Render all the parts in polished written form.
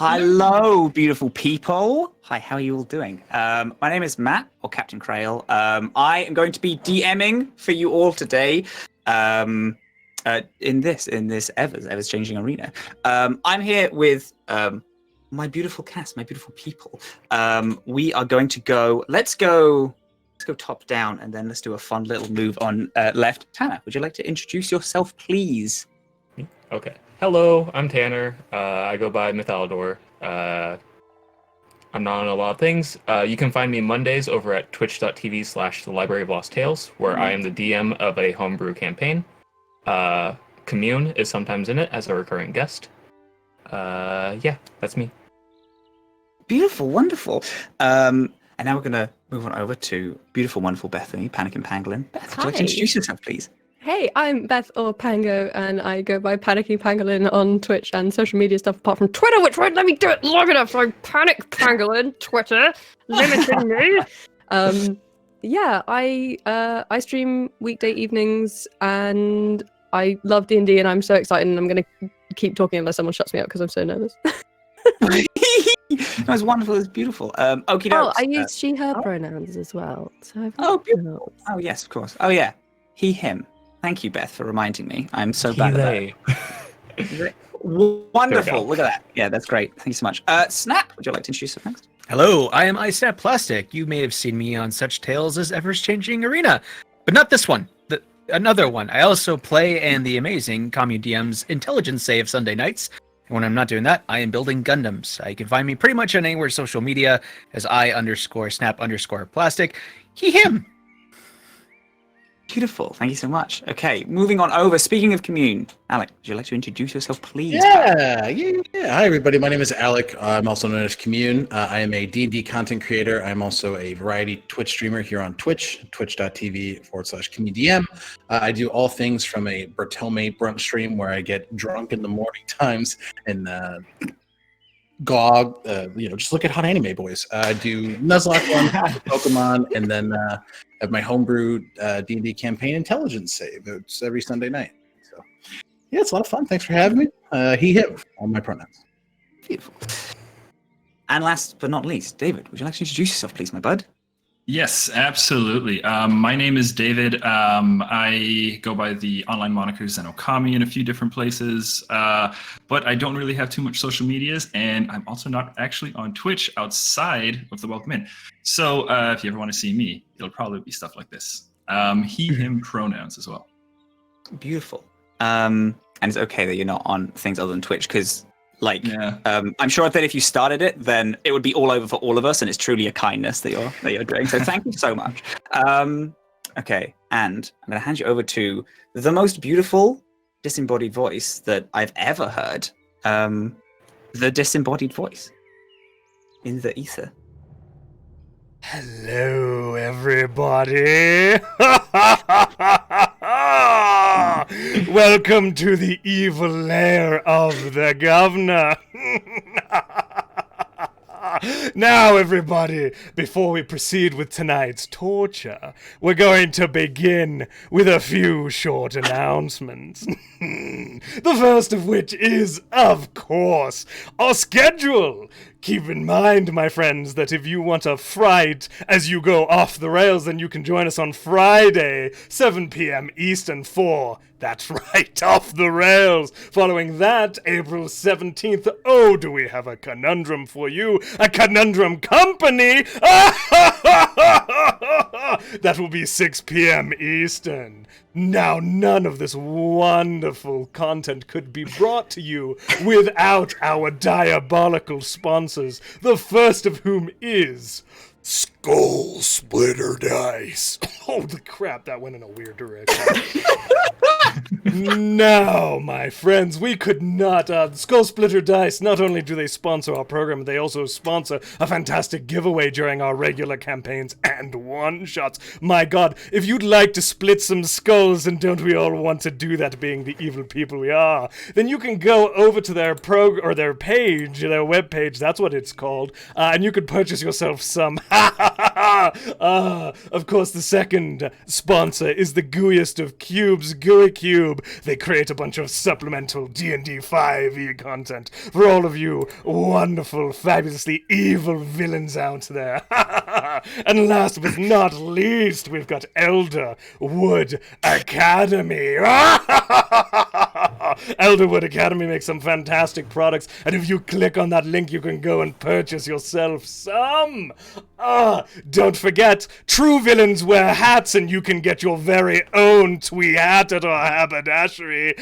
Hello, beautiful people. Hi, how are you all doing? My name is Matt, or Captain Crail. I am going to be DMing for you all today in this Ever's Changing Arena. I'm here with my beautiful cast, my beautiful people. We are going to go, let's go top down, and then let's do a fun little move on left. Tanner, would you like to introduce yourself, please? Okay. Hello, I'm Tanner. I go by Mythalidor. I'm not on a lot of things. You can find me Mondays over at twitch.tv/The Library of Lost Tales, where I am the DM of a homebrew campaign. Commune is sometimes in it as a recurring guest. Yeah, that's me. Beautiful, wonderful. And now we're going to move on over to beautiful, wonderful Bethany, Panic and Pangolin. Beth, would you like to introduce yourself, please? Hey, I'm Beth or Pango, and I go by Panicky Pangolin on Twitch and social media stuff apart from Twitter, which won't let me do it long enough, so I'm Panic Pangolin, Twitter, limiting me. Yeah, I stream weekday evenings, and I love D&D, and I'm so excited, and I'm going to keep talking unless someone shuts me up because I'm so nervous. That was wonderful. It's beautiful. Okie dokes. I use she, her pronouns as well. So beautiful. Oh, yes, of course. Oh, yeah. He, him. Thank you, Beth, for reminding me. I'm so bad at that. Wonderful. Look at that. Yeah, that's great. Thank you so much. Snap, would you like to introduce yourself next? Hello, I am iSnap Plastic. You may have seen me on such tales as Ever's Changing Arena, but not this one. Another one. I also play in the amazing Commune DM's Intelligence Save Sunday nights. And when I'm not doing that, I am building Gundams. You can find me pretty much on anywhere social media as I_snap_plastic. He, him. Beautiful. Thank you so much. Okay, moving on over. Speaking of Commune, Alec, would you like to introduce yourself, please? Yeah. Hi, everybody. My name is Alec. I'm also known as Commune. I am a D&D content creator. I'm also a variety Twitch streamer here on Twitch, twitch.tv/CommuneDM. I do all things from a Bertelme brunch stream where I get drunk in the morning times and GOG, just look at hot anime boys. I do Nuzlocke on Pokemon, and then have my homebrew D&D campaign Intelligence Save. It's every Sunday night. So, yeah, it's a lot of fun. Thanks for having me. He, him, all my pronouns. Beautiful. And last but not least, David, would you like to introduce yourself, please, my bud? Yes, absolutely. My name is David. I go by the online moniker Zenokami in a few different places, but I don't really have too much social medias, and I'm also not actually on Twitch outside of the Welcome In. So if you ever want to see me, it'll probably be stuff like this. He, him pronouns as well. Beautiful. And it's okay that you're not on things other than Twitch, because I'm sure that if you started it, then it would be all over for all of us, and it's truly a kindness that you're doing. So thank you so much. Okay, and I'm going to hand you over to the most beautiful disembodied voice that I've ever heard. The disembodied voice in the ether. Hello, everybody. Welcome to the evil lair of the governor. Now, everybody, before we proceed with tonight's torture, we're going to begin with a few short announcements. The first of which is, of course, our schedule. Keep in mind, my friends, that if you want a fright as you go off the rails, then you can join us on Friday, 7 p.m. Eastern for, that's right, Off the Rails. Following that, April 17th, oh, do we have a conundrum for you? A conundrum company? That will be 6 p.m. Eastern. Now, none of this wonderful content could be brought to you without our diabolical sponsors, the first of whom is Skull Splitter Dice. Holy crap, that went in a weird direction. Now, my friends, we could not... Skull Splitter Dice, not only do they sponsor our program, they also sponsor a fantastic giveaway during our regular campaigns and one-shots. My god, if you'd like to split some skulls, and don't we all want to do that being the evil people we are, then you can go over to their their page, their webpage, that's what it's called, and you could purchase yourself some... Of course, the second sponsor is the gooeyest of cubes, Gooey cube, they create a bunch of supplemental D&D 5e content for all of you wonderful, fabulously evil villains out there. And last but not least, we've got Elderwood Academy. Elderwood Academy makes some fantastic products, and if you click on that link, you can go and purchase yourself some. Don't forget, true villains wear hats, and you can get your very own twee hat at our haberdashery.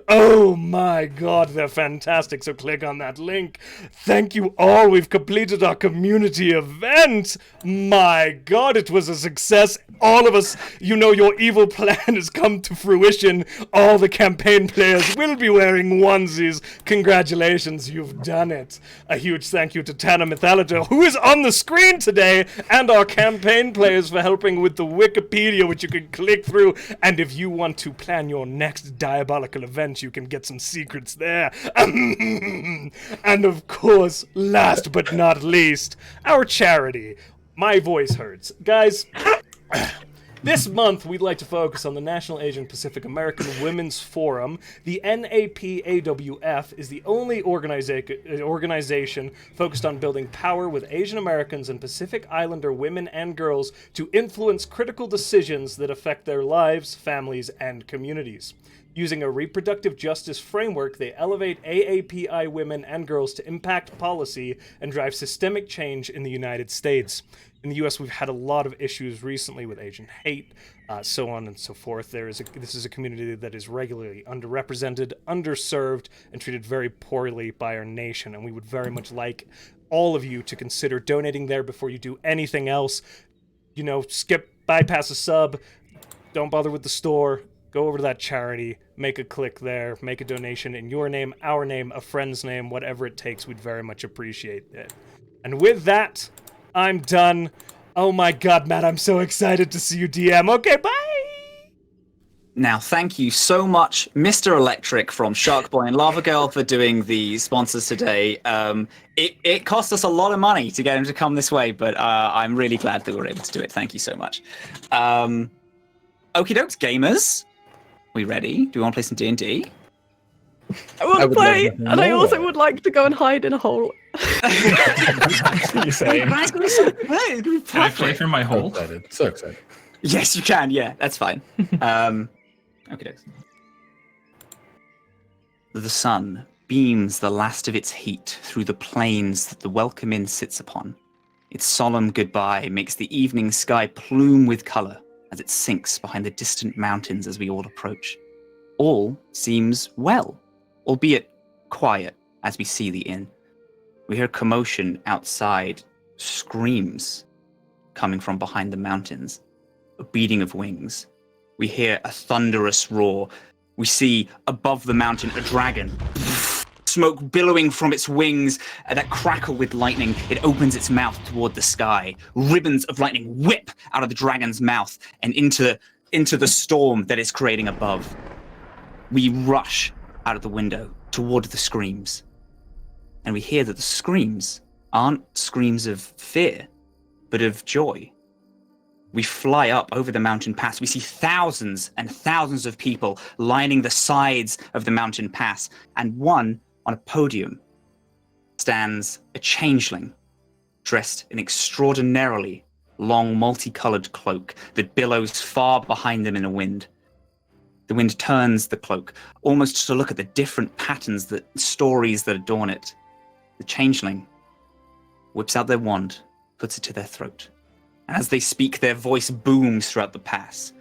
Oh my god, they're fantastic, so click on that link. Thank you all, we've completed our community event. My god, it was a success. All of us, your evil plan has come to fruition. All the campaign players will be wearing onesies. Congratulations, you've done it. A huge thank you to Tana Mythalager, who is on the screen today, and our campaign players for helping with the Wikipedia, which you can click through. And if you want to plan your next diabolical event, you can get some secrets there. And of course, last but not least, our charity. My voice hurts. Guys, this month we'd like to focus on the National Asian Pacific American Women's Forum. The NAPAWF is the only organization focused on building power with Asian Americans and Pacific Islander women and girls to influence critical decisions that affect their lives, families, and communities. Using a reproductive justice framework, they elevate AAPI women and girls to impact policy and drive systemic change in the United States. In the U.S., we've had a lot of issues recently with Asian hate, so on and so forth. This is a community that is regularly underrepresented, underserved, and treated very poorly by our nation, and we would very much like all of you to consider donating there before you do anything else. Bypass a sub, don't bother with the store. Go over to that charity, make a click there, make a donation in your name, our name, a friend's name, whatever it takes. We'd very much appreciate it. And with that, I'm done. Oh my god, Matt, I'm so excited to see you DM. Okay, bye! Now, thank you so much, Mr. Electric from Shark Boy and Lava Girl, for doing the sponsors today. It cost us a lot of money to get him to come this way, but I'm really glad that we were able to do it. Thank you so much. Okie dokes, gamers. We ready? Do we want to play some D&D? I want to play, and I also would like to go and hide in a hole. You saying? Can I play from my hole? So excited. Yes, you can. Yeah, that's fine. Okay. The sun beams the last of its heat through the plains that the Welcome Inn sits upon. Its solemn goodbye makes the evening sky plume with color as it sinks behind the distant mountains as we all approach. All seems well, albeit quiet as we see the inn. We hear commotion outside, screams coming from behind the mountains, a beating of wings. We hear a thunderous roar. We see above the mountain a dragon. Smoke billowing from its wings that crackle with lightning. It opens its mouth toward the sky. Ribbons of lightning whip out of the dragon's mouth and into the storm that is creating above. We rush out of the window toward the screams. And we hear that the screams aren't screams of fear, but of joy. We fly up over the mountain pass. We see thousands and thousands of people lining the sides of the mountain pass, and one on a podium stands a changeling dressed in extraordinarily long multicolored cloak that billows far behind them in a wind. The wind turns the cloak, almost to look at the different patterns, the stories that adorn it. The changeling whips out their wand, puts it to their throat. And as they speak, their voice booms throughout the pass.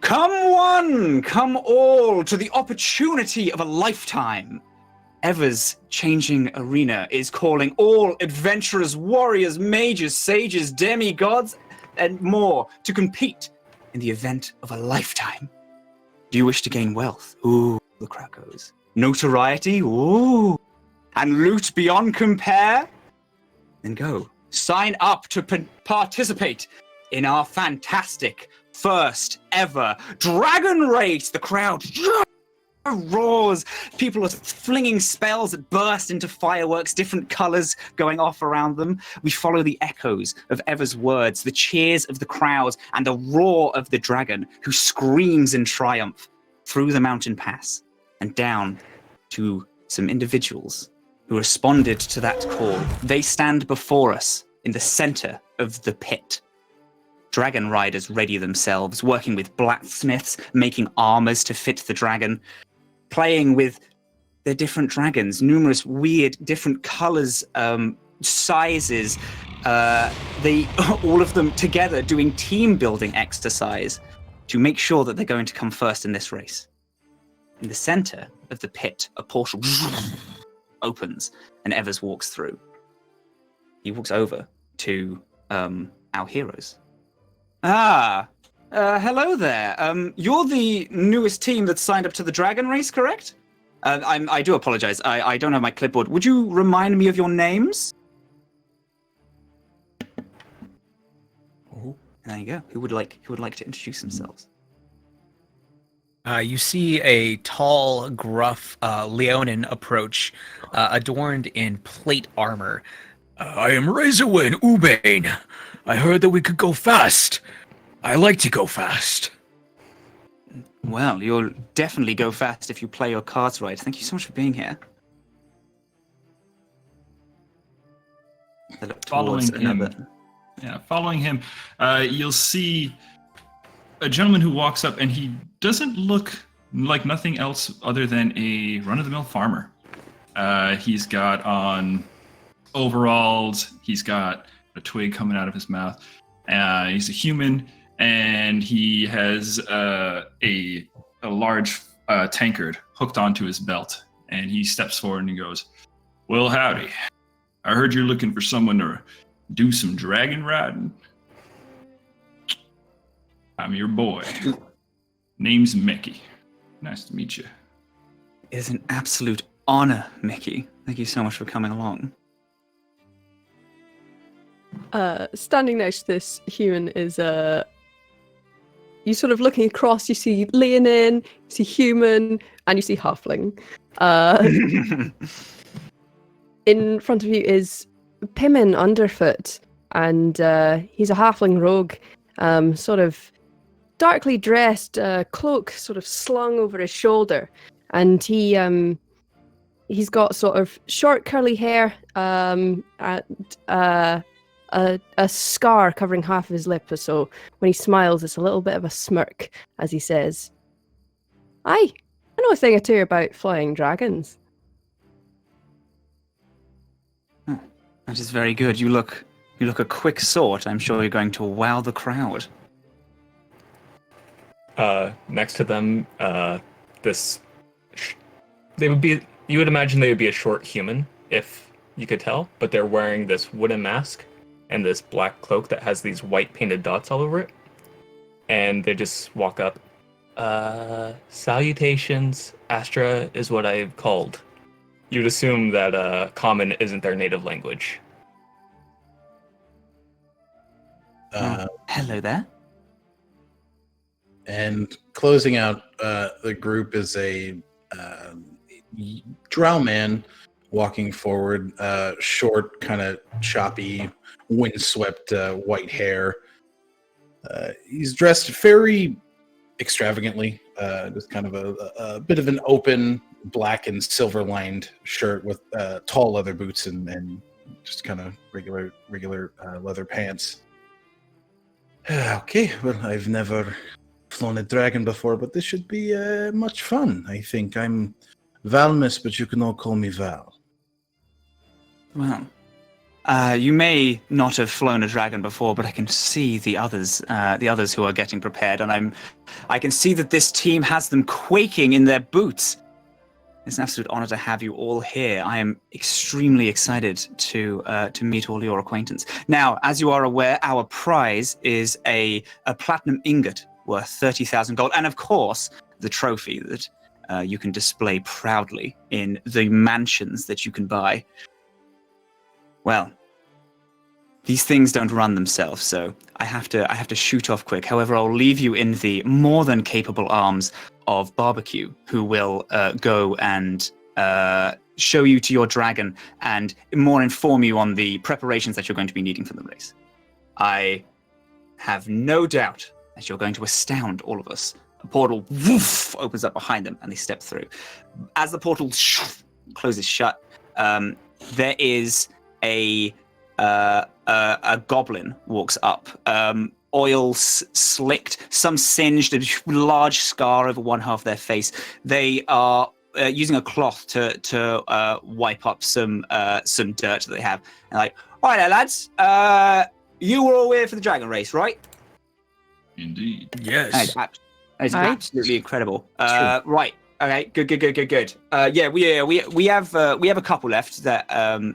Come one, come all, to the opportunity of a lifetime. Ever's changing arena is calling all adventurers, warriors, mages, sages, demigods, and more to compete in the event of a lifetime. Do you wish to gain wealth? Ooh, the crowd goes. Notoriety? Ooh. And loot beyond compare? Then go. Sign up to participate in our fantastic first ever dragon race. The crowd roars. People are flinging spells that burst into fireworks, different colors going off around them. We follow the echoes of Ever's words, the cheers of the crowd, and the roar of the dragon, who screams in triumph through the mountain pass and down to some individuals who responded to that call. They stand before us in the center of the pit. Dragon riders ready themselves, working with blacksmiths, making armors to fit the dragon, playing with their different dragons, numerous weird different colors, sizes, all of them together doing team building exercise to make sure that they're going to come first in this race. In the center of the pit, a portal opens and Evers walks through. He walks over to our heroes. Hello there. You're the newest team that signed up to the dragon race, correct? I do apologize. I don't have my clipboard. Would you remind me of your names? Oh, there you go. Who would like to introduce themselves? You see a tall, gruff Leonin approach, adorned in plate armor. I am Razorwin Ubane. I heard that we could go fast. I like to go fast. Well, you'll definitely go fast if you play your cards right. Thank you so much for being here. Following him, you'll see a gentleman who walks up, and he doesn't look like nothing else other than a run-of-the-mill farmer. He's got on overalls. He's got a twig coming out of his mouth. He's a human, and he has a large tankard hooked onto his belt. And he steps forward and he goes, "Well, howdy. I heard you're looking for someone to do some dragon riding. I'm your boy. Name's Mickey. Nice to meet you." It is an absolute honor, Mickey. Thank you so much for coming along. Standing next to this human is you sort of looking across, you see Leonin, you see human, and you see halfling. In front of you is Pimin Underfoot, and he's a halfling rogue, sort of darkly dressed, cloak sort of slung over his shoulder, and he's got sort of short curly hair, and a scar covering half of his lip, so when he smiles, it's a little bit of a smirk as he says, "Aye, I know a thing or two about flying dragons." Oh, that is very good. You look a quick sort. I'm sure you're going to wow the crowd. Next to them, you would imagine they would be a short human, if you could tell, but they're wearing this wooden mask and this black cloak that has these white painted dots all over it. And they just walk up. Salutations. Astra is what I've called. You'd assume that Common isn't their native language. Hello there. And closing out the group is a drow man walking forward, short, kind of choppy, windswept white hair. He's dressed very extravagantly, just kind of a bit of an open black and silver lined shirt with tall leather boots and just kind of regular leather pants. Okay, well, I've never flown a dragon before, but this should be much fun. I think I'm Valmus, but you can all call me Val. Well, you may not have flown a dragon before, but I can see the others who are getting prepared, and I can see that this team has them quaking in their boots. It's an absolute honor to have you all here. I am extremely excited to meet all your acquaintance. Now, as you are aware, our prize is a platinum ingot worth 30,000 gold, and of course, the trophy that you can display proudly in the mansions that you can buy. Well, these things don't run themselves, so I have to shoot off quick. However, I'll leave you in the more than capable arms of Barbecue, who will go and show you to your dragon and more inform you on the preparations that you're going to be needing for the race. I have no doubt that you're going to astound all of us. A portal woof, opens up behind them and they step through. As the portal closes shut, there is a goblin walks up, oil slicked, some singed, a large scar over one half of their face. They are using a cloth to wipe up some dirt that they have. And like, all right, there, lads. You were all here for the dragon race, right? Indeed. Yes. That is absolutely incredible. Right. Okay. Good. Yeah. We have a couple left that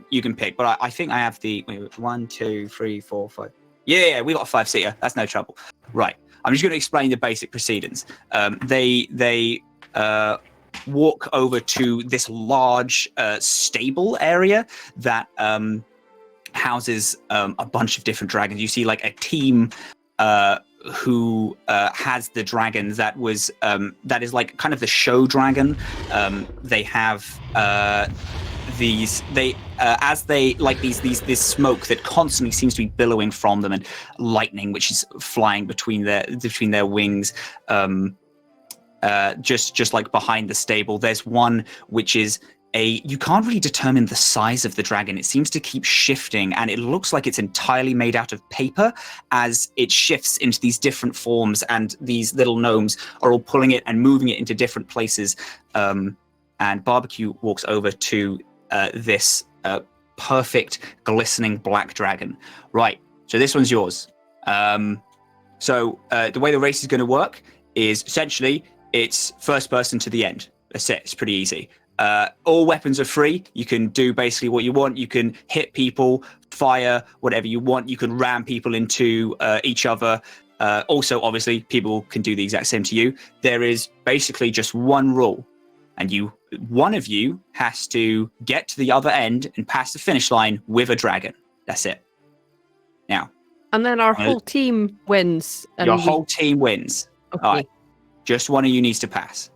you can pick, but I think I have the 1, 2, 3, 4, 5. Yeah. We got a 5-seater. That's no trouble. Right. I'm just going to explain the basic proceedings. They walk over to this large stable area that houses a bunch of different dragons. You see like a team who has the dragons that is like kind of the show dragon. They have this smoke that constantly seems to be billowing from them, and lightning which is flying between their wings. Just like behind the stable, there's one which is you can't really determine the size of the dragon. It seems to keep shifting, and it looks like it's entirely made out of paper as it shifts into these different forms, and these little gnomes are all pulling it and moving it into different places. And Barbecue walks over to this perfect, glistening black dragon. Right, so this one's yours. So the way the race is going to work is essentially it's first person to the end. That's it. It's pretty easy. All weapons are free. You can do basically what you want. You can hit people, fire, whatever you want. You can ram people into each other. Also, obviously, people can do the exact same to you. There is basically just one rule, and one of you has to get to the other end and pass the finish line with a dragon. That's it. Now. And then our whole team wins. Your whole team wins. Okay. All right. Just one of you needs to pass.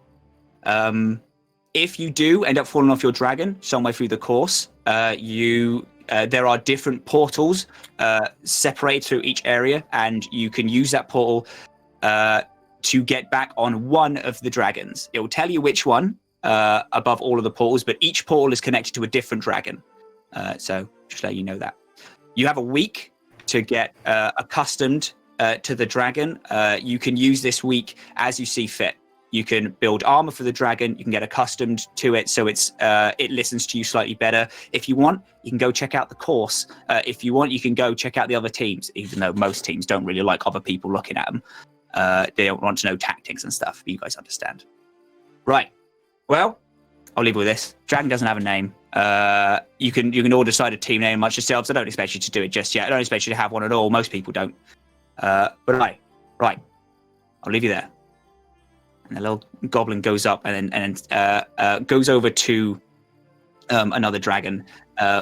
If you do end up falling off your dragon somewhere through the course, there are different portals separated through each area, and you can use that portal to get back on one of the dragons. It will tell you which one above all of the portals, but each portal is connected to a different dragon. So just let you know that. You have a week to get accustomed to the dragon. You can use this week as you see fit. You can build armor for the dragon. You can get accustomed to it, so it listens to you slightly better. If you want, you can go check out the course. If you want, you can go check out the other teams, even though most teams don't really like other people looking at them. They don't want to know tactics and stuff, but you guys understand. Right. Well, I'll leave it with this. Dragon doesn't have a name. You can all decide a team name amongst yourselves. I don't expect you to do it just yet. I don't expect you to have one at all. Most people don't. But right. I'll leave you there. And the little goblin goes up and goes over to another dragon,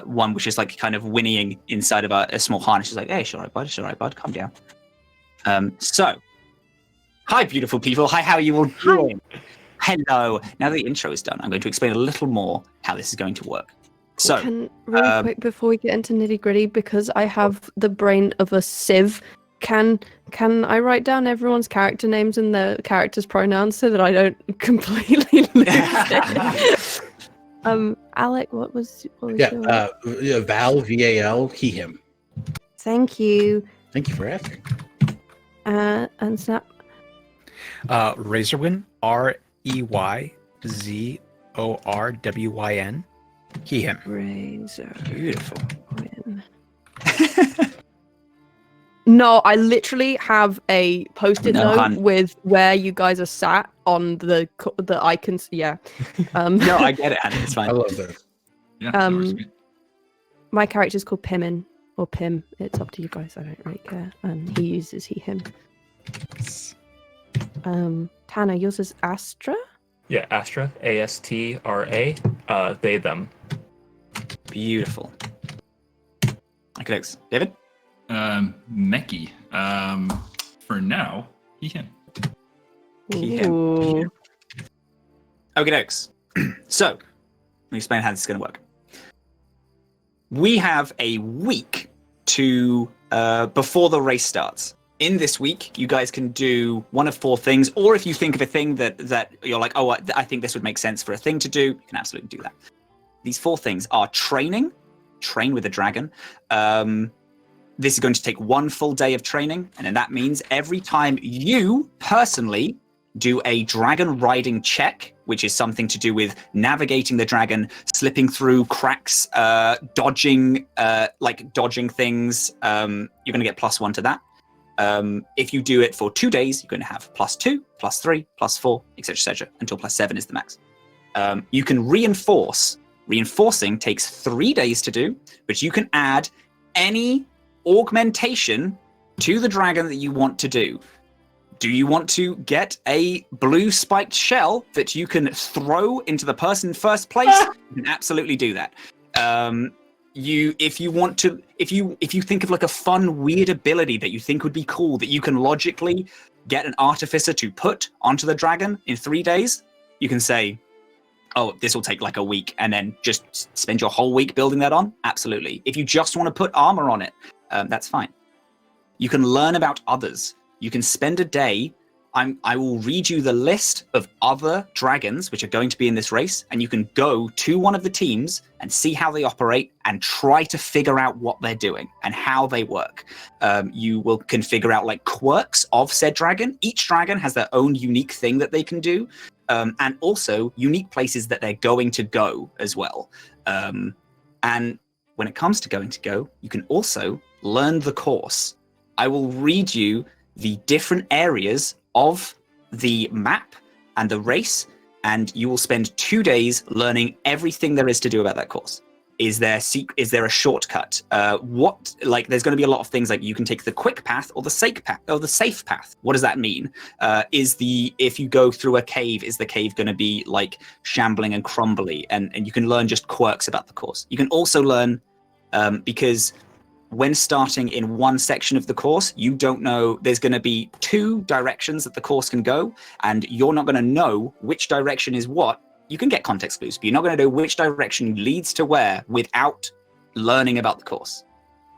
one which is like kind of whinnying inside of a small harness. She's like, "Hey, it's all right, bud. Calm down." So, hi, beautiful people. Hi, how are you all doing? Hello. Now that the intro is done, I'm going to explain a little more how this is going to work. So, really quick before we get into nitty gritty, because I have the brain of a sieve. Can I write down everyone's character names and their characters' pronouns so that I don't completely lose it? Alec, what was your... Val, V-A-L, he, him. Thank you. Thank you for asking. And Snap? Razorwin, Reyzorwyn, he, him. Razor. Beautiful. No, I literally have a post-it note with where you guys are sat on the icons. Yeah. No, I get it, Annie. It's fine. I love that. Yeah. My character's called Pimin or Pim. It's up to you guys. I don't really care. And he uses he, him. Tanner, yours is Astra? Yeah, Astra. A-S-T-R-A. They, them. Beautiful. Okay, thanks. David? Meki. For now, he, him. Ooh. Okay, dokes. So, let me explain how this is going to work. We have a week to before the race starts. In this week, you guys can do one of 4 things, or if you think of a thing that you're like, oh, I think this would make sense for a thing to do, you can absolutely do that. These 4 things are train with a dragon. This is going to take 1 full day of training, and then that means every time you personally do a dragon riding check, which is something to do with navigating the dragon, slipping through cracks, dodging things, you're going to get +1 to that. If you do it for 2 days, you're going to have +2, +3, +4, etc., until +7 is the max. You can reinforce. Reinforcing takes 3 days to do, but you can add any augmentation to the dragon that you want to do. Do you want to get a blue spiked shell that you can throw into the person in first place? You can absolutely do that. If you think of like a fun, weird ability that you think would be cool that you can logically get an artificer to put onto the dragon in 3 days, you can say, oh, this will take like a week, and then just spend your whole week building that on. Absolutely. If you just want to put armor on it, that's fine. You can learn about others. You can spend a day. I will read you the list of other dragons which are going to be in this race, and you can go to one of the teams and see how they operate and try to figure out what they're doing and how they work. You can figure out like quirks of said dragon. Each dragon has their own unique thing that they can do, and also unique places that they're going to go as well. And when it comes to going to go, you can also learn the course. I will read you the different areas of the map and the race, and you will spend 2 days learning everything there is to do about that course. Is there a shortcut? There's going to be a lot of things like you can take the quick path or the safe path. What does that mean? If you go through a cave, is the cave going to be like shambling and crumbly? And you can learn just quirks about the course. You can also learn because when starting in one section of the course, you don't know, there's going to be 2 directions that the course can go, and you're not going to know which direction is what. You can get context clues, but you're not going to know which direction leads to where without learning about the course.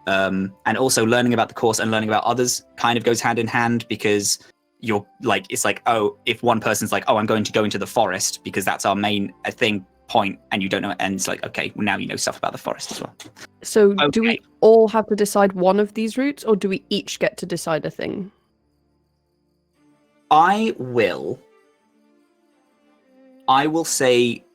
And also learning about the course and learning about others kind of goes hand in hand, because you're like, it's like, oh, if one person's like, oh, I'm going to go into the forest because that's our main point, and you don't know, and it's like, okay, well, now you know stuff about the forest as well. So do we all have to decide one of these routes, or do we each get to decide a thing? I will say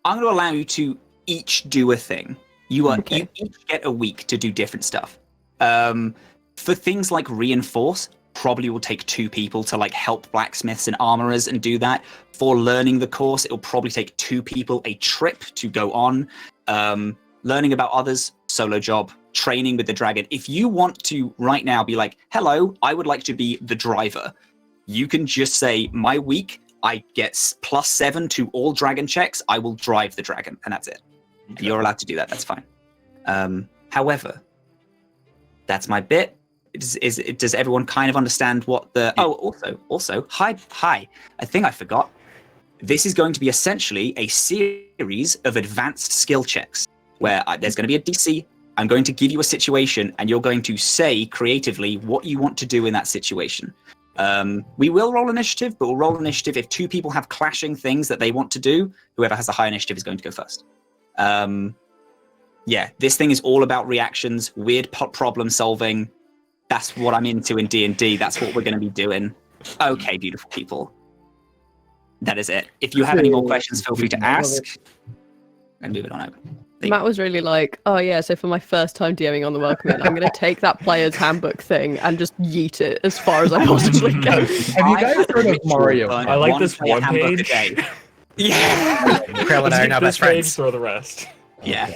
I'm going to allow you to each do a thing. You each get a week to do different stuff. For things like reinforce, probably will take 2 people to like help blacksmiths and armorers and do that. For learning the course, it will probably take 2 people a trip to go on. Learning about others, solo job. Training with the dragon. If you want to right now be like, hello, I would like to be the driver, you can just say, my week, I get +7 to all dragon checks. I will drive the dragon, and that's it. Okay. And you're allowed to do that. That's fine. However, that's my bit. Does everyone kind of understand what the... Oh, also, hi. I think I forgot. This is going to be essentially a series of advanced skill checks where there's going to be a DC. I'm going to give you a situation, and you're going to say creatively what you want to do in that situation. We will roll initiative, but we'll roll initiative if 2 people have clashing things that they want to do. Whoever has the high initiative is going to go first. This thing is all about reactions, weird problem solving. That's what I'm into in D&D. That's what we're going to be doing. Okay, beautiful people. That is it. If you have any more questions, feel free to ask. And move it on over. Matt was really like, oh yeah, so for my first time DMing on the Welcome In, I'm going to take that player's handbook thing and just yeet it as far as I possibly can. Have you guys heard of Mario? I like this one page. Yeah. Krill and I are now best friends. For the rest. Yeah.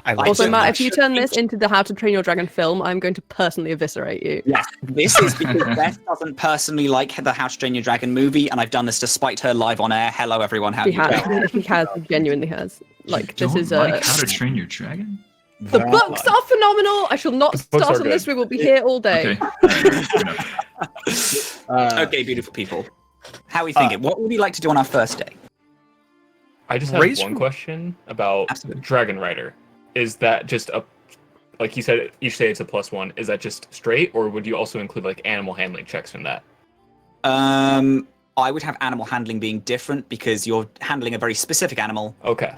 Also, Matt, if you turn this into the How to Train Your Dragon film, I'm going to personally eviscerate you. Yes, this is because Beth doesn't personally like the How to Train Your Dragon movie, and I've done this to spite her live on air. Hello, everyone. How he genuinely has. Like, this is How to Train Your Dragon? The books are phenomenal. I shall not start on this. We will be here all day. Okay, beautiful people. How are we thinking? What would we like to do on our first day? I just have one question about Dragon Rider. Is that just like you said, each day it's a +1. Is that just straight, or would you also include like animal handling checks in that? I would have animal handling being different because you're handling a very specific animal. Okay.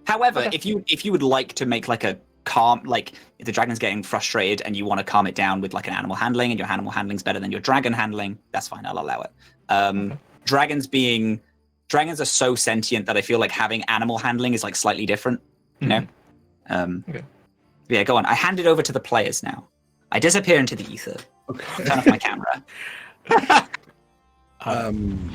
However, if you would like to make like a calm, like if the dragon's getting frustrated and you want to calm it down with like an animal handling, and your animal handling's better than your dragon handling, that's fine. I'll allow it. Dragons are so sentient that I feel like having animal handling is like slightly different. You know. Okay. Yeah, go on. I hand it over to the players now. I disappear into the ether. Okay. Turn off my camera. I'm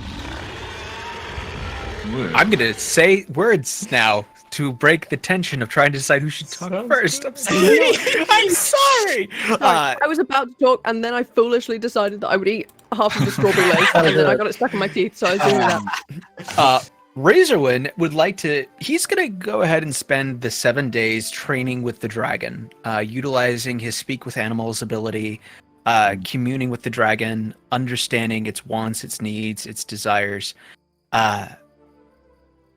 gonna say words now to break the tension of trying to decide who should talk first. I'm sorry. I'm sorry. I was about to talk, and then I foolishly decided that I would eat half of the strawberry lace, and then I got it stuck in my teeth, so I was doing that. Razorwin would like to. He's gonna go ahead and spend the 7 days training with the dragon, utilizing his speak with animals ability. Communing with the dragon, understanding its wants, its needs, its desires,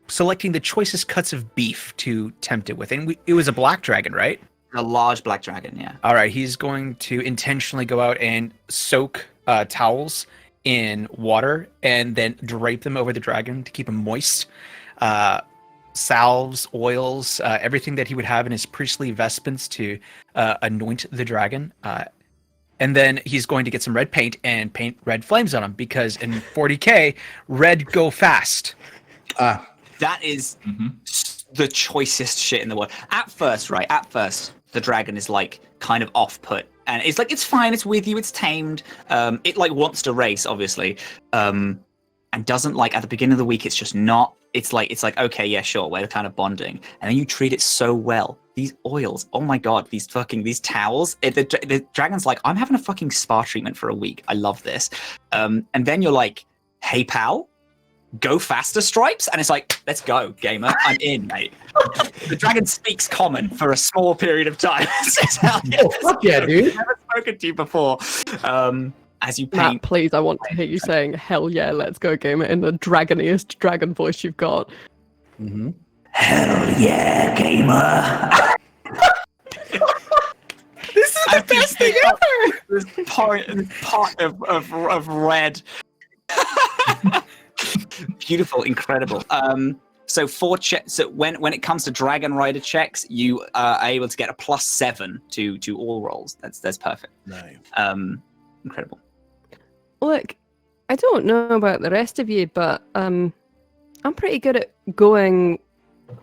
selecting the choicest cuts of beef to tempt it with. And it was a black dragon, right? A large black dragon, yeah. All right, he's going to intentionally go out and soak towels in water and then drape them over the dragon to keep him moist. Salves, oils, everything that he would have in his priestly vestments to anoint the dragon. And then he's going to get some red paint and paint red flames on him because in 40k, red go fast. That is the choicest shit in the world. At first, the dragon is like kind of off-put. And it's like, it's fine, it's with you, it's tamed. It like wants to race, obviously. And doesn't like, at the beginning of the week, it's just not. It's like, okay, yeah, sure, we're kind of bonding. And then you treat it so well. These oils, oh my god, these towels. The dragon's like, I'm having a fucking spa treatment for a week. I love this. And then you're like, hey pal, go faster stripes. And it's like, let's go, gamer. I'm in, mate. The dragon speaks common for a small period of time. Fuck yeah, dude. I've never spoken to you before. As you paint. Matt, please, I want to hear you saying, hell yeah, let's go, gamer, in the dragoniest dragon voice you've got. Mm-hmm. Hell yeah, gamer. This is the best thing ever. This pot of red. Beautiful, incredible. So when it comes to Dragon Rider checks, you are able to get a +7 to all rolls. That's perfect. Nice. Incredible. Look, I don't know about the rest of you, but I'm pretty good at going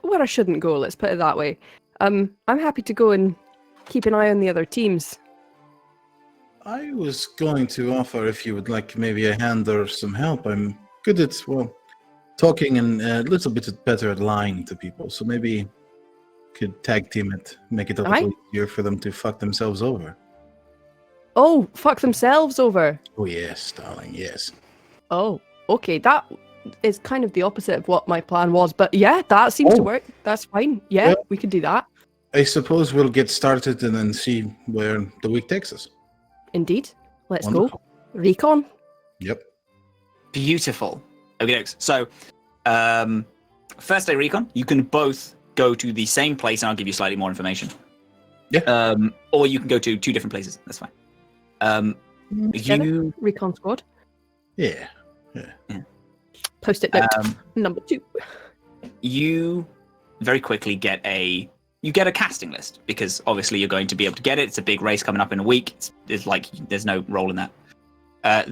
where I shouldn't go, let's put it that way. I'm happy to go and keep an eye on the other teams. I was going to offer if you would like maybe a hand or some help. I'm good at, talking and a little bit better at lying to people. So maybe could tag team it, make it a little easier for them to fuck themselves over. Oh, fuck themselves over. Oh, yes, darling, yes. Oh, okay. That is kind of the opposite of what my plan was. But yeah, that seems to work. That's fine. Yeah, we can do that. I suppose we'll get started and then see where the week takes us. Indeed. Let's go. Recon. Yep. Beautiful. Okay, so first day recon, you can both go to the same place and I'll give you slightly more information. Yeah. Or you can go to 2 different places. That's fine. You recon squad. Yeah. Post-it note number 2. You very quickly get a casting list because obviously you're going to be able to get it. It's a big race coming up in a week. There's no role in that.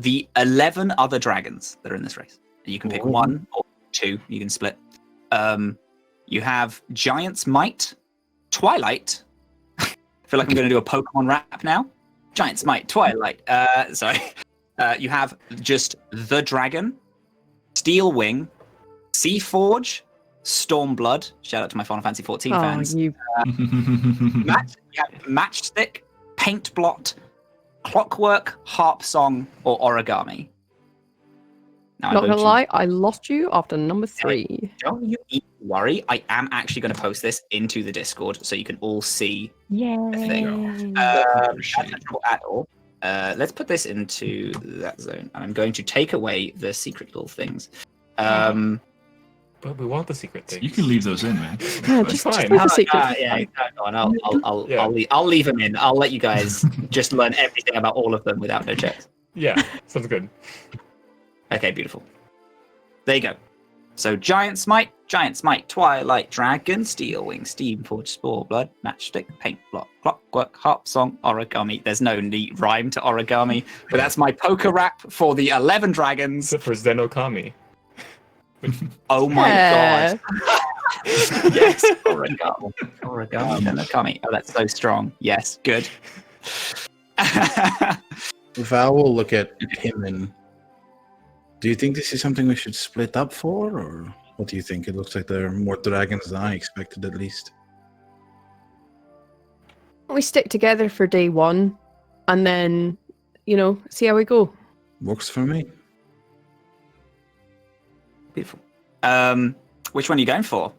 The 11 other dragons that are in this race. You can pick 1 or 2. You can split. You have Giant's Might, Twilight. I feel like I'm going to do a Pokemon rap now. Giant's Might, Twilight. Sorry. You have just the Dragon, Steel Wing, Seaforge, Stormblood. Shout out to my Final Fantasy 14 fans. You have Matchstick, Paint Blot, Clockwork, Harp Song, or Origami. Now, not gonna lie, I lost you after number 3. Don't you worry. I am actually going to post this into the Discord so you can all see. Yay! The thing. That's not trouble at all. let's put this into that zone. I'm going to take away the secret little things. But we want the secret thing. You can leave those in, man. Yeah, It's just fine. leave the secret. Yeah, go on. I'll Yeah. I'll leave them in. I'll let you guys just learn everything about all of them without no checks. Yeah, sounds good. Okay, beautiful. There you go. So Giant Smite, Twilight Dragon, Steel Wing, Steam Forge, Spore Blood, Matchstick, Paint Block, Clockwork, Harp Song, Origami. There's no neat rhyme to origami, but that's my poker rap for the 11 dragons. Except for Zenokami. Oh my Yeah. god. Yes, origami and origami. Oh, that's so strong. Yes, good. Val will look at him and. Do you think this is something we should split up for, or what do you think? It looks like there are more dragons than I expected, at least. We stick together for day one, and then, see how we go. Works for me. Beautiful. Which one are you going for?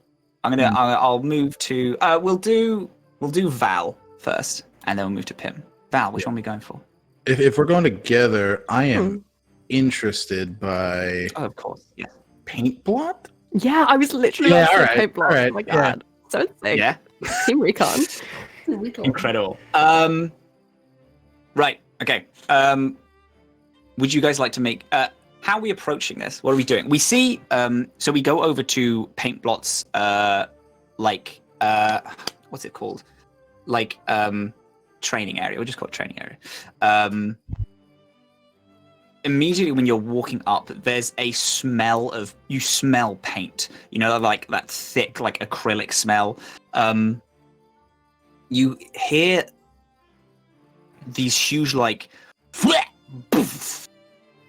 I'll move to. We'll do Val first, and then we'll move to Pim. Val, which one are we going for? If we're going together, I am interested by. Oh, of course. Yeah. Paint blot? Yeah, I was literally Yeah, about to say alright, paint block. alright, Oh my yeah. god. So sick. Yeah. Team Recon. Incredible. Right. Okay. Would you guys like to make? How are we approaching this? What are we doing? We see. So we go over to Paint Blot's. What's it called? Training area. We'll just call it training area. Immediately when you're walking up, there's a smell of. You smell paint. Like that thick, like acrylic smell. You hear these huge,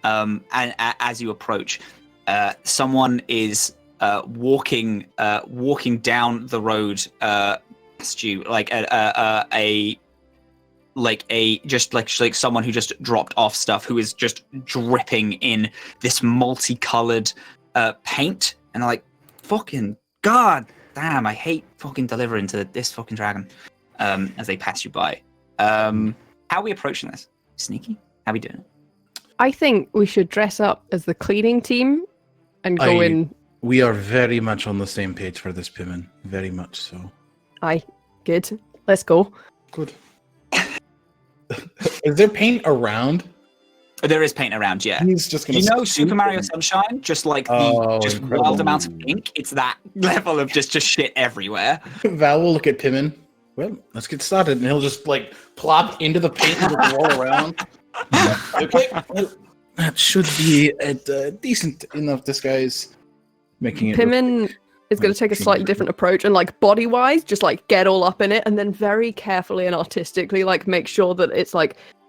and as you approach, someone is walking down the road past you, like someone who just dropped off stuff, who is just dripping in this multicolored paint, and they're like, "Fucking god damn! I hate fucking delivering to this fucking dragon." As they pass you by, how are we approaching this? Sneaky? How are we doing it? I think we should dress up as the cleaning team and go in. We are very much on the same page for this, Pimin. Very much so. Aye, good. Let's go. Good. Is there paint around? There is paint around, yeah. He's just gonna. Super Mario Sunshine, just like just incredible. wild amounts of ink. It's that level of just shit everywhere. Val will look at Pimin. Well, let's get started, and he'll just plop into the paint and just roll around. Okay, well, that should be a decent enough disguise. Making it. Pimin is going to take a slightly different approach and body-wise, just get all up in it, and then very carefully and artistically make sure that it's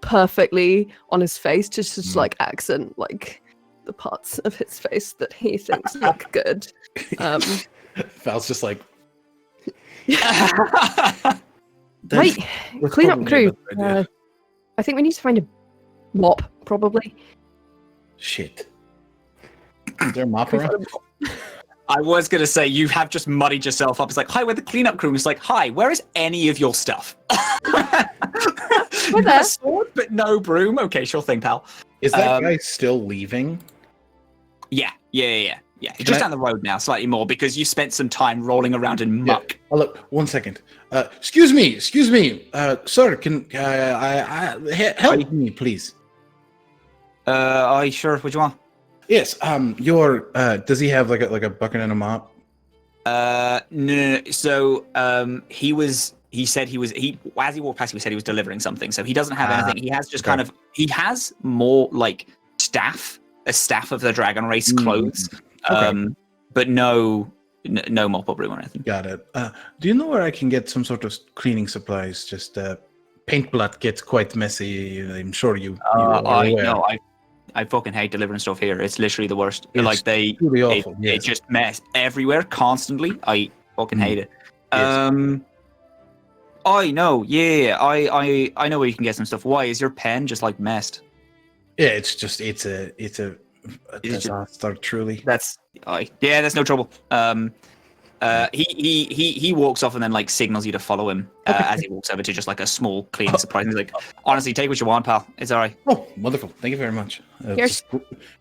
perfectly on his face, just accent the parts of his face that he thinks look good. Val's just Right, clean up crew. I think we need to find a mop, probably. Shit. Is there a mop around? I was going to say, you have just muddied yourself up. It's like, hi, we're the cleanup crew. It's like, hi, where is any of your stuff? We're there. A sword, but no broom. Okay, sure thing, pal. Is that guy still leaving? Yeah. He's just down the road now, slightly more, because you spent some time rolling around in muck. Yeah. Oh, look, 1 second. Excuse me. Sir, can help me, please? Are you sure? What do you want? Yes. Does he have a bucket and a mop? No. So, he said as he walked past, he said he was delivering something. So he doesn't have anything. He has just he has more a staff of the dragon race clothes. Okay. But no mop or broom or anything. Got it. Do you know where I can get some sort of cleaning supplies? Just paint blood gets quite messy. I'm sure you are aware. No, I fucking hate delivering stuff here. It's literally the worst. It's really awful. It just mess everywhere constantly. I fucking hate it. Yes. I know. Yeah. I know where you can get some stuff. Why is your pen just messed? Yeah, it's a disaster, truly. That's no trouble. He walks off and then like signals you to follow him as he walks over to just like a small cleaning surprise. He's like, honestly, take what you want, pal. It's all right. Oh, wonderful! Thank you very much. Here's- Just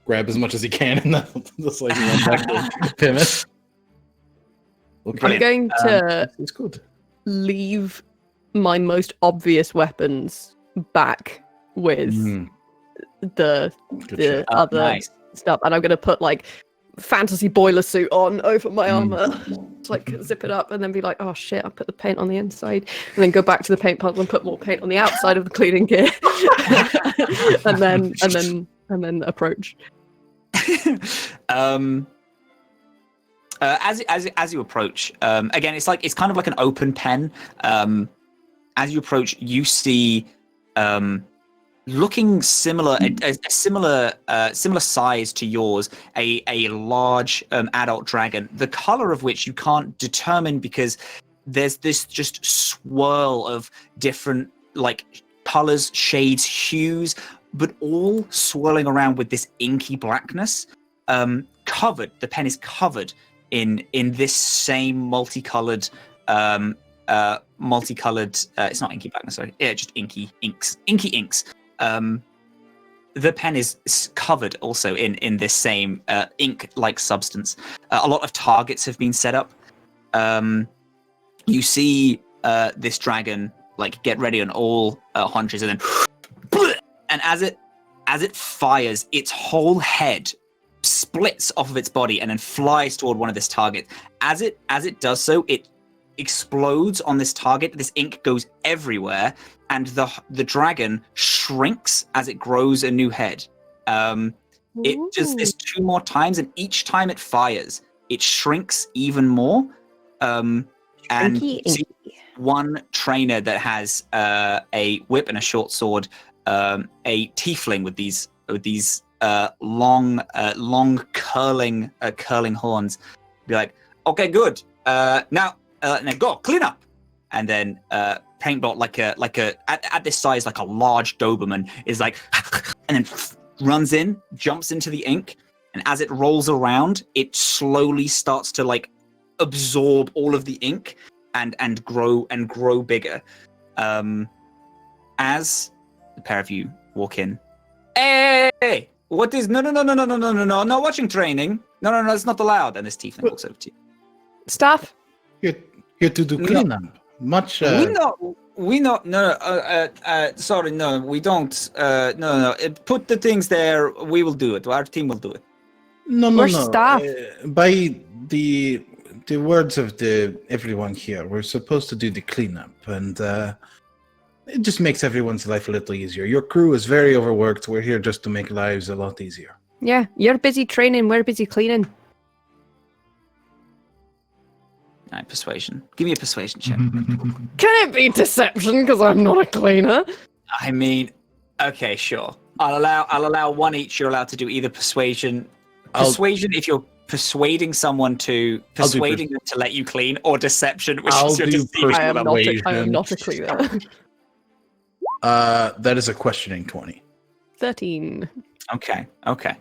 grab as much as he can, and then just like run back to pivot. Okay, I'm going to it's good. leave my most obvious weapons back with the Good shot. other Nice. stuff, and I'm going to put like fantasy boiler suit on over my armor, to, like zip it up, and then be like, oh shit, I put the paint on the inside, and then go back to the paint puddle and put more paint on the outside of the cleaning gear, and then approach. As you approach, again, it's kind of like an open pen. As you approach, you see, looking similar, a similar size to yours, a large adult dragon. The color of which you can't determine because there's this just swirl of different like colors, shades, hues, but all swirling around with this inky blackness. The pen is covered in this same multicolored it's not inky blackness, sorry, yeah, just inky inks. The pen is covered also in this same ink-like substance. A lot of targets have been set up. You see this dragon like get ready on all haunches, and then and as it fires, its whole head splits off of its body and then flies toward one of this target. As it does so, it explodes on this target. This ink goes everywhere, and the dragon shrinks as it grows a new head. It does this 2 more times, and each time it fires, it shrinks even more. And Inky. one trainer that has a whip and a short sword, a tiefling with these long curling horns, be like, okay, good. Now go clean up, and then Paintbot like a at this size like a large Doberman is like, and then runs in, jumps into the ink, and as it rolls around, it slowly starts to like absorb all of the ink and grow bigger. As the pair of you walk in, hey, what is no, watching training. No, it's not allowed. And this tiefling walks over to you. Staff. Here to do cleanup. Much. We know. Sorry, no, we don't. No. Put the things there. We will do it. Our team will do it. No. Where's staff? By the words of everyone here, we're supposed to do the cleanup, and it just makes everyone's life a little easier. Your crew is very overworked. We're here just to make lives a lot easier. Yeah, you're busy training. We're busy cleaning. Alright, persuasion. Give me a persuasion check. Can it be deception? Because I'm not a cleaner. I mean, okay, sure. I'll allow one each. You're allowed to do either persuasion if you're persuading someone to them to let you clean, or deception, which is you're deceiving I am them. I am not a cleaner. That is a questioning 20. 13. Okay. I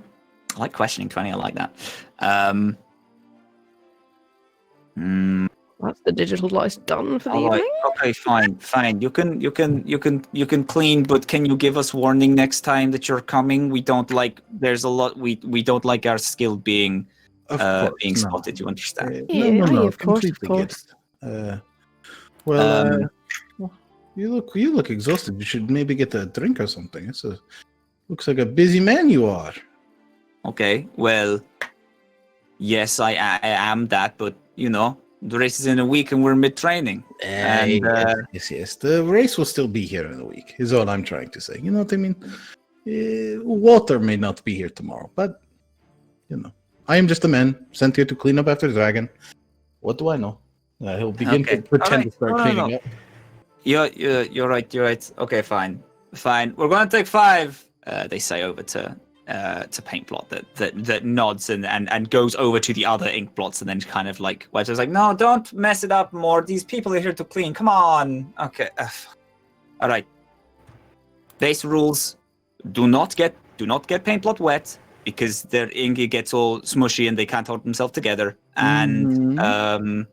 like questioning 20. I like that. That's the digital dice done for the All right. evening. Okay, fine. You can clean, but can you give us warning next time that you're coming? We don't like. There's a lot. We don't like our skill being spotted. You understand? No. Of course. You look exhausted. You should maybe get a drink or something. Looks like a busy man you are. Okay. Well, yes, I am that, but the race is in a week and we're mid-training. Yes. The race will still be here in a week, is all I'm trying to say. You know what I mean? Walter may not be here tomorrow, but, I am just a man sent here to clean up after the dragon. What do I know? He'll begin to pretend to start cleaning up. You're right. Okay, fine. We're going to take 5. They say over to Paintblot that nods and goes over to the other ink blots and then kind of like wipes. Like, no, don't mess it up more. These people are here to clean. Come on. Okay. All right. Base rules: do not get Paintblot wet because their ink gets all smushy and they can't hold themselves together. And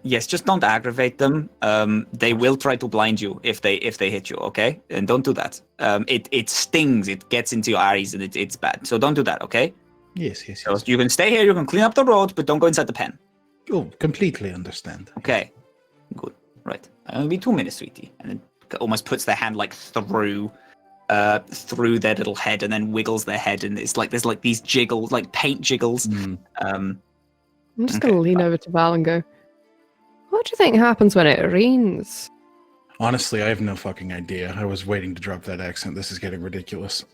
yes, just don't aggravate them. They will try to blind you if they hit you. Okay, and don't do that. It stings. It gets into your eyes and it's bad. So don't do that. Okay. Yes. So you can stay here. You can clean up the road, but don't go inside the pen. Oh, completely understand. Okay. Good. Right. It'll be 2 minutes, sweetie. And then almost puts their hand like through their little head and then wiggles their head, and it's like there's like these jiggles, like paint jiggles. I'm just gonna lean over to Val and go, what do you think happens when it rains? Honestly, I have no fucking idea. I was waiting to drop that accent. This is getting ridiculous.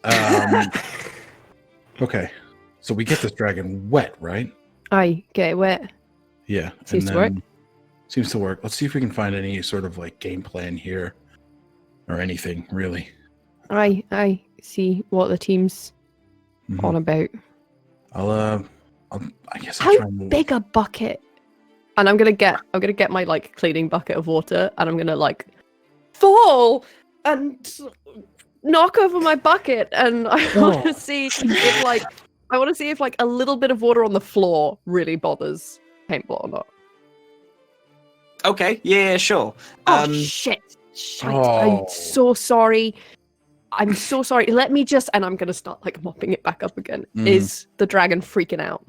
Okay. So we get this dragon wet, right? Aye, get it wet. Yeah. Seems to work. Seems to work. Let's see if we can find any sort of like game plan here. Or anything, really. I see what the team's on about. I guess I'll How try and big a bucket? And I'm gonna get my like cleaning bucket of water, and I'm gonna like fall and knock over my bucket, and I want to see if like a little bit of water on the floor really bothers paintball or not. Okay. Yeah. Sure. Shit. I'm so sorry. I'm so sorry. Let me just, and I'm gonna start like mopping it back up again. Is the dragon freaking out?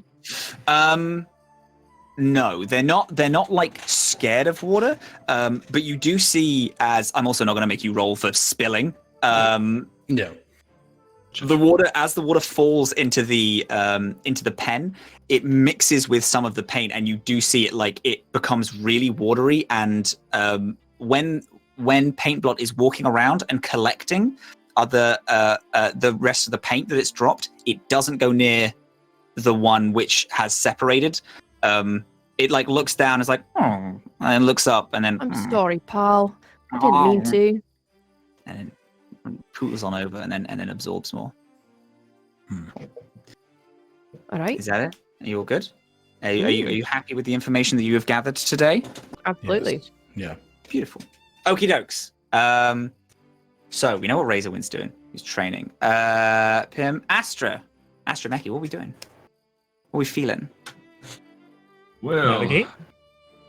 No, they're not. They're not like scared of water. But you do see, as I'm also not going to make you roll for spilling. No. The water, as the water falls into the pen, it mixes with some of the paint, and you do see it like it becomes really watery. And when paint blot is walking around and collecting the rest of the paint that it's dropped, it doesn't go near the one which has separated. It like looks down, it's like, oh, and looks up, and then I'm sorry, pal. I didn't mean to. And then pootles on over, and then absorbs more. All right. Is that it? Are you all good? Are you happy with the information that you have gathered today? Absolutely. Yes. Yeah. Beautiful. Okie dokes. So we know what Razorwind's doing. He's training. Pim, Astra, Meki, what are we doing? What are we feeling? Well, Navigate?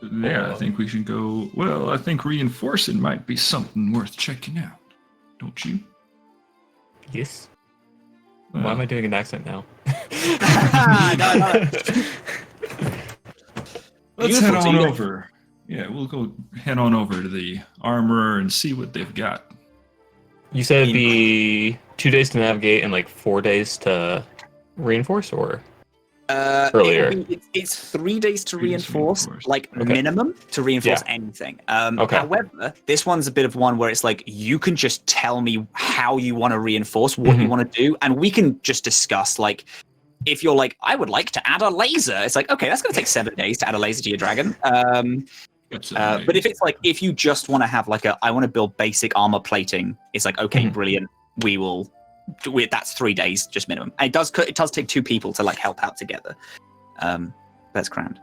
yeah, I think we should go. Well, I think reinforcing might be something worth checking out. Don't you? Yes. Why am I doing an accent now? No. Let's head on over. Yeah, we'll go head on over to the armorer and see what they've got. You said it'd be 2 days to navigate and like 4 days to reinforce, or earlier? It's 3 days to reinforce, like Okay. minimum to reinforce anything. However, this one's a bit of one where it's like you can just tell me how you want to reinforce, what you want to do, and we can just discuss. Like, if you're like, I would like to add a laser, it's like, okay, that's going to take 7 days to add a laser to your dragon. But if it's like, if you just want to have like I want to build basic armor plating, it's like, okay, brilliant. We will. That's 3 days, just minimum. And it does take 2 people to like help out together. That's grand.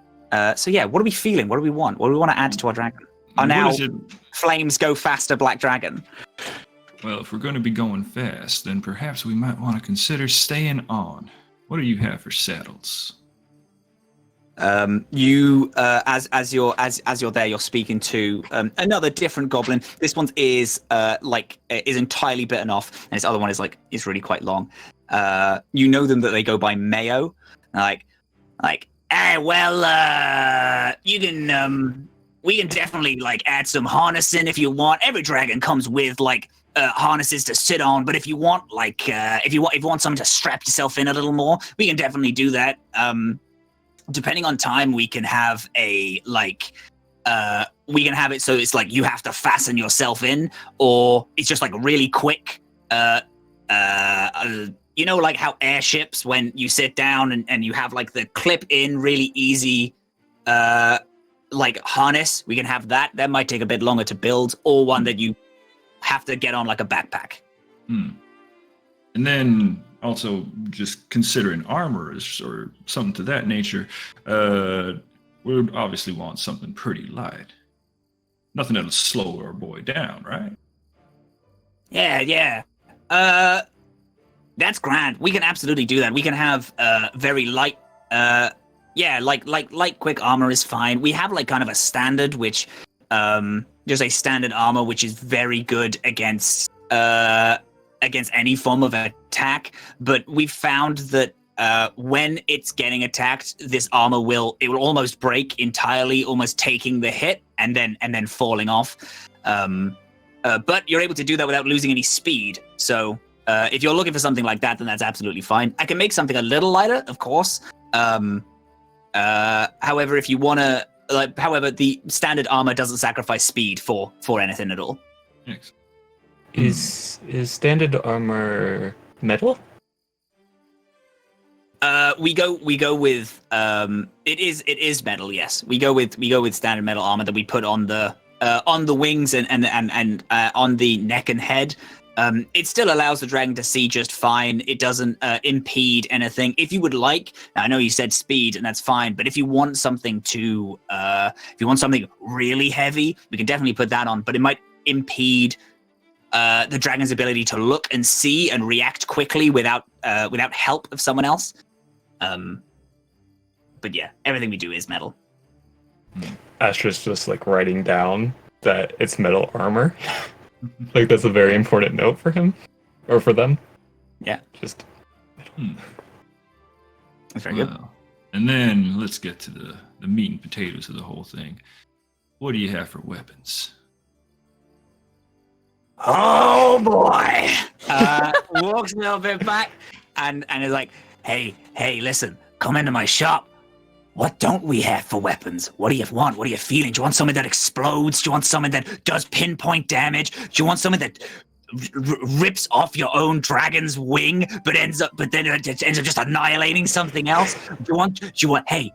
So yeah, what are we feeling? What do we want? What do we want to add to our dragon? Now flames go faster, black dragon. Well, if we're going to be going fast, then perhaps we might want to consider staying on. What do you have for saddles? You as you're there, you're speaking to another different goblin. This one is entirely bitten off, and this other one is really quite long. You know them that they go by Mayo. You can we can definitely like add some harnessing if you want. Every dragon comes with like harnesses to sit on, but if you want if you want something to strap yourself in a little more, we can definitely do that. Depending on time, we can have we can have it so it's like you have to fasten yourself in, or it's just like really quick. You know, like how airships, when you sit down and you have like the clip in really easy like harness, we can have that. That might take a bit longer to build, or one that you have to get on like a backpack. And then also, just considering armorers or something to that nature, we'd obviously want something pretty light. Nothing that'll slow our boy down, right? Yeah. That's grand. We can absolutely do that. We can have very light, light quick armor is fine. We have like kind of a standard, which there's a standard armor which is very good against any form of attack. But we've found that when it's getting attacked, this armor will almost break entirely, almost taking the hit and then falling off. But you're able to do that without losing any speed. So if you're looking for something like that, then that's absolutely fine. I can make something a little lighter, of course. However, if you want to, the standard armor doesn't sacrifice speed for anything at all. Thanks. Is standard armor metal? We go with it is metal. Yes, we go with standard metal armor that we put on the wings and on the neck and head. It still allows the dragon to see just fine. It doesn't impede anything. If you would like, I know you said speed, and that's fine. But if you want something really heavy, we can definitely put that on. But it might impede the dragon's ability to look and see and react quickly without help of someone else. But yeah, everything we do is metal. Astra's just like writing down that it's metal armor. Like that's a very important note for him or for them. Yeah, just that's very good. And then let's get to the meat and potatoes of the whole thing. What do you have for weapons? Oh boy! Walks a little bit back and is like, hey, listen, come into my shop. What don't we have for weapons? What do you want? What are you feeling? Do you want something that explodes? Do you want something that does pinpoint damage? Do you want something that rips off your own dragon's wing, but ends up just annihilating something else? Do you want? Hey,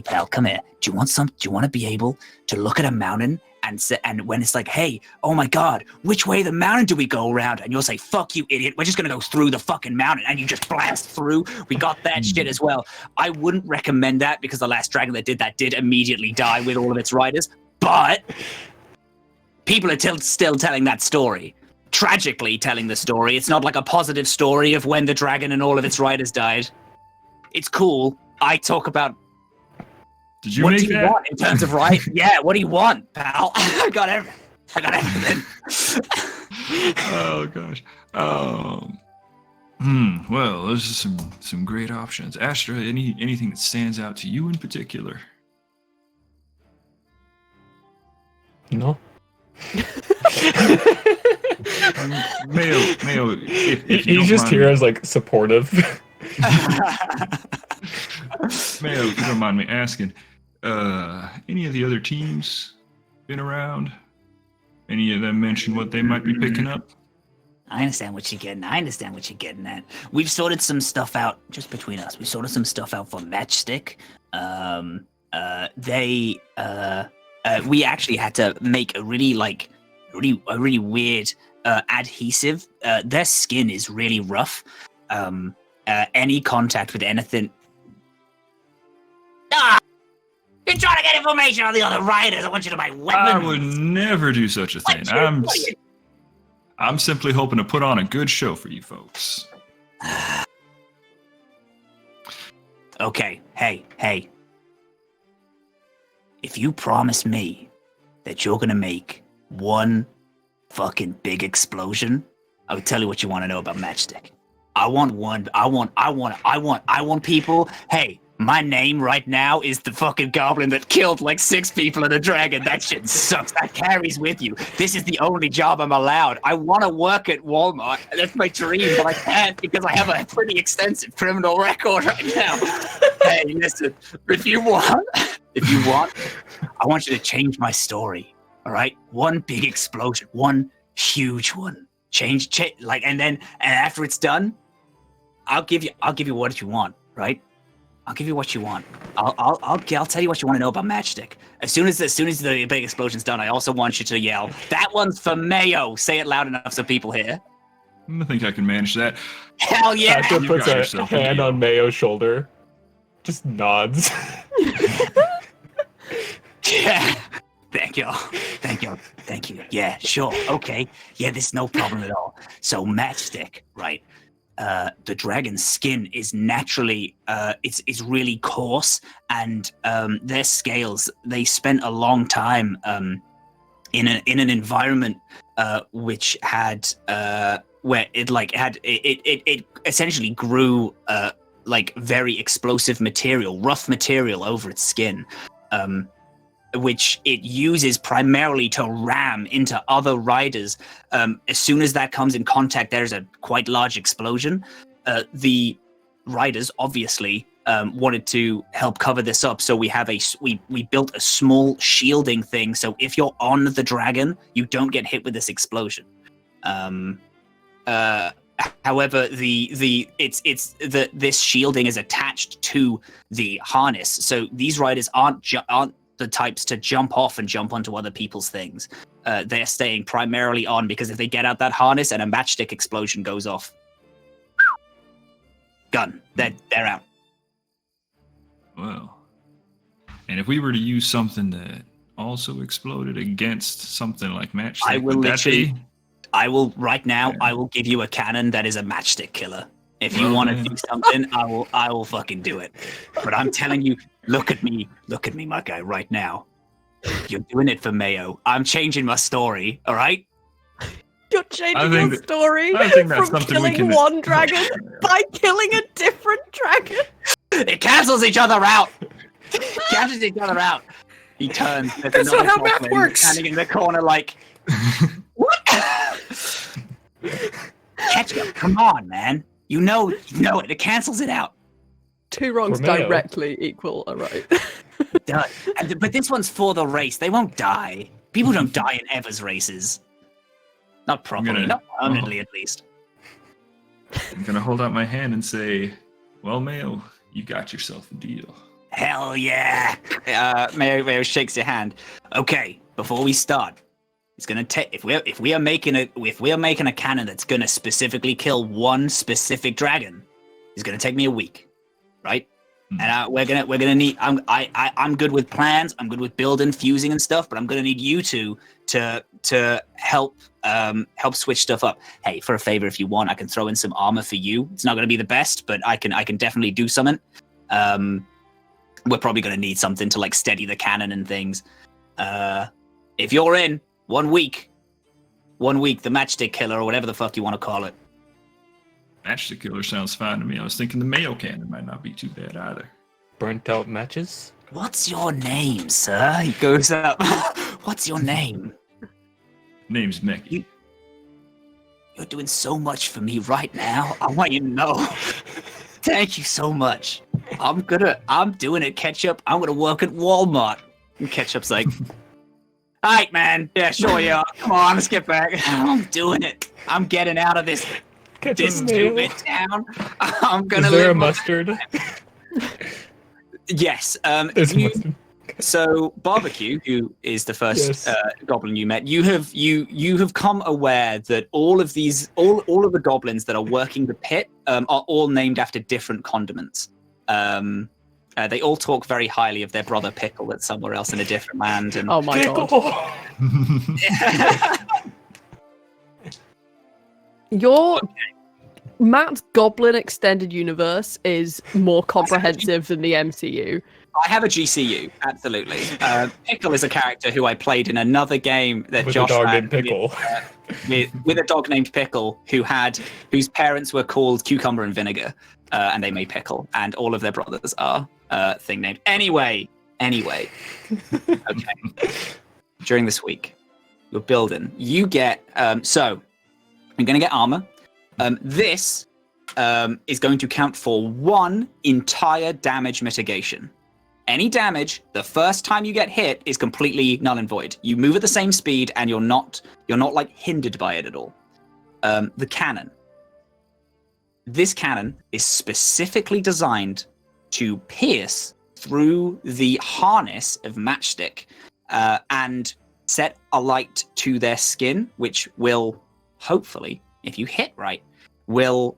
pal, come here. Do you want to be able to look at a mountain and when it's like, hey, oh my God, which way the mountain do we go around? And you'll say, fuck you, idiot. We're just going to go through the fucking mountain. And you just blast through. We got that shit as well. I wouldn't recommend that because the last dragon that did immediately die with all of its riders. But people are still telling that story. Tragically telling the story. It's not like a positive story of when the dragon and all of its riders died. It's cool. I talk about Did you what make do you that? want in terms of right? Yeah, what do you want, pal? I got everything. Oh gosh. Well, those are some great options. Astra, anything that stands out to you in particular? No. Mayo, if you He's just here as like supportive. Mayo, if you don't mind me asking, any of the other teams been around? Any of them mention what they might be picking up? I understand what you're getting. At. We've sorted some stuff out just between us. We sorted some stuff out for Matchstick. We actually had to make a really weird adhesive. Their skin is really rough. Any contact with anything. You're trying to get information on the other riders. I want you to buy weapons. I would never do such a thing. I'm simply hoping to put on a good show for you folks. Okay, hey. If you promise me that you're gonna make one fucking big explosion, I would tell you what you want to know about Matchstick. I want people. Hey, my name right now is the fucking goblin that killed like 6 people and a dragon. That shit sucks. That carries with you. This is the only job I'm allowed. I want to work at Walmart. That's my dream, but I can't because I have a pretty extensive criminal record right now. Hey, listen, if you want, I want you to change my story. All right? One big explosion, one huge one. Change, and after it's done, I'll give you what you want, right? I'll give you what you want. I'll tell you what you want to know about Matchstick. As soon as the big explosion's done, I also want you to yell, "That one's for Mayo." Say it loud enough so people hear. I think I can manage that. Hell yeah! Astra puts a hand on Mayo's shoulder, just nods. Yeah. Thank you. Yeah, sure. Okay. Yeah, this is no problem at all. So Matchstick, right? the dragon's skin is naturally it's really coarse, and their scales, they spent a long time in an environment which had where it essentially grew like very explosive material, rough material over its skin, which it uses primarily to ram into other riders. As soon as that comes in contact, there's a quite large explosion. The riders obviously wanted to help cover this up, so we built a small shielding thing, so if you're on the dragon, you don't get hit with this explosion. However, this shielding is attached to the harness, so these riders aren't the types to jump off and jump onto other people's things. They're staying primarily on, because if they get out that harness and a matchstick explosion goes off, gun, they're out. Well, and if we were to use something that also exploded against something like matchstick, I will give you a cannon that is a matchstick killer. If you want to do something, I will fucking do it. But I'm telling you, look at me, my guy, right now. You're doing it for Mayo. I'm changing my story, all right? You're changing your story from killing one dragon by killing a different dragon. It cancels each other out. He turns. That's not how math works. Standing in the corner like, what? Ketchup, come on, man. You know it. It cancels it out. 2 wrongs directly equal a right. It does. But this one's for the race. They won't die. People don't die in Ever's races. Not properly. Not permanently, at least. I'm gonna hold out my hand and say, well, Mayo, you got yourself a deal. Hell yeah. Mayo shakes your hand. Okay, before we start, it's gonna take if we are making a cannon that's gonna specifically kill one specific dragon, it's gonna take me a week, right? And we're gonna need. I'm good with plans. I'm good with building, fusing, and stuff. But I'm gonna need you two to help switch stuff up. Hey, for a favor, if you want, I can throw in some armor for you. It's not gonna be the best, but I can definitely do something. We're probably gonna need something to like steady the cannon and things. If you're in 1 week, the matchstick killer or whatever the fuck you want to call it. Matchstick killer sounds fine to me. I was thinking the Mayo cannon might not be too bad either. Burnt out matches? What's your name, sir? He goes up. What's your name? Name's Mickey. You're doing so much for me right now. I want you to know. Thank you so much. I'm doing it, Ketchup. I'm gonna work at Walmart. And Ketchup's like, all right, man. Yeah, sure you are. Come on, let's get back. I'm doing it. I'm getting out of this stupid town. I'm gonna. Is there a mustard? Yes. There's mustard. So Barbecue, who is the first goblin you met, you have come aware that all of the goblins that are working the pit are all named after different condiments. They all talk very highly of their brother Pickle that's somewhere else in a different land. And oh my god! Your Matt's Goblin Extended Universe is more comprehensive than the MCU. I have a GCU, absolutely. Pickle is a character who I played in another game that with Josh a dog ran named Pickle. With a dog named Pickle whose parents were called Cucumber and Vinegar, and they made pickle, and all of their brothers are thing named. Anyway. Okay. During this week, you're building. You get so you're going to get armor. This is going to count for 1 entire damage mitigation. Any damage the first time you get hit is completely null and void. You move at the same speed, and you're not like hindered by it at all. The cannon. This cannon is specifically designed to pierce through the harness of Matchstick and set alight to their skin, which will hopefully, if you hit right, will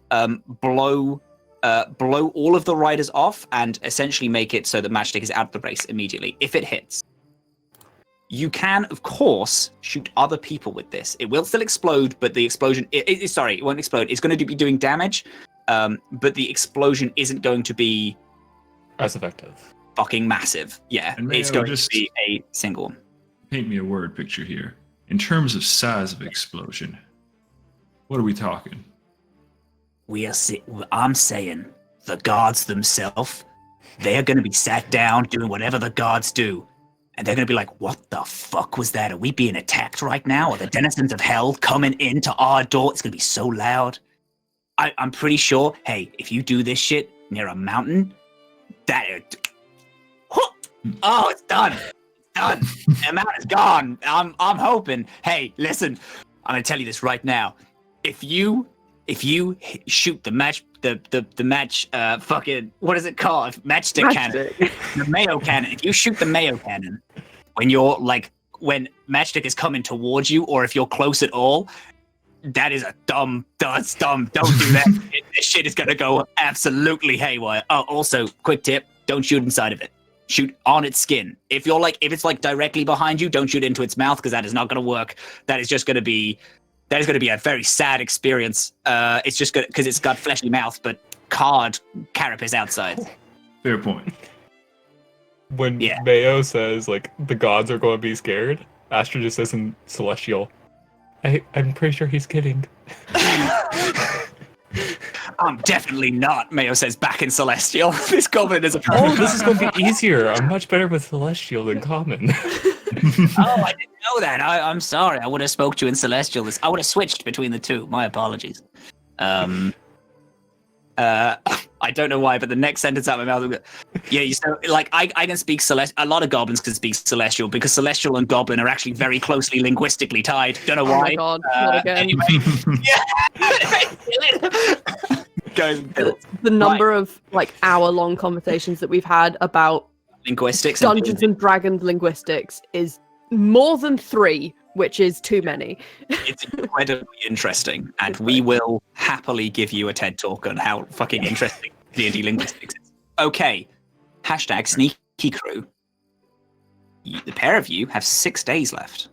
blow all of the riders off and essentially make it so that Matchstick is out of the race immediately if it hits. You can, of course, shoot other people with this. It will still explode, but the explosion... it won't explode. It's going to be doing damage, but the explosion isn't going to be as effective. Fucking massive. Yeah, And it's Mayo, going to be a single one. Paint me a word picture here. In terms of size of explosion, what are we talking? I'm saying the gods themselves, they're going to be sat down doing whatever the gods do. And they're going to be like, what the fuck was that? Are we being attacked right now? Are the denizens of hell coming into our door? It's going to be so loud. I'm pretty sure, hey, if you do this shit near a mountain, oh, it's done. It's done. The mountain's gone. I'm hoping. Hey, listen, I'm going to tell you this right now. If you shoot the match, fucking, what is it called? Matchstick cannon. The Mayo cannon. If you shoot the Mayo cannon when Matchstick is coming towards you, or if you're close at all, that's dumb. Don't do that. This shit is gonna go absolutely haywire. Oh, also, quick tip: don't shoot inside of it. Shoot on its skin. If it's like directly behind you, don't shoot into its mouth, because that is not gonna work. That is going to be a very sad experience. It's just good because it's got fleshy mouth, but card carapace outside. Fair point. When Mayo says like the gods are going to be scared, Astra just says in Celestial, I'm pretty sure he's kidding. I'm definitely not, Mayo says back in Celestial. This goblin is a this is going to be easier. I'm much better with Celestial than Common. Oh, I didn't know that. I'm sorry. I would have spoke to you in Celestial. I would have switched between the two. My apologies. I don't know why, but the next sentence out of my mouth, I can speak Celestial. A lot of goblins can speak Celestial because Celestial and Goblin are actually very closely linguistically tied. Don't know why. Oh my god, not again. Anyway, The number of like hour-long conversations that we've had about linguistics, Dungeons and Dragons linguistics is more than 3, which is too many. It's incredibly interesting, and we will happily give you a TED talk on how fucking interesting D&D linguistics is. Okay, hashtag sneaky crew. The pair of you have 6 days left.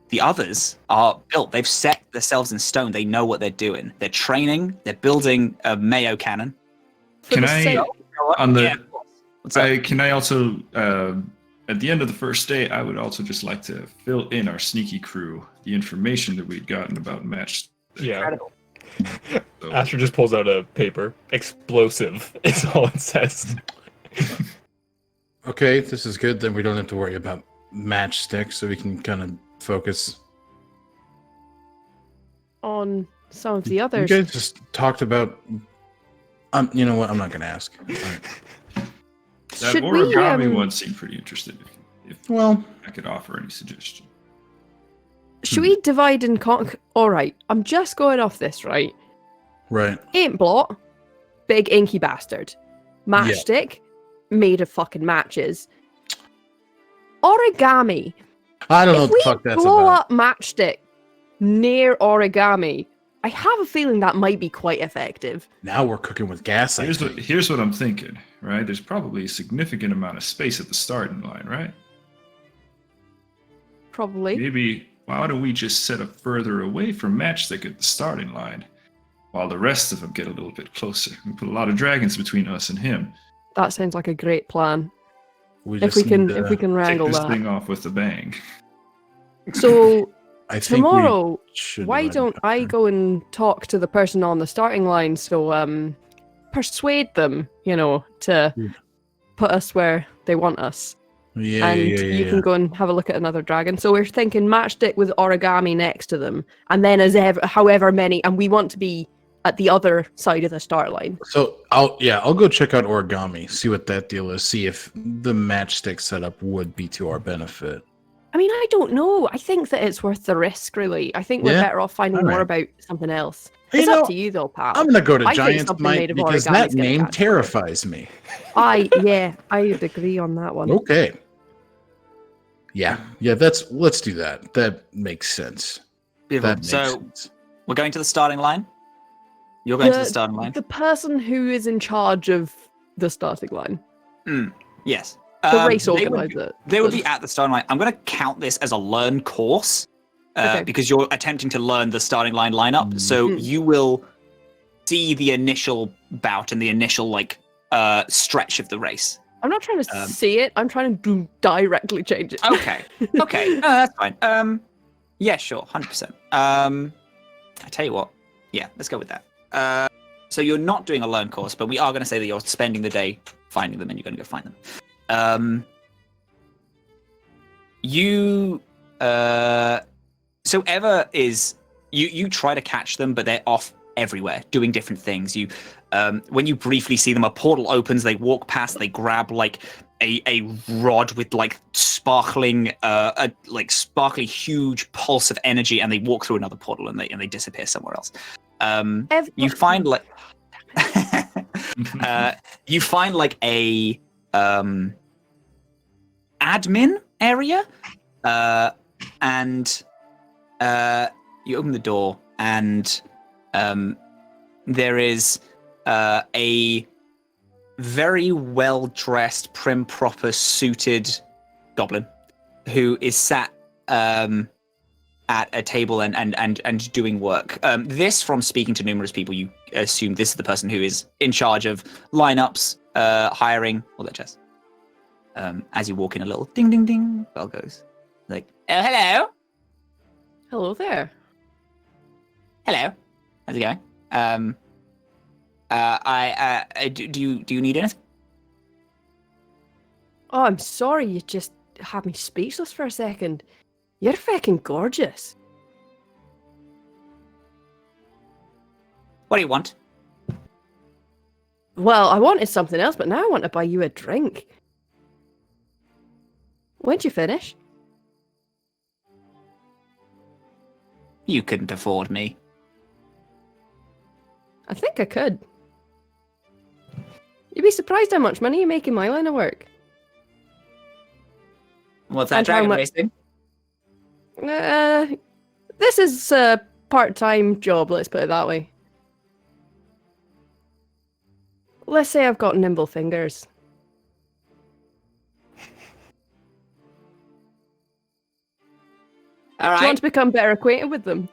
The others are built. They've set themselves in stone. They know what they're doing. They're training. They're building a Mayo cannon. Can I also, at the end of the first day, I would also just like to fill in our sneaky crew the information that we'd gotten about match. Yeah. So. Astra just pulls out a paper. Explosive is all it says. Okay, this is good. Then we don't have to worry about matchstick, so we can kind of focus on some of the others. You guys just talked about. You know what? I'm not going to ask. Right. That origami one seemed pretty interesting. If I could offer any suggestion. Should we divide and conquer? All right, I'm just going off this, right? Right. Ain't blot, big inky bastard. Matchstick, made of fucking matches. Origami. I don't know what the fuck that's about. Blow up Matchstick near origami, I have a feeling that might be quite effective. Now we're cooking with gas. Here's what I'm thinking, right? There's probably a significant amount of space at the starting line, right? Probably. Maybe, why don't we just set up further away from Matchstick at the starting line, while the rest of them get a little bit closer? We put a lot of dragons between us and him. That sounds like a great plan. If we can wrangle take this that thing off with a bang. So I think tomorrow, why don't I go and talk to the person on the starting line? So persuade them, to put us where they want us. Yeah, you can go and have a look at another dragon. So we're thinking Matchstick with origami next to them, and then however many, and we want to be at the other side of the start line. So I'll go check out origami, see what that deal is, see if the Matchstick setup would be to our benefit. I mean, I don't know. I think that it's worth the risk, really. I think we're better off finding more about something else. It's up to you, though, pal. I'm going to go to Giants Might because that name terrifies me. I would agree on that one. Okay. Yeah, let's do that. That makes sense. Sense. We're going to the starting line? You're going to the starting line? The person who is in charge of the starting line. Yes. The race organizer. They would be at the starting line. I'm going to count this as a learn course because you're attempting to learn the starting line lineup. So you will see the initial bout and the initial stretch of the race. I'm not trying to see it. I'm trying to directly change it. Okay. No, that's fine. Yeah, sure, 100%. I tell you what. Yeah, let's go with that. So you're not doing a lone course, but we are going to say that you're spending the day finding them, and you're going to go find them. So Eva is you try to catch them, but they're off everywhere, doing different things. When you briefly see them, a portal opens, they walk past, they grab a rod with sparkling huge pulse of energy, and they walk through another portal and they disappear somewhere else. You find you find a admin area, and you open the door, and there is a very well-dressed, prim-proper, suited goblin who is sat at a table and doing work. This, from speaking to numerous people, you assume this is the person who is in charge of lineups, hiring, all that jazz. As you walk in, a little ding, ding, ding bell goes. Oh, hello. Hello there. Hello. How's it going? Do you need anything? Oh, I'm sorry. You just had me speechless for a second. You're fucking gorgeous. What do you want? Well, I wanted something else, but now I want to buy you a drink. When'd you finish? You couldn't afford me. I think I could. You'd be surprised how much money you make in my line of work. What's that, dragon racing? This is a part-time job, let's put it that way. Let's say I've got nimble fingers. All right. Do you want to become better acquainted with them?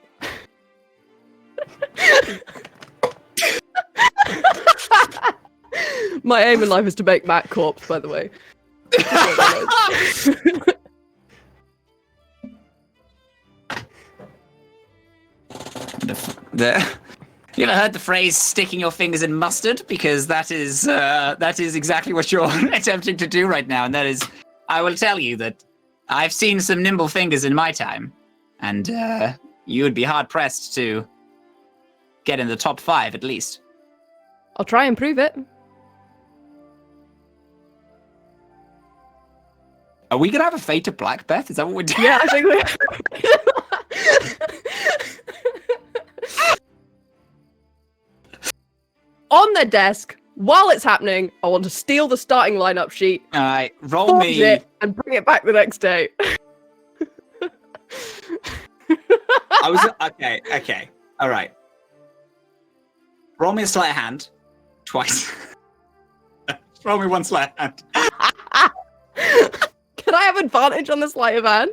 My aim in life is to make Matt corpse, by the way. You ever heard the phrase "sticking your fingers in mustard"? Because that is exactly what you're attempting to do right now, and that is, I will tell you that I've seen some nimble fingers in my time, and you would be hard pressed to get in the top 5 at least. I'll try and prove it. Are we gonna have a fade to black, Beth? Is that what we're doing? Yeah, I think we are. On the desk, while it's happening, I want to steal the starting lineup sheet. All right, roll forge me. it, and bring it back the next day. Okay. All right. Roll me a sleight of hand, twice. Roll me one sleight of hand. Can I have advantage on the sleight of hand?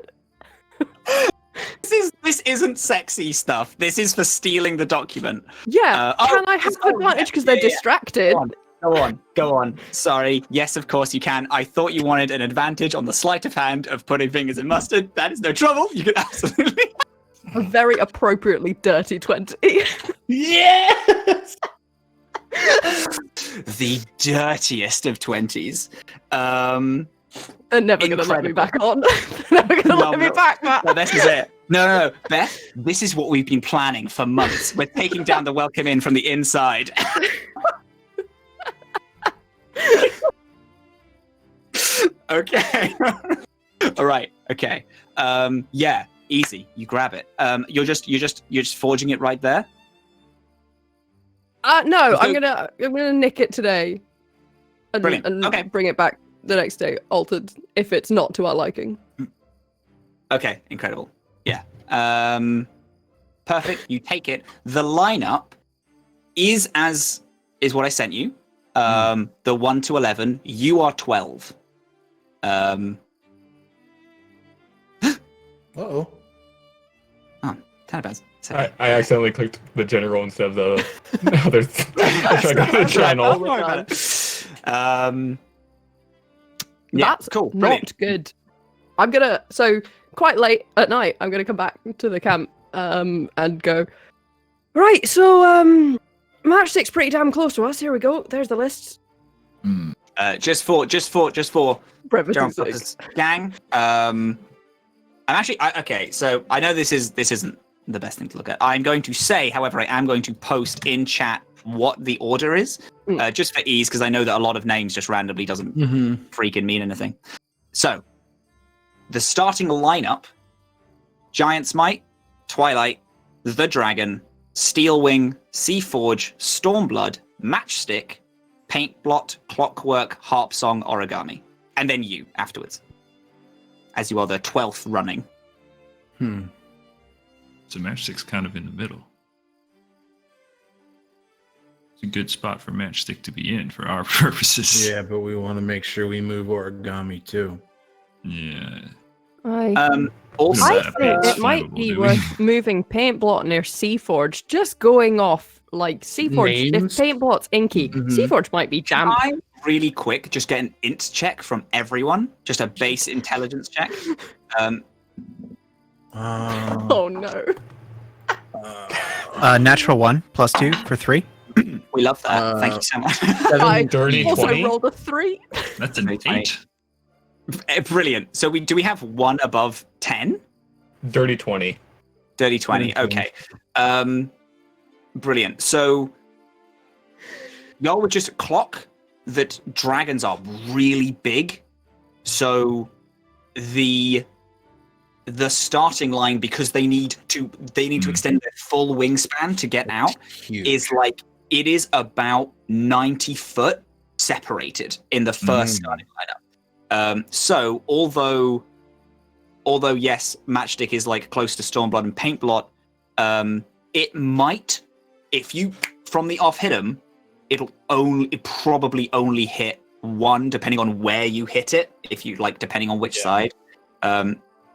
This isn't sexy stuff. This is for stealing the document. Yeah. Can I have advantage because they're distracted? Go on. Sorry. Yes, of course you can. I thought you wanted an advantage on the sleight of hand of putting fingers in mustard. That is no trouble. You can absolutely. A very appropriately dirty 20. Yes. The dirtiest of 20s. They're never going to let me back on. They're never going to let me back, Matt. No, this is it. No, Beth, this is what we've been planning for months. We're taking down the welcome in from the inside. Okay. All right. Okay. Yeah. Easy. You grab it. You're just forging it right there. No. I'm gonna nick it today. Brilliant. And Okay. bring it back the next day, altered if it's not to our liking. Okay. Incredible. Yeah. Perfect. You take it. The lineup is what I sent you. The 1 to 11. You are 12. Uh-oh. Oh, Tannabaz. It's okay. I accidentally clicked the general instead of the other channel. Don't worry about it. That's cool. not Brilliant. good. So quite late at night, I'm gonna come back to the camp and go, right, so Matchstick's pretty damn close to us. Here we go. There's the list. Just for Brevity's General sake. Potter's gang. I'm actually okay. So I know this isn't the best thing to look at. I'm going to say, however, I am going to post in chat what the order is, just for ease, because I know that a lot of names just randomly doesn't freaking mean anything. So the starting lineup: Giant's Might, Twilight, the Dragon, Steelwing, Seaforge, Stormblood, Matchstick, Paintblot, Clockwork, Harpsong, Origami. And then you afterwards, as you are the 12th running. So Matchstick's kind of in the middle. It's a good spot for Matchstick to be in for our purposes. Yeah, but we want to make sure we move Origami too. Yeah. Also, I think it might flammable, be do we? worth moving Paintblot near Seaforge, just going off like Seaforge. Names? If Paintblot's inky, Seaforge might be damp. I really quick just get an int check from everyone, just a base intelligence check. Oh no. Natural 1 +2 for 3. We love that. Thank you so much. I dirty also 20? rolled a 3. That's an 8. Brilliant. So do we have one above 10? Dirty 20. Dirty 20. Okay. Brilliant. So y'all would just clock that dragons are really big. So the starting line, because they need to extend their full wingspan to get out, is like it is about 90 foot separated in the first starting lineup. So although yes, Matchstick is like close to Stormblood and Paintblot, it might, if you from the off hit them, it probably only hit one, depending on where you hit it. If you like, depending on which side.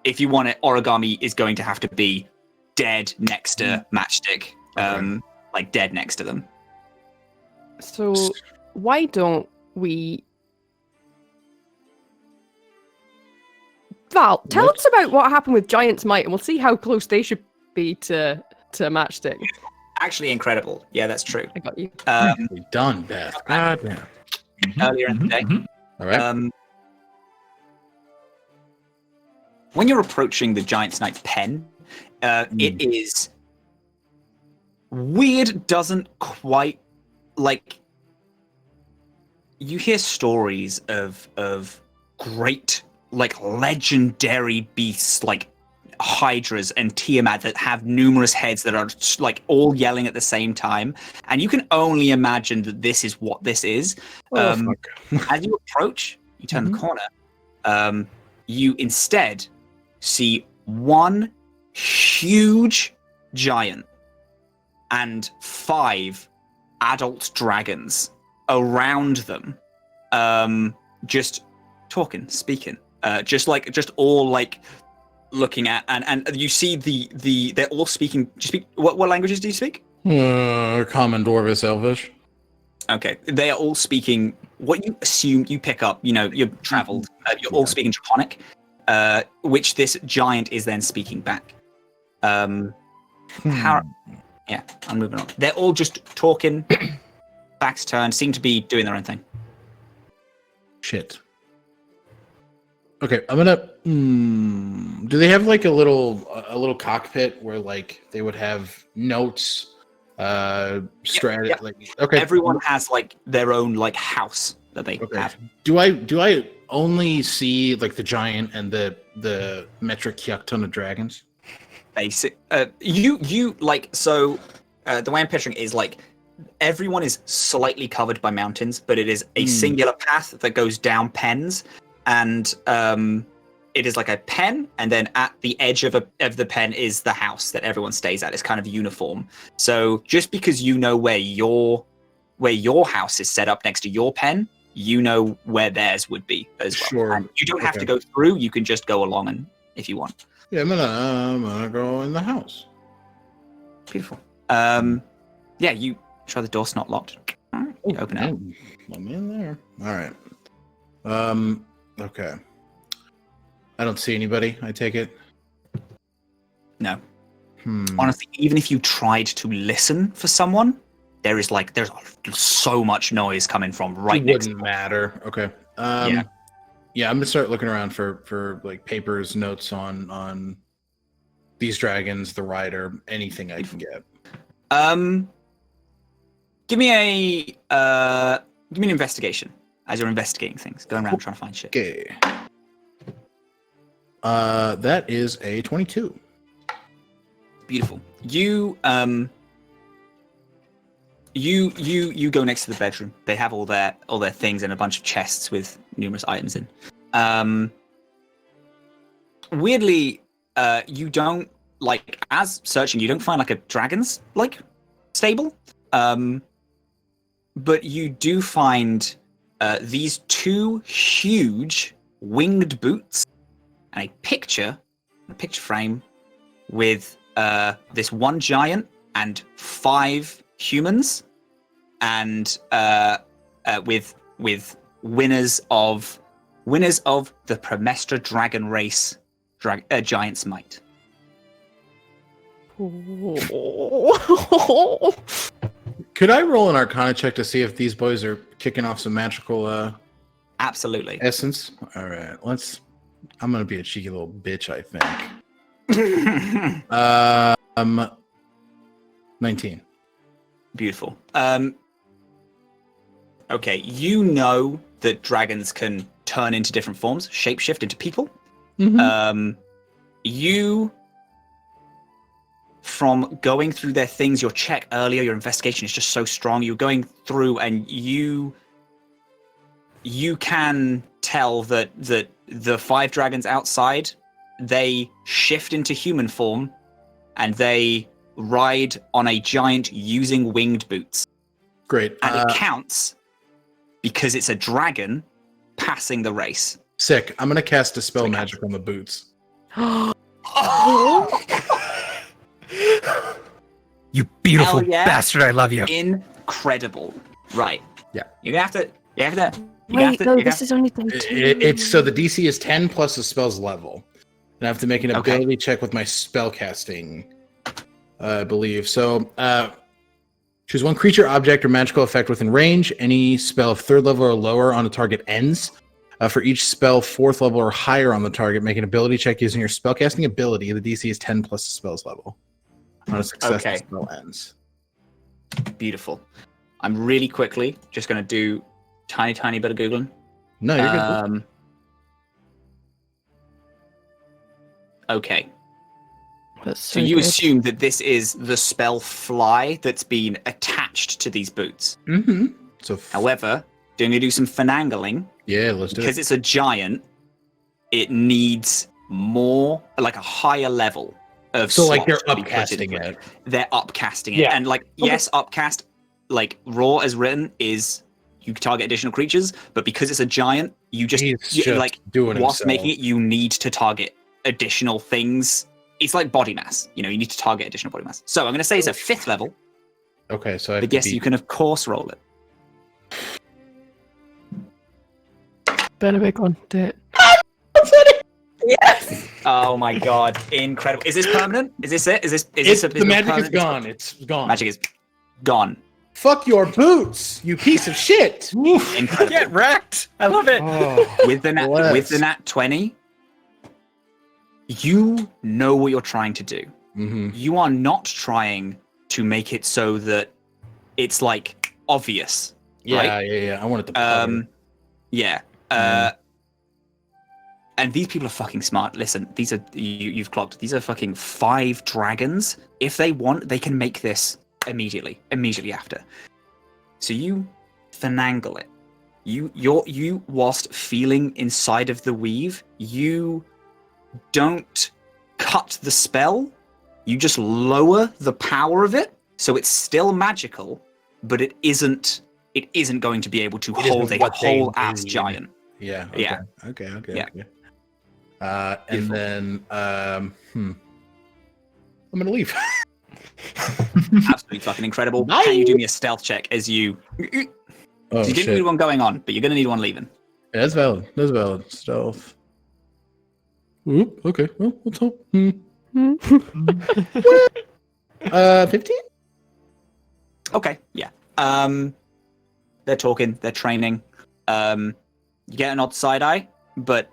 If you want it, Origami is going to have to be dead next to Matchstick, like dead next to them. So why don't we... Val, tell us about what happened with Giant's Might, and we'll see how close they should be to Matchstick. Actually incredible. Yeah, that's true. I got you. Nicely done, Beth. God damn. Earlier in the day. All right. When you're approaching the Giant's Knight's pen, it is weird, doesn't quite, like, you hear stories of great, like, legendary beasts, like hydras and Tiamat, that have numerous heads that are, like, all yelling at the same time, and you can only imagine that this is what this is. As you approach, you turn the corner, you instead see one huge giant and 5 adult dragons around them, just talking, speaking, just all like looking at, and you see they're all speaking. What languages do you speak? Common, Dwarvish, Elvish. Okay, they are all speaking what you assume you pick up. You know, you've traveled. You're all speaking Draconic. Which this giant is then speaking back. Yeah, I'm moving on. They're all just talking, backs turned, seem to be doing their own thing. Shit. Okay, I'm gonna. Do they have like a little cockpit where like they would have notes? Yeah. Like, okay. Everyone has like their own like house that they have. Do I only see like the giant and the metric yuck ton of dragons? Basic. You like, so the way I'm picturing it is like everyone is slightly covered by mountains, but it is a singular path that goes down pens, and it is like a pen, and then at the edge of the pen is the house that everyone stays at. It's kind of uniform. So just because you know where your house is set up next to your pen, you know where theirs would be as well. Sure. And you don't have to go through. You can just go along, and if you want. Yeah, I'm gonna go in the house. Beautiful. Yeah, you try the door's not locked. You open it. I'm in there. All right. Okay. I don't see anybody. I take it. No. Honestly, even if you tried to listen for someone, there's so much noise coming from right next. It wouldn't matter. Okay. Yeah, I'm gonna start looking around for like papers, notes on these dragons, the rider, anything I can get. Give me an investigation as you're investigating things, going around trying to find shit. Okay. That is a 22. Beautiful. You go next to the bedroom. They have all their things in a bunch of chests with numerous items in. Weirdly, you don't as searching. You don't find a dragon's stable. But you do find these 2 huge winged boots and a picture frame with this one giant and 5 humans, and with winners of the Promestra Dragon Race Giant's Might. Could I roll an Arcana check to see if these boys are kicking off some magical Absolutely. essence? All right, I'm gonna be a cheeky little bitch, I think. 19. Beautiful. Okay, you know that dragons can turn into different forms, shapeshift into people. You, from going through their things, your check earlier, your investigation is just so strong. You're going through and you can tell that the 5 dragons outside, they shift into human form and they ride on a giant using winged boots. Great. And it counts because it's a dragon passing the race. Sick. I'm gonna cast Dispel Magic on the boots. You beautiful bastard! I love you. Incredible. Right. Yeah. You have to. This is only 13. It's so the DC is 10 plus the spell's level. And I have to make an ability check with my spell casting, I believe. So choose one creature, object, or magical effect within range. Any spell of 3rd level or lower on a target ends. For each spell 4th level or higher on the target, make an ability check using your spellcasting ability. The DC is 10 plus the spell's level. On a success, the spell ends. Beautiful. I'm really quickly just going to do tiny bit of Googling. No, you're good. Okay. So you assume that this is the spell Fly that's been attached to these boots. Mm-hmm. However, going to do some finagling. Yeah, let's do it. Because it's a giant, it needs more, a higher level of. So they're upcasting it. They're upcasting it, and yes, upcast, raw as written is you target additional creatures, but because it's a giant, you just doing whilst himself. making it, you need to target additional things. It's like body mass, you need to target additional body mass. So I'm going to say it's a 5th level. Okay, so but yes, you can of course roll it. Been a big one. Do it. Yes! Oh my god, incredible. Is this permanent? Is this it? The magic is gone. It's gone. Magic is gone. Fuck your boots, you piece of shit. Incredible. Get wrecked. I love it. With the nat 20, you know what you're trying to do. Mm-hmm. You are not trying to make it so that it's obvious. Yeah, right? yeah. I want it to putter. Yeah. And these people are fucking smart. Listen, these are you've clocked. These are fucking 5 dragons. If they want, they can make this immediately after. So you finagle it. You whilst feeling inside of the weave, you don't cut the spell. You just lower the power of it, so it's still magical, but it isn't going to be able to hold a whole ass giant. Yeah. Okay. Yeah. Okay. Yeah. And then I'm gonna leave. Absolutely fucking incredible. Nice. Can you do me a stealth check as you... Oh, you didn't shit. need one going on, but you're going to need one leaving. Yeah, that's valid. That's valid. Stealth. Ooh, okay. Well, let's hope. 15? Okay, yeah. They're talking, they're training. You get an odd side eye, but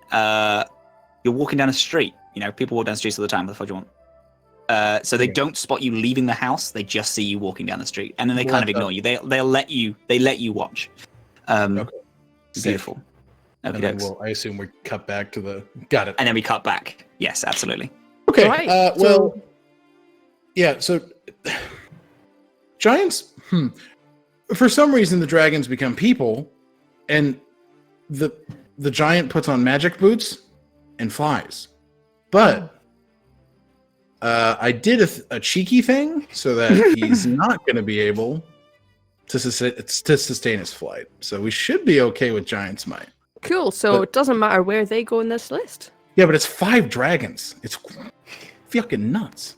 you're walking down a street. You know, people walk down the streets all the time. What the fuck do you want? So they don't spot you leaving the house. They just see you walking down the street, and then they kind of ignore you. They'll let you. They let you watch. Okay. Beautiful. And then I assume we cut back to the. Got it. And then we cut back. Yes, absolutely. Okay. Right, Well. Yeah. So giants. For some reason, the dragons become people, and the giant puts on magic boots and flies. But I did a cheeky thing so that he's not going to be able to sustain his flight. So we should be okay with giant's might. Cool. So it doesn't matter where they go in this list. Yeah, but it's 5 dragons. It's fucking nuts.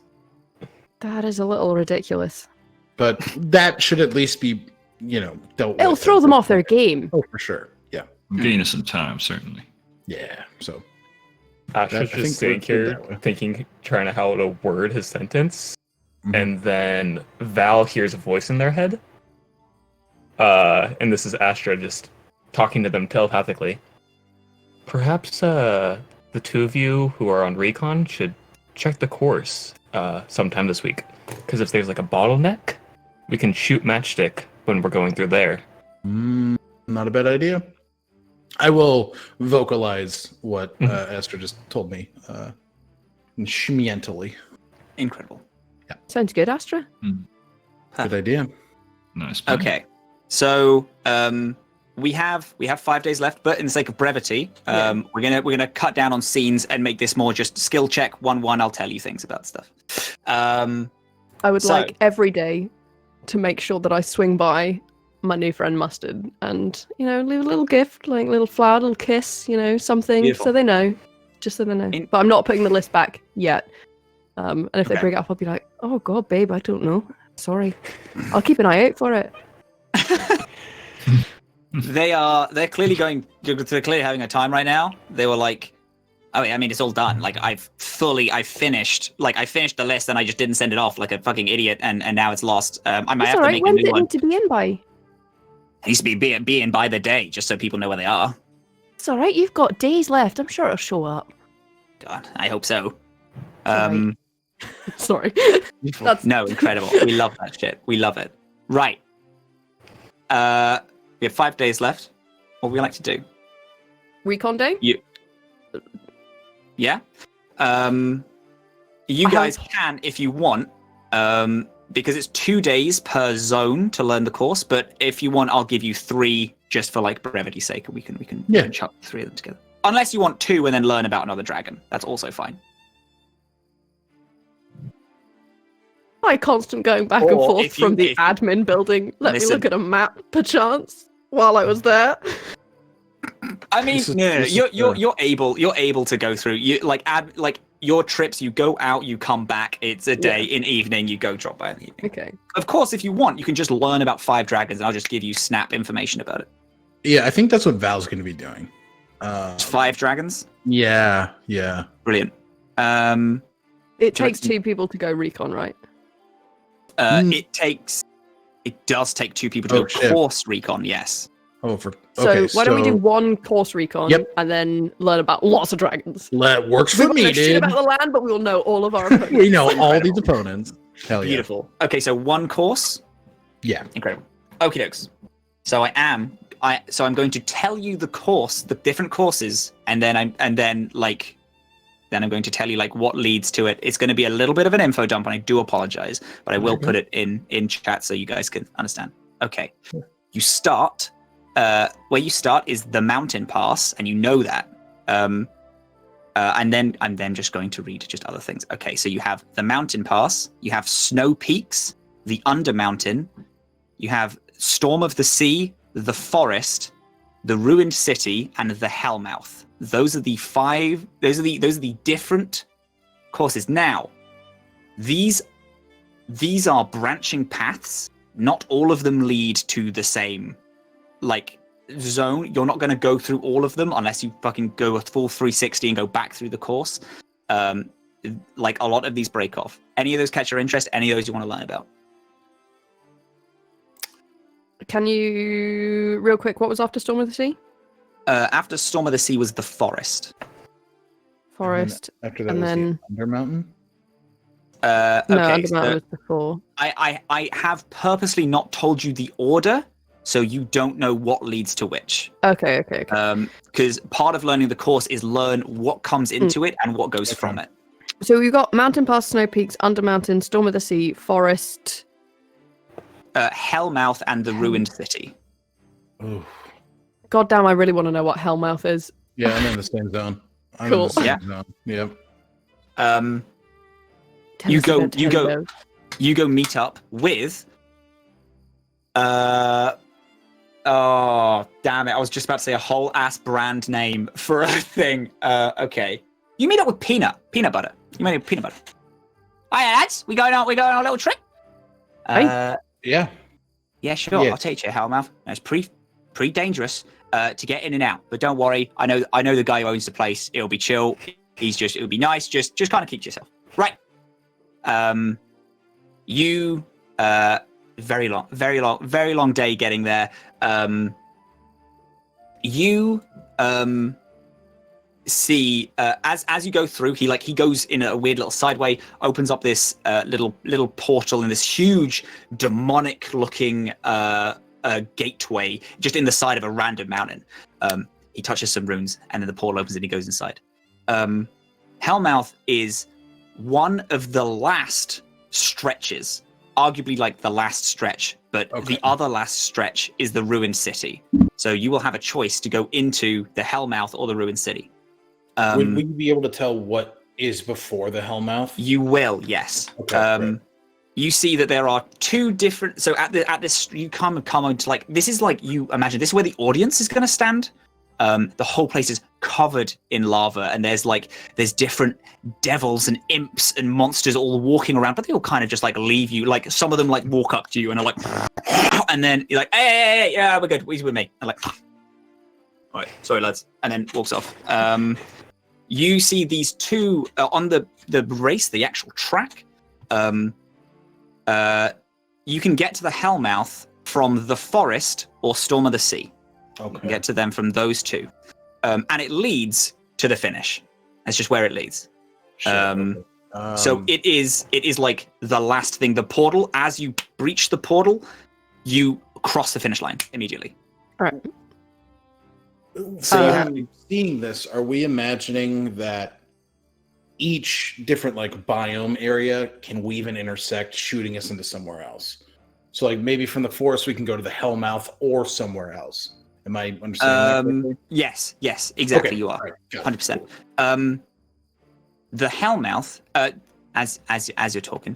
That is a little ridiculous. But that should at least be, dealt with. It'll throw them off their game. Oh, for sure. Yeah. Gain us some time, certainly. Yeah. So. Astra's just sitting here trying to how to word his sentence, and then Val hears a voice in their head. And this is Astra just talking to them telepathically. Perhaps the two of you who are on recon should check the course sometime this week, because if there's like a bottleneck, we can shoot matchstick when we're going through there. Not a bad idea. I will vocalize what Esther just told me shmientally. Incredible. Yeah. Sounds good, Astra. Good idea. Nice. Plan. Okay. So we have 5 days left, but in the sake of brevity, we're gonna cut down on scenes and make this more just skill check 1-1. I'll tell you things about stuff. I would like every day to make sure that I swing by my new friend Mustard and leave a little gift, like a little flower, a little kiss, something. Beautiful. So they know, just so they know. But I'm not putting the list back yet. And if they bring it up, I'll be like, oh god, babe, I don't know, sorry. I'll keep an eye out for it. They're clearly having a time right now. They were like, I mean, it's all done. Like I finished the list and I just didn't send it off like a fucking idiot, and now it's lost. I might have to make a new one. When did it need to be in by? It needs to be in by the day, just so people know where they are. It's all right. You've got days left. I'm sure it'll show up. God, I hope so. Sorry. No, incredible. We love that shit. We love it. Right. We have 5 days left. What would we like to do? Recon day? Yeah. You guys can, if you want, because it's 2 days per zone to learn the course. But if you want, I'll give you 3 just for like brevity's sake, and we can chuck 3 of them together. Unless you want 2 and then learn about another dragon, that's also fine. My constant going back and forth from the admin building. Let me look at a map, perchance, while I was there. I mean, you're able to go through. You like your trips. You go out, you come back. It's a day. In evening, you go drop by in the evening. Okay. Of course, if you want, you can just learn about 5 dragons, and I'll just give you snap information about it. Yeah, I think that's what Val's going to be doing. 5 dragons. Yeah. Brilliant. It takes 2 people to go recon, right? It does take 2 people to go course recon. Yes. So why don't we do 1 course recon and then learn about lots of dragons? That works for me, dude. Shit about the land, but we'll know all of our opponents. We know all these opponents. Hell yeah. Beautiful. Okay, so 1 course. Yeah. Incredible. Okie dokes. So I'm going to tell you the course, the different courses, and then I'm going to tell you like what leads to it. It's going to be a little bit of an info dump, and I do apologize, but I will put it in chat so you guys can understand. Okay. You start. Where you start is the mountain pass, and you know that. And then I'm then just going to read just other things. Okay, so you have the mountain pass, you have snow peaks, the undermountain, you have storm of the sea, the forest, the ruined city, and the hellmouth. Those are the 5. Those are the different courses. Now, these these are branching paths. Not all of them lead to the same, zone. You're not going to go through all of them unless you fucking go a full 360 and go back through the course. A lot of these break off. Any of those catch your interest? Any of those you want to learn about? Can you, real quick, what was after Storm of the Sea? After Storm of the Sea was the forest. Forest. After that and was then the Undermountain. no, Okay, Undermountain was before. I have purposely not told you the order, so you don't know what leads to which. Okay. Because part of learning the course is learn what comes into it and what goes from it. So we've got Mountain Pass, Snow Peaks, Undermountain, Storm of the Sea, Forest. Hellmouth and the Ruined City. Ooh. God damn, I really want to know what Hellmouth is. Yeah, I'm in the same zone. I'm Cool. in the same Yeah. zone. Yep. Tell You us go- about you go- Hellmouth. You go meet up with. Oh damn it! I was just about to say a whole ass brand name for a thing. Okay. You meet up with Peanut Butter. You meet up with Peanut Butter. Hi lads, we going on a little trip. Yeah. Yeah, sure. Yeah. I'll take you, Hellmouth. It's pretty dangerous to get in and out, but don't worry. I know the guy who owns the place. It'll be chill. It'll be nice. Just kind of keep to yourself, right? You very long day getting there. You see as you go through, he goes in a weird little sideway, opens up this little portal in this huge demonic looking gateway just in the side of a random mountain. He touches some runes and then the portal opens and he goes inside. Hellmouth is one of the last stretches, arguably like the last stretch, but the other last stretch is the Ruined City. So you will have a choice to go into the Hellmouth or the Ruined City. Would we be able to tell what is before the Hellmouth? You will, yes. Okay, great. You see that there are two different. So at this, you come into this is you imagine this is where the audience is going to stand. The whole place is covered in lava, and there's different devils and imps and monsters all walking around, but they all kind of just leave you. Some of them walk up to you and are and then you're like, hey, yeah, we're good. He's with me. And all right, sorry lads, and then walks off. You see these two on the race, the actual track. You can get to the Hellmouth from the forest or Storm of the Sea. Okay. You can get to them from those two. And it leads to the finish. That's just where it leads. Sure, So it is the last thing. The portal, as you breach the portal, you cross the finish line immediately. All right. So seeing this, are we imagining that each different biome area can weave and intersect, shooting us into somewhere else? So maybe from the forest we can go to the Hellmouth or somewhere else. Am I understanding that correctly? Yes, exactly. Okay, You are right, got it. 100%. The Hellmouth, as you're talking,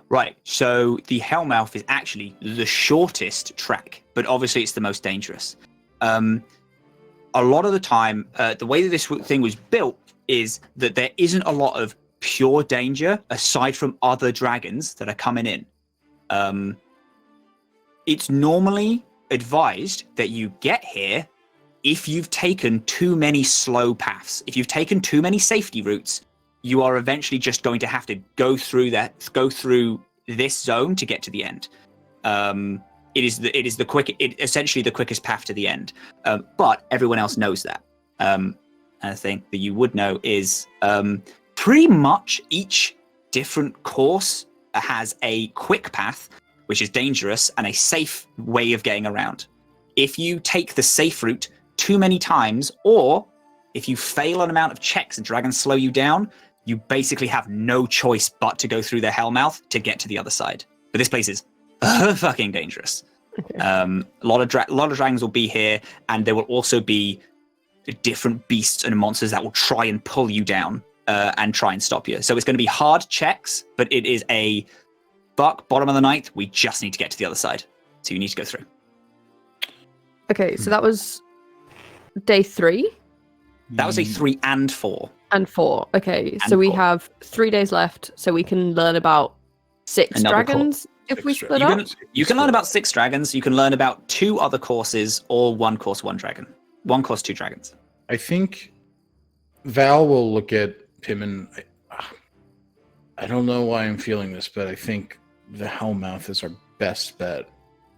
right? So the Hellmouth is actually the shortest track, but obviously it's the most dangerous. A lot of the time, the way that this thing was built is that there isn't a lot of pure danger aside from other dragons that are coming in. It's normally advised that you get here if you've taken too many slow paths. If you've taken too many safety routes, you are eventually just going to have to go through this zone to get to the end. It is essentially the quickest path to the end. But everyone else knows that. And a thing that you would know is pretty much each different course has a quick path, which is dangerous, and a safe way of getting around. If you take the safe route too many times, or if you fail an amount of checks and dragons slow you down, you basically have no choice but to go through the Hellmouth to get to the other side. But this place is fucking dangerous. A lot of dragons will be here, and there will also be different beasts and monsters that will try and pull you down and try and stop you. So it's going to be hard checks, but it is a bottom of the ninth. We just need to get to the other side, so you need to go through. Okay, so that was day 3. That was a 3 and 4. And 4. Okay, And so we 4. have 3 days left, so we can learn about 6 Another dragons if we split You up? can learn about 6 dragons. You can learn about 2 other courses, or 1 course, 1 dragon. 1 course, 2 dragons. I think Val will look at Pim and I don't know why I'm feeling this, but I think the Hellmouth is our best bet.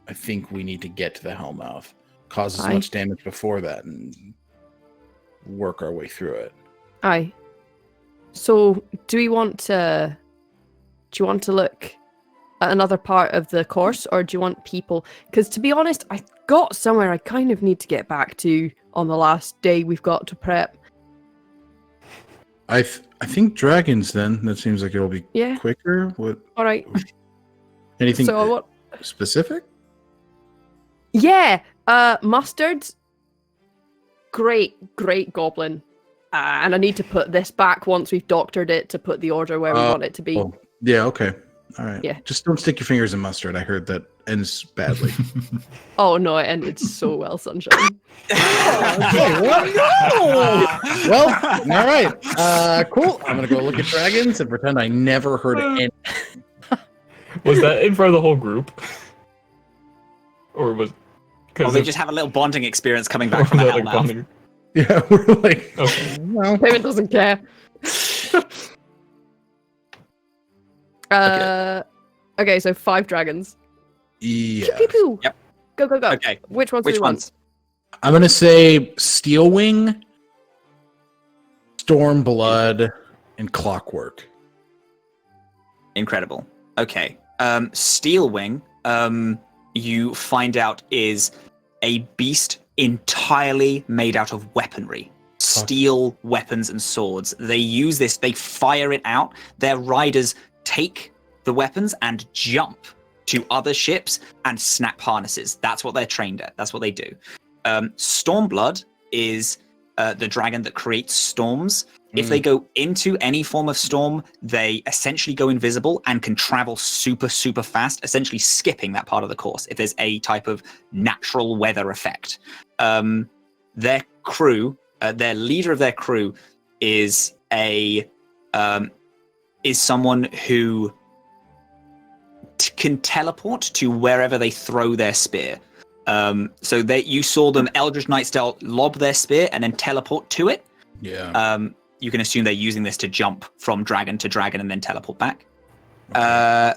I think we need to get to the Hellmouth, cause as much damage before that, and work our way through it. Aye. So, do you want to look at another part of the course, or do you want people? Because to be honest, I got somewhere I kind of need to get back to on the last day we've got to prep. I think dragons. Then that seems like it'll be quicker. What? All right. Anything So specific? Yeah. Mustard. Great goblin. And I need to put this back once we've doctored it to put the order where we want it to be. Oh, yeah. Okay. All right. Yeah. Just don't stick your fingers in mustard. I heard that ends badly. Oh no, it ended so well, Sunshine. Okay, well, all right. Cool. I'm gonna go look at dragons and pretend I never heard any. Was that in front of the whole group, or was? Or they just have a little bonding experience coming back from the Hellmouth. Yeah, we're like, okay. Well, Payment doesn't care. Okay, so 5 dragons. yeah. Pew, pew, pew. Yep. Go. Okay. Which ones do we want? I'm gonna say Steelwing, Stormblood, and Clockwork. Incredible. Okay. Steelwing, you find out, is a beast entirely made out of weaponry. Steel weapons and swords. They use this, they fire it out. Their riders take the weapons and jump to other ships and snap harnesses. That's what they're trained at. That's what they do. Stormblood is the dragon that creates storms. If they go into any form of storm, they essentially go invisible and can travel super, super fast, essentially skipping that part of the course if there's a type of natural weather effect. Their crew, their leader of their crew is someone who can teleport to wherever they throw their spear. So you saw them Eldritch Knight style lob their spear and then teleport to it. Yeah. You can assume they're using this to jump from dragon to dragon and then teleport back. Okay.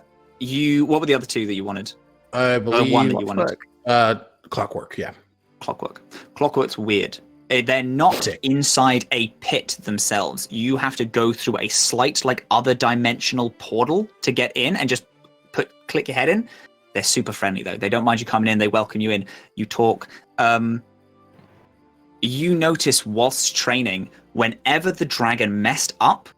What were the other 2 that you wanted? I believe one that you wanted. Clockwork. Yeah. Clockwork's weird. They're not inside a pit themselves. You have to go through a slight, other dimensional portal to get in and just click your head in. They're super friendly though. They don't mind you coming in. They welcome you in. You talk. You notice whilst training, whenever the dragon messed up,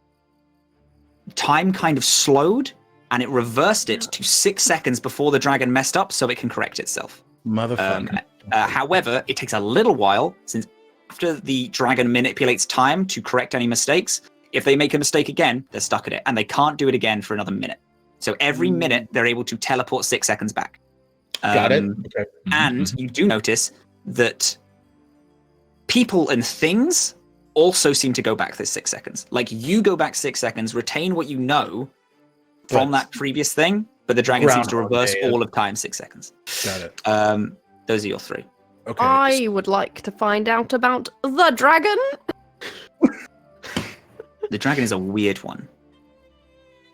time kind of slowed and it reversed it to 6 seconds before the dragon messed up so it can correct itself. Motherfucker. However, it takes a little while, since after the dragon manipulates time to correct any mistakes, if they make a mistake again, they're stuck at it and they can't do it again for another minute. So every minute they're able to teleport 6 seconds back. Got it. Okay. And you do notice that people and things also seem to go back this 6 seconds. You go back 6 seconds, retain what you know from that previous thing, but the dragon seems to reverse all of time 6 seconds. Got it. Those are your 3. Okay. I would like to find out about the dragon. The dragon is a weird one.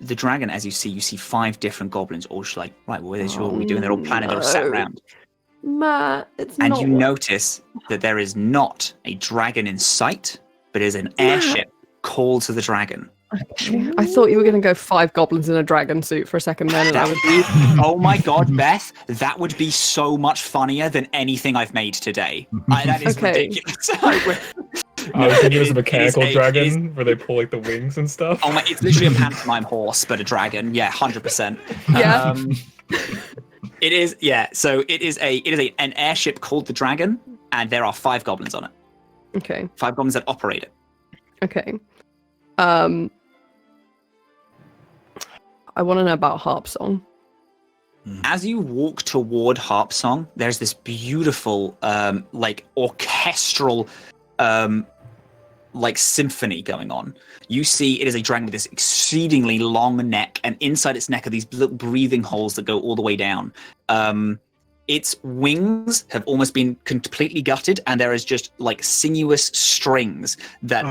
The dragon, as you see 5 different goblins, all just right, what are we doing? They're all planning, they're all sat around. Matt, it's and not. you notice that there is not a dragon in sight, but is an airship called to the dragon. Okay. I thought you were going to go 5 goblins in a dragon suit for a second then. That would be, oh my god, Beth, that would be so much funnier than anything I've made today. That is ridiculous. I was thinking it was a mechanical dragon where they pull the wings and stuff. Oh my! It's literally a pantomime horse, but a dragon. Yeah, 100%. Yeah. It is. Yeah. So it is an airship called the Dragon, and there are 5 goblins on it. Okay. 5 goblins that operate it. Okay. I want to know about Harp Song. As you walk toward Harp Song, there's this beautiful, orchestral like symphony going on. You see it is a dragon with this exceedingly long neck, and inside its neck are these little breathing holes that go all the way down. Its wings have almost been completely gutted, and there is just like sinuous strings that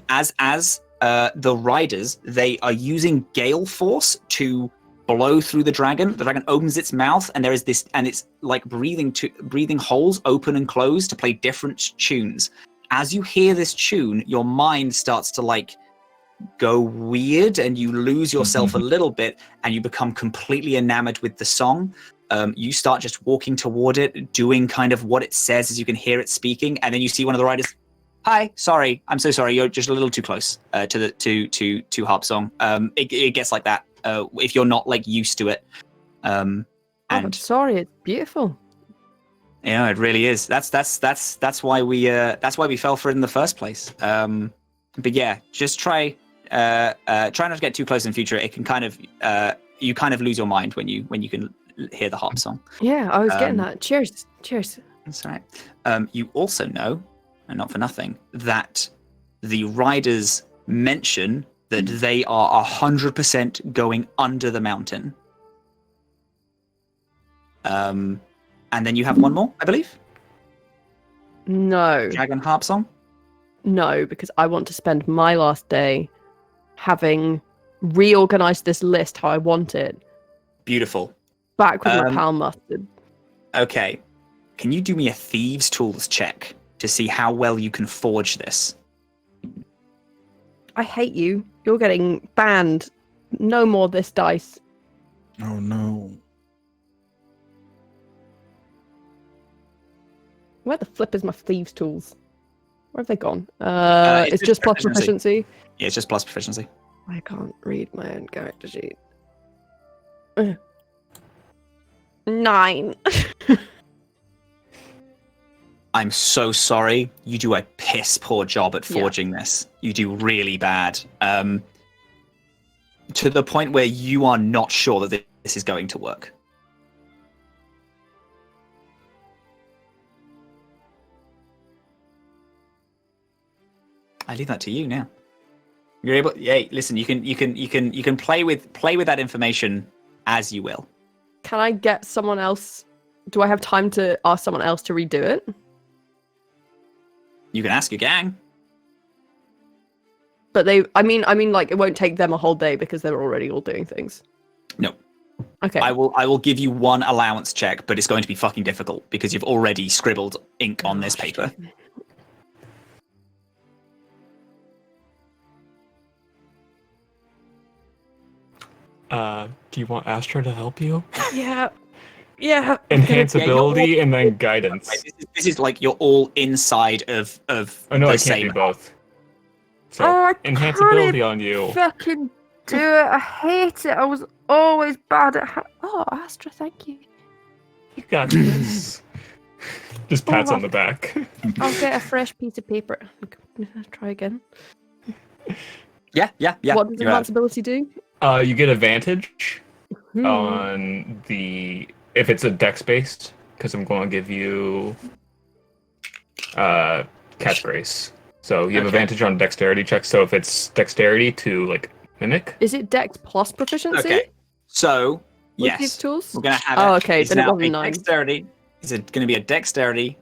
as the riders, they are using gale force to blow through the dragon. The dragon opens its mouth, and there is this, and it's like breathing holes open and close to play different tunes. As you hear this tune, your mind starts to like go weird, and you lose yourself a little bit, and you become completely enamored with the song. You start just walking toward it, doing kind of what it says as you can hear it speaking, and then you see one of the riders. Hi, sorry, I'm so sorry. You're just a little too close to harp song. It gets like that if you're not like used to it. I'm sorry, it's beautiful. Yeah, it really is. That's why we fell for it in the first place. But yeah, just try not to get too close in future. It can kind of you kind of lose your mind when you can hear the harp song. Yeah, I was getting that. Cheers. That's right. You also know, and not for nothing, that the riders mention that they are 100% going under the mountain. And then you have one more, I believe? No. Dragon harp song? No, because I want to spend my last day having reorganized this list how I want it. Beautiful. Back with my pal Mustard. Okay. Can you do me a Thieves' Tools check to see how well you can forge this? I hate you. You're getting banned. No more this dice. Oh no. Where the flip is my Thieves' Tools? Where have they gone? It's just plus proficiency. Yeah, it's just plus proficiency. I can't read my own character sheet. 9. I'm so sorry. You do a piss poor job at forging this. You do really bad. To the point where you are not sure that this is going to work. I leave that to you now. You're able. Yeah, listen. You can play with that information as you will. Can I get someone else? Do I have time to ask someone else to redo it? You can ask your gang. But I mean, like it won't take them a whole day because they're already all doing things. No. Okay. I will give you one allowance check, but it's going to be fucking difficult because you've already scribbled ink on this paper. Do you want Astra to help you? Yeah. Yeah. Enhance ability and then guidance. This is like you're all inside of Oh no, the I same can't do both. So I enhance can't ability on you. Fucking do it. I hate it. I was always bad at. Oh, Astra, thank you. You got this. Just pats on the back. I'll get a fresh piece of paper. Try again. Yeah. What does enhance ability do? You get advantage on if it's a dex based, because I'm going to give you catch grace. So you have advantage on dexterity checks. So if it's dexterity to like mimic, is it dex plus proficiency? Okay. So yes, these tools? we're gonna have. Oh, okay. It's then now it wasn't 9. dexterity. Is it going to be a dexterity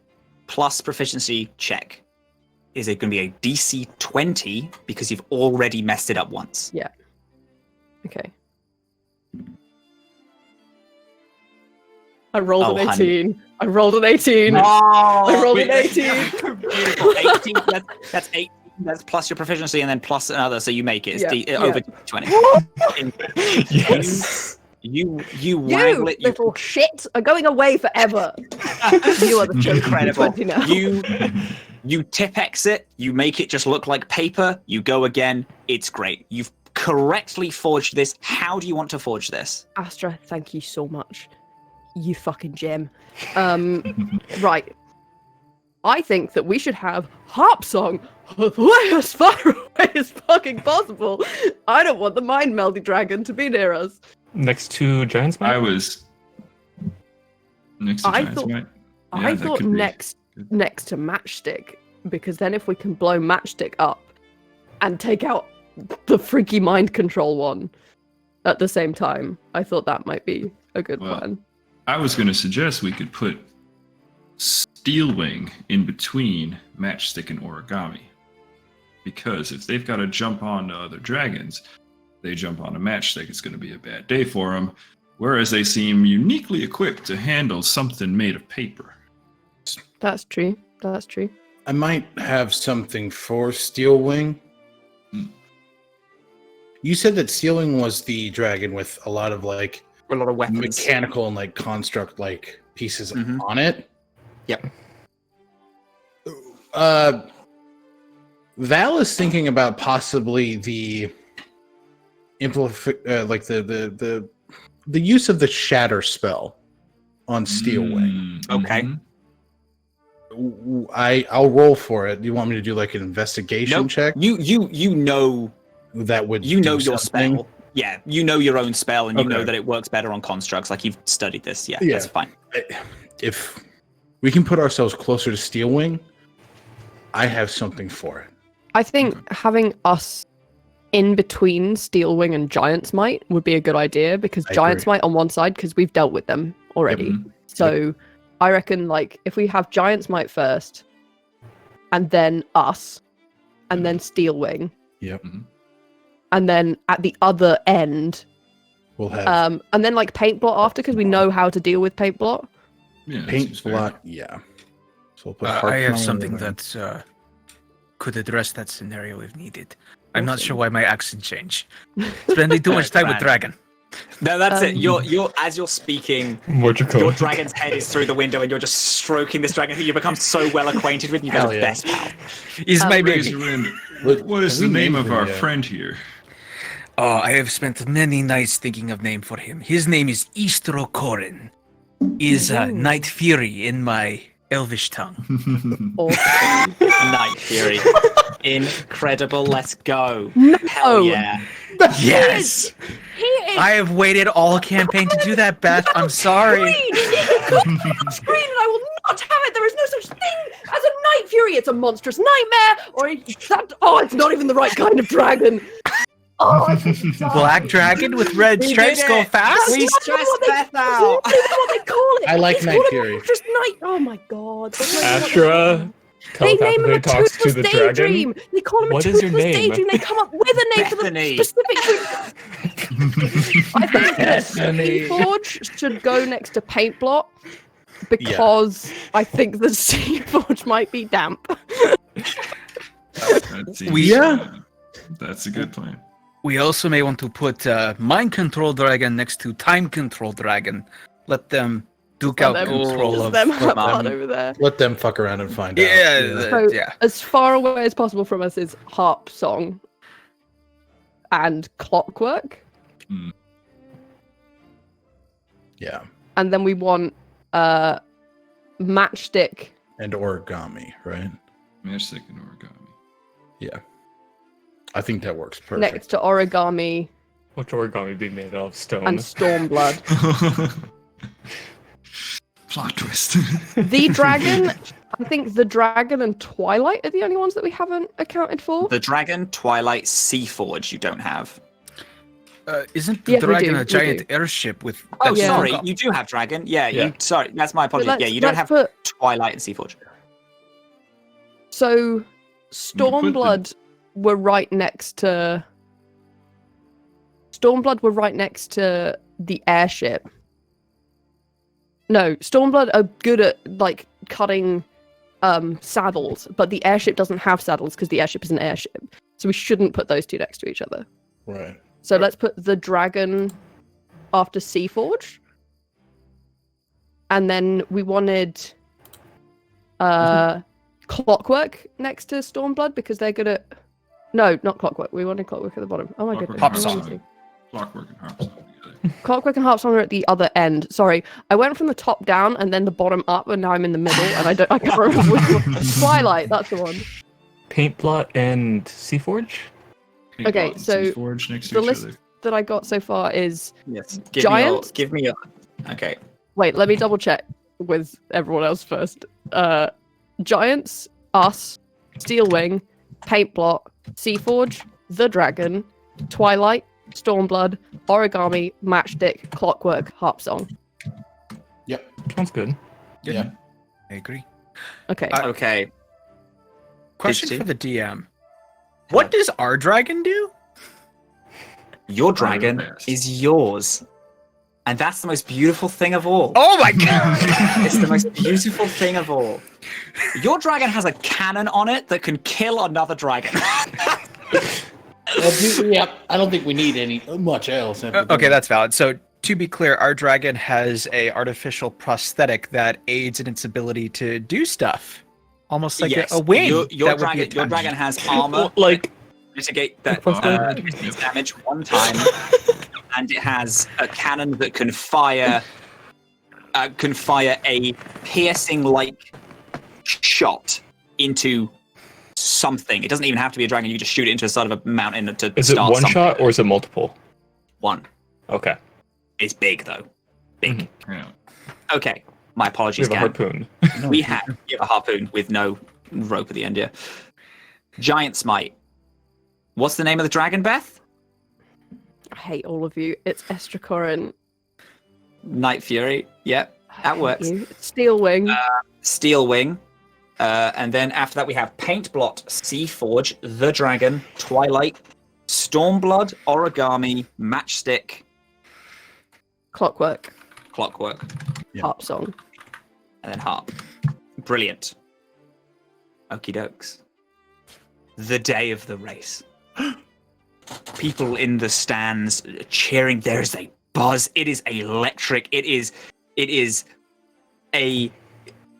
plus proficiency check? Is it going to be a DC 20 because you've already messed it up once? Yeah. Okay. I rolled an 18. Honey. I rolled an 18. Oh, I rolled an 18. Beautiful. 18. That's 18. That's plus your proficiency and then plus another, so you make it. It's over 20. yes. You wangle it. Little shit are going away forever. You are the Incredible. 20 now. You tip exit. You make it just look like paper. You go again. It's great. You've correctly forged this. How do you want to forge this? Astra, thank you so much. You fucking gem. Right. I think that we should have harp song as far away as fucking possible. I don't want the mind meldy dragon to be near us. Next to Giant's Might? I was next to Giant's Might. I thought next to Matchstick, because then if we can blow Matchstick up, and take out the freaky mind control one at the same time. I thought that might be a good plan. I was going to suggest we could put Steelwing in between Matchstick and Origami. Because if they've got to jump on other dragons, they jump on a Matchstick, it's going to be a bad day for them. Whereas they seem uniquely equipped to handle something made of paper. That's true. That's true. I might have something for Steelwing. You said that Steelwing was the dragon with a lot of like A lot of weapons. mechanical and like construct like pieces on it. Yep. Val is thinking about possibly the the use of the shatter spell on Steelwing. Okay. I'll roll for it. Do you want me to do like an investigation Nope. check? You know That would you know do your something? spell. Yeah, you know your own spell, and you know Okay. that it works better on constructs. Like you've studied this. Yeah, Yeah. that's fine. If we can put ourselves closer to Steelwing, I have something for it. I think having us in between Steelwing and Giant's Might would be a good idea because I Giant's agree. Might on one side because we've dealt with them already. So I reckon like if we have Giant's Might first, and then us, and then Steelwing, Yep. and then at the other end, We'll have and then like Paint Blot after because we know how to deal with Paint Blot. Yeah, that paint seems fair. blot. Yeah. So we'll put I Heart have Melon something in there. that could address that scenario if needed. I'm not sure why my accent changed. Spending too much time with dragon. No, that's it. You're as you're speaking, your dragon's head is through the window, and you're just stroking this dragon who you become so well acquainted with. You guys Hell are yeah. best pal. He's my Raise baby. your hand. Look, What is we the name named of him, our yeah. friend here? Oh, I have spent many nights thinking of name for him. His name is Eastrocorin. Is Night Fury in my Elvish tongue. Awesome. Night Fury. Incredible. Let's go. No. Hell yeah. Yes! He is I have waited all campaign to do that, Beth. I'm sorry. green. Screen, and I will not have it. There is no such thing as a Night Fury. It's a monstrous nightmare, or that. Oh, it's not even the right kind of dragon. Oh, Black dragon with red We stripes did go it. fast? We stressed Beth out. That's what they call it. I like It's Night called a Fury. monstrous night. Oh my god. Astra They name him telepathically a talks to toothless the daydream. dragon. They call him What a is your toothless name? daydream. They come up with a name for the Bethany. specific. I think Bethany. Seaforge should go next to Paint Blot because I think the Seaforge might be damp. That's a good plan. We also may want to put Mind Control Dragon next to Time Control Dragon. Let them duke out control of them have Mum. fun over there. Let them fuck around and find out. Yeah, So, yeah. as far away as possible from us is Harp Song and Clockwork. Yeah. And then we want Matchstick. And Origami, right? Matchstick and Origami. Yeah. I think that works perfect. Next to Origami Which origami be made of stone? and Stormblood. Plot twist. The dragon, I think the dragon and Twilight are the only ones that we haven't accounted for. The dragon, Twilight, Seaforge. You don't have. Isn't the Yes, we dragon do, a we giant do. airship with? Oh, yeah. sorry, you do have dragon. Yeah, Yeah. you. Sorry, that's my apology. let's- Yeah, you don't let's have put- Twilight and Seaforge. So Stormblood were right next to the airship. No, Stormblood are good at like cutting saddles, but the airship doesn't have saddles because the airship is an airship. So we shouldn't put those two next to each other. Right. So let's put the dragon after Seaforge. And then we wanted Clockwork next to Stormblood because they're good at... No, not Clockwork. We wanted Clockwork at the bottom. Oh my goodness. Harp What Song. am I missing? Clockwork and Harp Song together. Clockwork and Harpsong are at the other end. Sorry, I went from the top down and then the bottom up, and now I'm in the middle, and I can't remember which one. Twilight, that's the one. Paint Blot and Seaforge? Paint Okay, Blot and so Seaforge next to the each list other. that I got so far is Yes. Giant? Give me your. Okay. wait. Let me double check with everyone else first. Giants, us, Steelwing, Paint Blot, Seaforge, the Dragon, Twilight, Stormblood, Origami, Matchstick, Clockwork, Harp Song. Yep. Sounds good. Yeah. I agree. Okay. Okay. Question Did for the DM. What does our dragon do? Your dragon is yours. And that's the most beautiful thing of all. Oh my god! It's the most beautiful thing of all. Your dragon has a cannon on it that can kill another dragon. Yep. I don't think we need much else. Okay, that's valid. So to be clear, our dragon has a artificial prosthetic that aids in its ability to do stuff, almost like Yes, a wing. Your dragon has armor. Like Mitigate that damage one time, and it has a cannon that can fire a piercing like shot into something. It doesn't even have to be a dragon. You just shoot it into the side of a mountain to is it one shot or is it multiple? One. Okay. It's big though. Big. Yeah. Okay. My apologies, We have a Gan. harpoon. We have a harpoon with no rope at the end. Yeah. Giant smite. What's the name of the dragon, Beth? I hate all of you. It's Estracorin. Night Fury. Yep, that works. Steel Wing. Steel Wing. And then after that we have Paintblot, Seaforge, The Dragon, Twilight, Stormblood, Origami, Matchstick, Clockwork. Clockwork, Harp Song. and then Harp. Brilliant. Okie dokes. The day of the race. People in the stands cheering. There is a buzz. It is electric. It is an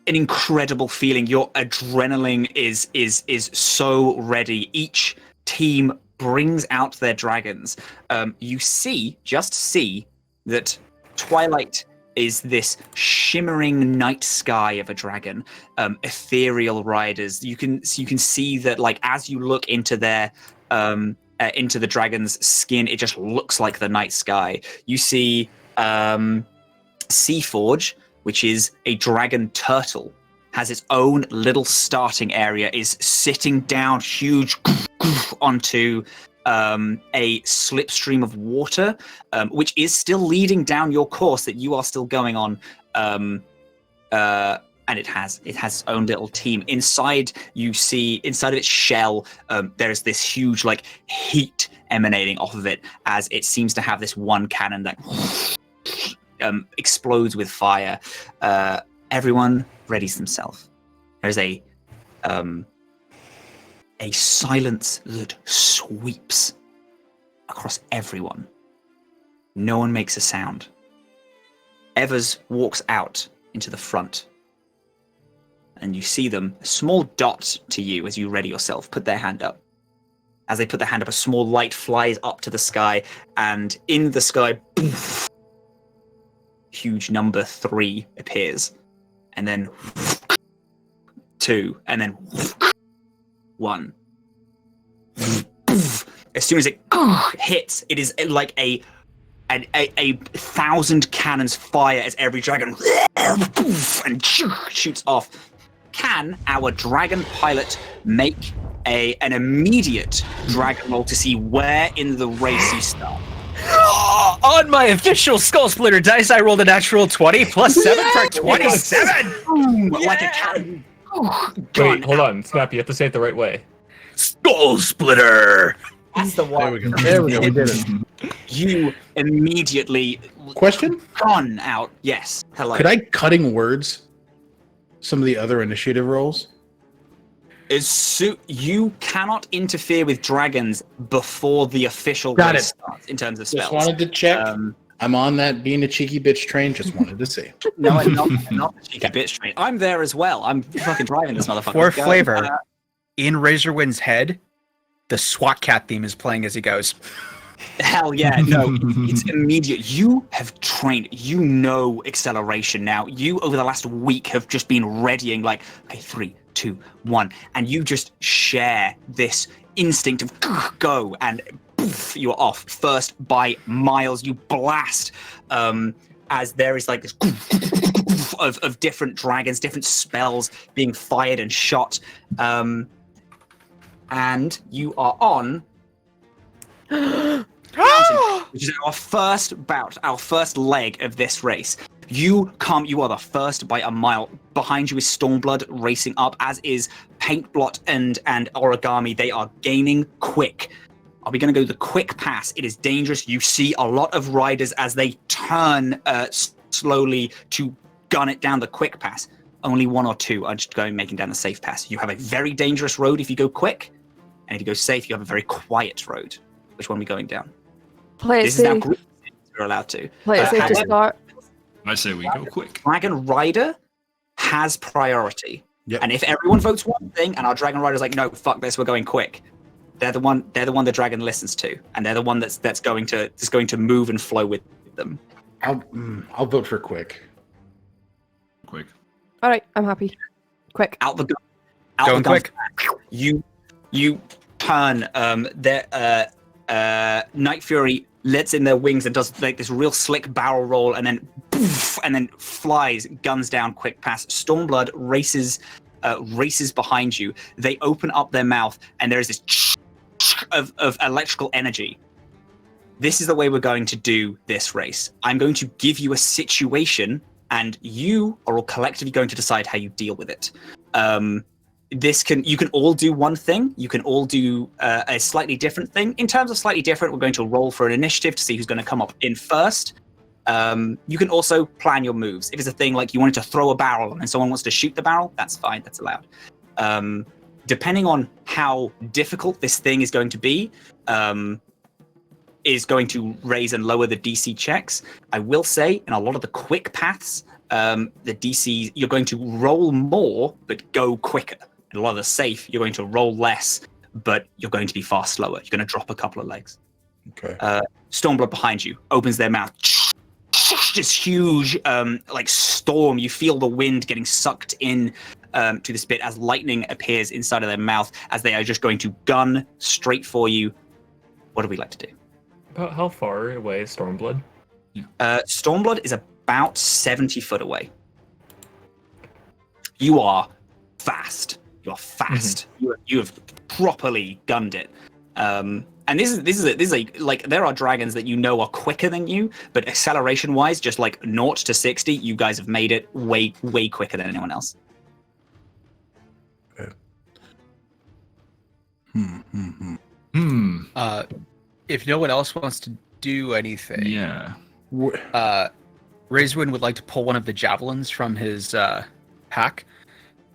incredible feeling. Your adrenaline is so ready. Each team brings out their dragons. You just see that Twilight is this shimmering night sky of a dragon. Ethereal riders. You can see that, like, as you look into their into the dragon's skin, it just looks like the night sky. You see Seaforge, which is a dragon turtle, has its own little starting area, is sitting down huge onto a slipstream of water, which is still leading down your course that you are still going on. And it has its own little team. Inside of its shell, there's this huge like heat emanating off of it, as it seems to have this one cannon that explodes with fire. Everyone readies themselves. There's a silence that sweeps across everyone. No one makes a sound. Evers walks out into the front, and you see them, a small dot to you as you ready yourself, put their hand up. As they put their hand up, a small light flies up to the sky, and in the sky, poof, huge number 3 appears, and then 2, and then 1. As soon as it hits, it is like a 1,000 cannons fire as every dragon and shoots off. Can our dragon pilot make an immediate dragon roll to see where in the race you start? On my official Skull Splitter dice, I rolled a natural 20 plus 7 for 27! Boom, like a cannon. Wait, hold on, Snap. You have to say it the right way. Skull Splitter! That's the one. There we go. We did it. You immediately Question? gone out. Yes. Hello. Could I cutting words some of the other initiative rolls? You cannot interfere with dragons before the official Got race it. starts in terms of spells. Just wanted to check. I'm on that being a cheeky bitch train. Just wanted to see. No, I'm not the cheeky bitch train. I'm there as well. I'm fucking driving this motherfucker. For flavor, in Razorwind's head, the SWAT cat theme is playing as he goes. Hell yeah, no. It's immediate. You have trained. You know acceleration now. You, over the last week, have just been readying like, okay, 3, 2, 1. And you just share this instinct of go, and poof, you're off. First by miles, you blast as there is like this of different dragons, different spells being fired and shot. and you are on which is our first bout, our first leg of this race. You are the first by a mile. Behind you is Stormblood racing up, as is Paintblot and Origami. They are gaining quick. Are we going to go the quick pass? It is dangerous. You see a lot of riders as they turn slowly to gun it down the quick pass. Only one or two are just making down the safe pass. You have a very dangerous road if you go quick, and if you go safe, you have a very quiet road. Which one are we going down? Play it This is now safe. group. You're allowed to. Play it safe to start. I say we go quick. Dragon Rider has priority. Yep. And if everyone votes one thing and our Dragon Rider's like, no, fuck this, we're going quick, they're the one the dragon listens to, and they're the one that's going to move and flow with them. I'll vote for quick. Quick. All right, I'm happy. Quick. Out the gun. Going quick. You turn Night Fury lets in their wings and does like this real slick barrel roll, and then poof, and then flies, guns down, quick pass. Stormblood races behind you. They open up their mouth, and there is this of electrical energy. This is the way we're going to do this race. I'm going to give you a situation, and you are all collectively going to decide how you deal with it. You can all do one thing. You can all do a slightly different thing. In terms of slightly different, we're going to roll for an initiative to see who's going to come up in first. You can also plan your moves. If it's a thing like you wanted to throw a barrel and someone wants to shoot the barrel, that's fine. That's allowed. Depending on how difficult this thing is going to be, is going to raise and lower the DC checks. I will say, in a lot of the quick paths, the DC, you're going to roll more, but go quicker. In a lot of the safe, you're going to roll less, but you're going to be far slower. You're going to drop a couple of legs. Okay. Stormblood behind you opens their mouth. This huge, like storm. You feel the wind getting sucked in to this bit as lightning appears inside of their mouth, as they are just going to gun straight for you. What do we like to do? About how far away is Stormblood? Stormblood is about 70 foot away. You are fast. You are fast. Mm-hmm. You have properly gunned it. And this is like there are dragons that you know are quicker than you, but acceleration wise, just like 0 to 60, you guys have made it way quicker than anyone else. Okay. If no one else wants to do anything, Yeah. Razorwind would like to pull one of the javelins from his pack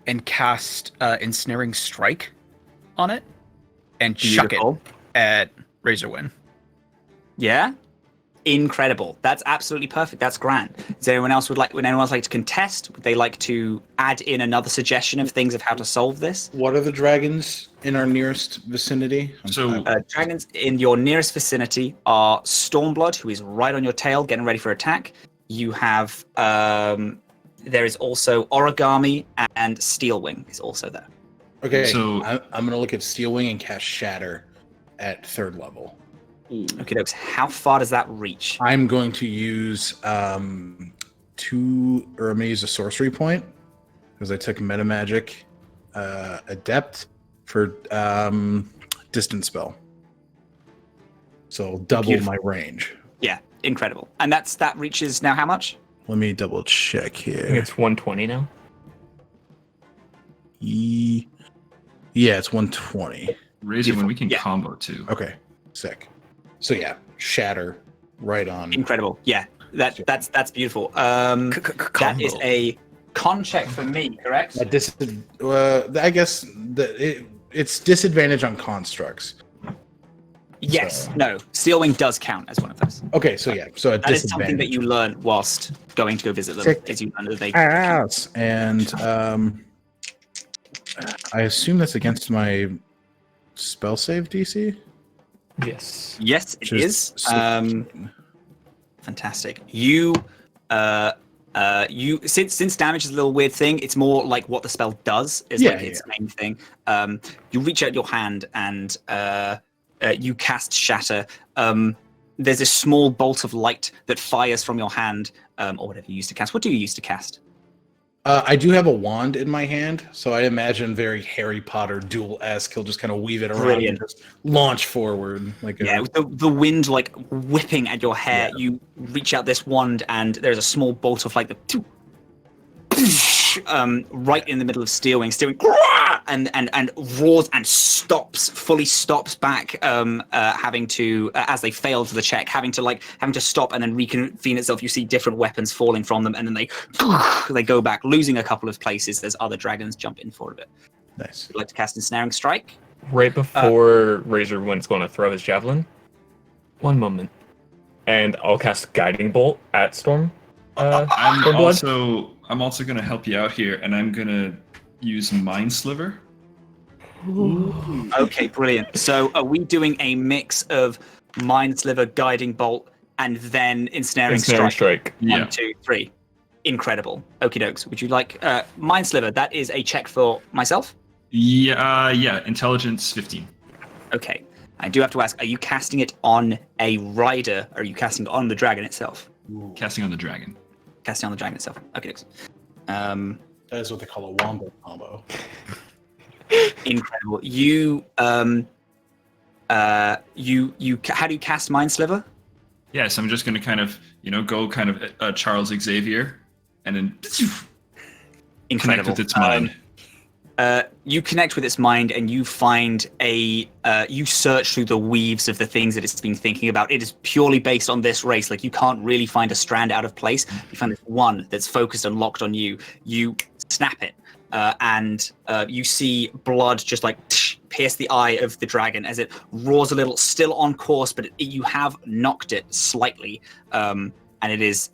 and cast Ensnaring Strike on it and chuck it at Razorwind. Yeah, incredible. That's absolutely perfect. That's grand. Would anyone else like to contest? Would they like to add in another suggestion of things of how to solve this? What are the dragons in our nearest vicinity? Dragons in your nearest vicinity are Stormblood, who is right on your tail, getting ready for attack. You have there is also Origami, and Steelwing is also there. Okay, So- I'm going to look at Steelwing and cast Shatter at 3rd level. Okay, dokes. How far does that reach? I'm going to use I'm going to use a sorcery point because I took Meta Magic Adept for distance spell. So double Beautiful. my range. Yeah, incredible. And that reaches now how much? Let me double check I think here. it's 120 now. Yeah, it's 120. Razor, when we can Yeah. combo too. Okay, sick. So yeah, Shatter right on. Incredible. Yeah, that's beautiful. That is a con check for me, correct? I guess it's disadvantage on constructs. Yes. No. Steelwing does count as one of those. Okay, so yeah, so a That is disadvantage. something that you learn whilst going to go visit them. Sick. Is you learn that they Ass. And I assume that's against my spell save DC. Yes. Yes, it Which is. 16. Fantastic. You since damage is a little weird thing, it's more like what the spell does is like its main thing. You reach out your hand and you cast Shatter. There's a small bolt of light that fires from your hand, or whatever you used to cast. What do you use to cast? I do have a wand in my hand, so I imagine very Harry Potter duel-esque. He'll just kind of weave it around Brilliant. and just launch forward. With the wind like whipping at your hair, you reach out this wand, and there's a small bolt of like the right in the middle of Steelwing, and roars and fully stops back, having to as they fail to the check, having to stop and then reconvene itself. You see different weapons falling from them, and then they go back, losing a couple of places as other dragons jump in for a bit. Nice. Would you like to cast Ensnaring Strike? Right before Razorwind's going to throw his javelin. One moment. And I'll cast Guiding Bolt at Storm. I'm also going to help you out here, and I'm going to use Mind Sliver. Ooh. Okay, brilliant. So are we doing a mix of Mind Sliver, Guiding Bolt, and then Ensnaring Strike? Yeah. 1, 2, 3. Incredible. Okie dokes. Would you like Mind Sliver? That is a check for myself? Yeah, Intelligence 15. Okay. I do have to ask, are you casting it on a rider, or are you casting it on the dragon itself? Ooh. Casting on the dragon. Casting on the dragon itself. Okay, that is what they call a wombo combo. incredible. How do you cast Mind Sliver? Yeah, so I'm just going to kind of, go kind of Charles Xavier, and then Incredible. connect with its mind. You connect with its mind, and you find you search through the weaves of the things that it's been thinking about. It is purely based on this race. Like, you can't really find a strand out of place. You find this one that's focused and locked on you. You snap it, and you see blood just like pierce the eye of the dragon as it roars a little, still on course, but you have knocked it slightly, and it is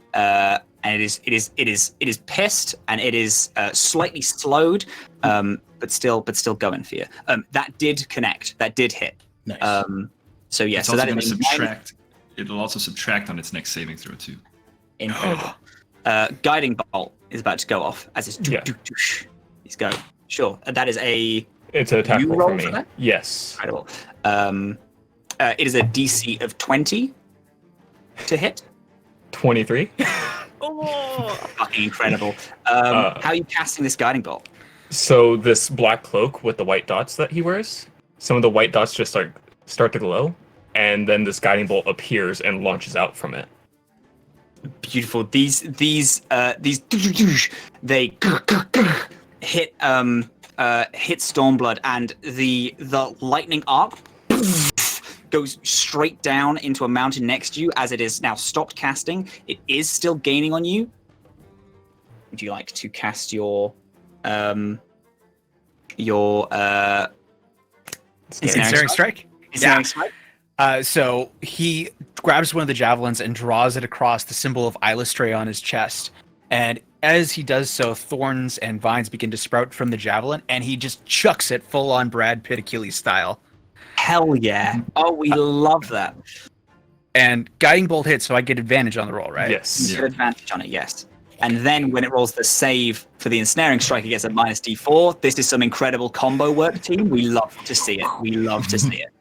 pissed, and it is slightly slowed, but still going for you. That did connect. That did hit. Nice. So yeah. It's So also that going to is subtract. It'll also subtract on its next saving throw too. incredible. Guiding bolt is about to go off as it's he's going. Sure. That is It's an attack You roll roll for me. for that? Yes. incredible. It is a DC of 20 to hit. 23. Fucking incredible. How are you casting this guiding bolt? So this black cloak with the white dots that he wears, some of the white dots just start to glow, and then this guiding bolt appears and launches out from it. Beautiful. These they hit Stormblood, and the lightning arc goes straight down into a mountain next to you as it is now stopped casting. It is still gaining on you. Would you like to cast your Ensnaring Strike? Ensnaring Strike? So he grabs one of the javelins and draws it across the symbol of Illustrae on his chest. And as he does so, thorns and vines begin to sprout from the javelin, and he just chucks it full on Brad Pitt Achilles style. Hell yeah. Oh, we love that. And Guiding Bolt hits, so I get advantage on the roll, right? Yes. You get advantage on it, yes. And then when it rolls the save for the Ensnaring Strike, it gets a minus D4. This is some incredible combo work, team. We love to see it. We love to see it.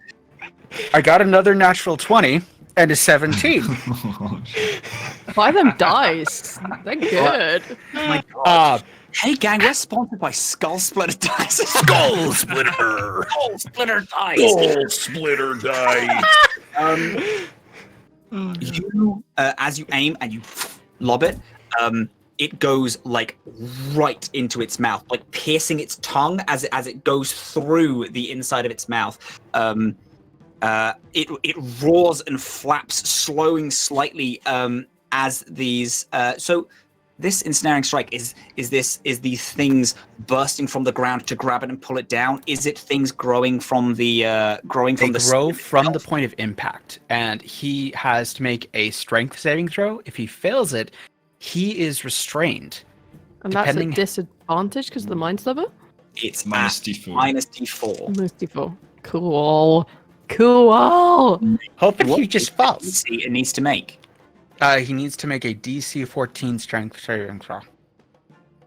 I got another natural 20 and a 17. 5 of them dice. They're good. Oh my God. Hey, gang, we're sponsored by Skull Splitter Dice. Skull Splitter! Skull Splitter Dice! Skull Splitter dice! You, as you aim and you lob it, it goes like right into its mouth, like piercing its tongue as it goes through the inside of its mouth. It roars and flaps, slowing slightly as these. So this Ensnaring Strike is these things bursting from the ground to grab it and pull it down? Is it things growing from the They grow from the point of impact, and he has to make a strength saving throw. If he fails it, he is restrained. And that's a disadvantage because of the Mind Sliver? It's minus at D4. minus D4. Minus D4. Cool. Hoping he just falls. It needs to make. He needs to make a DC 14 strength saving throw.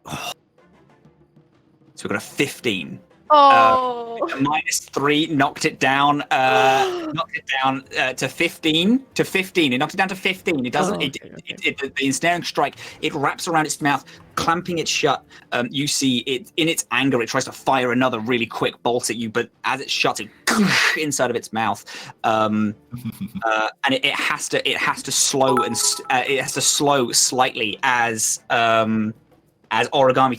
So we've got a 15. Oh. -3 knocked it down. To 15. To 15. It knocked it down to 15. It doesn't. The ensnaring strike. It wraps around its mouth, clamping it shut. You see it in its anger. It tries to fire another really quick bolt at you, but as it shuts, it inside of its mouth. And it has to slow and it has to slow slightly as Origami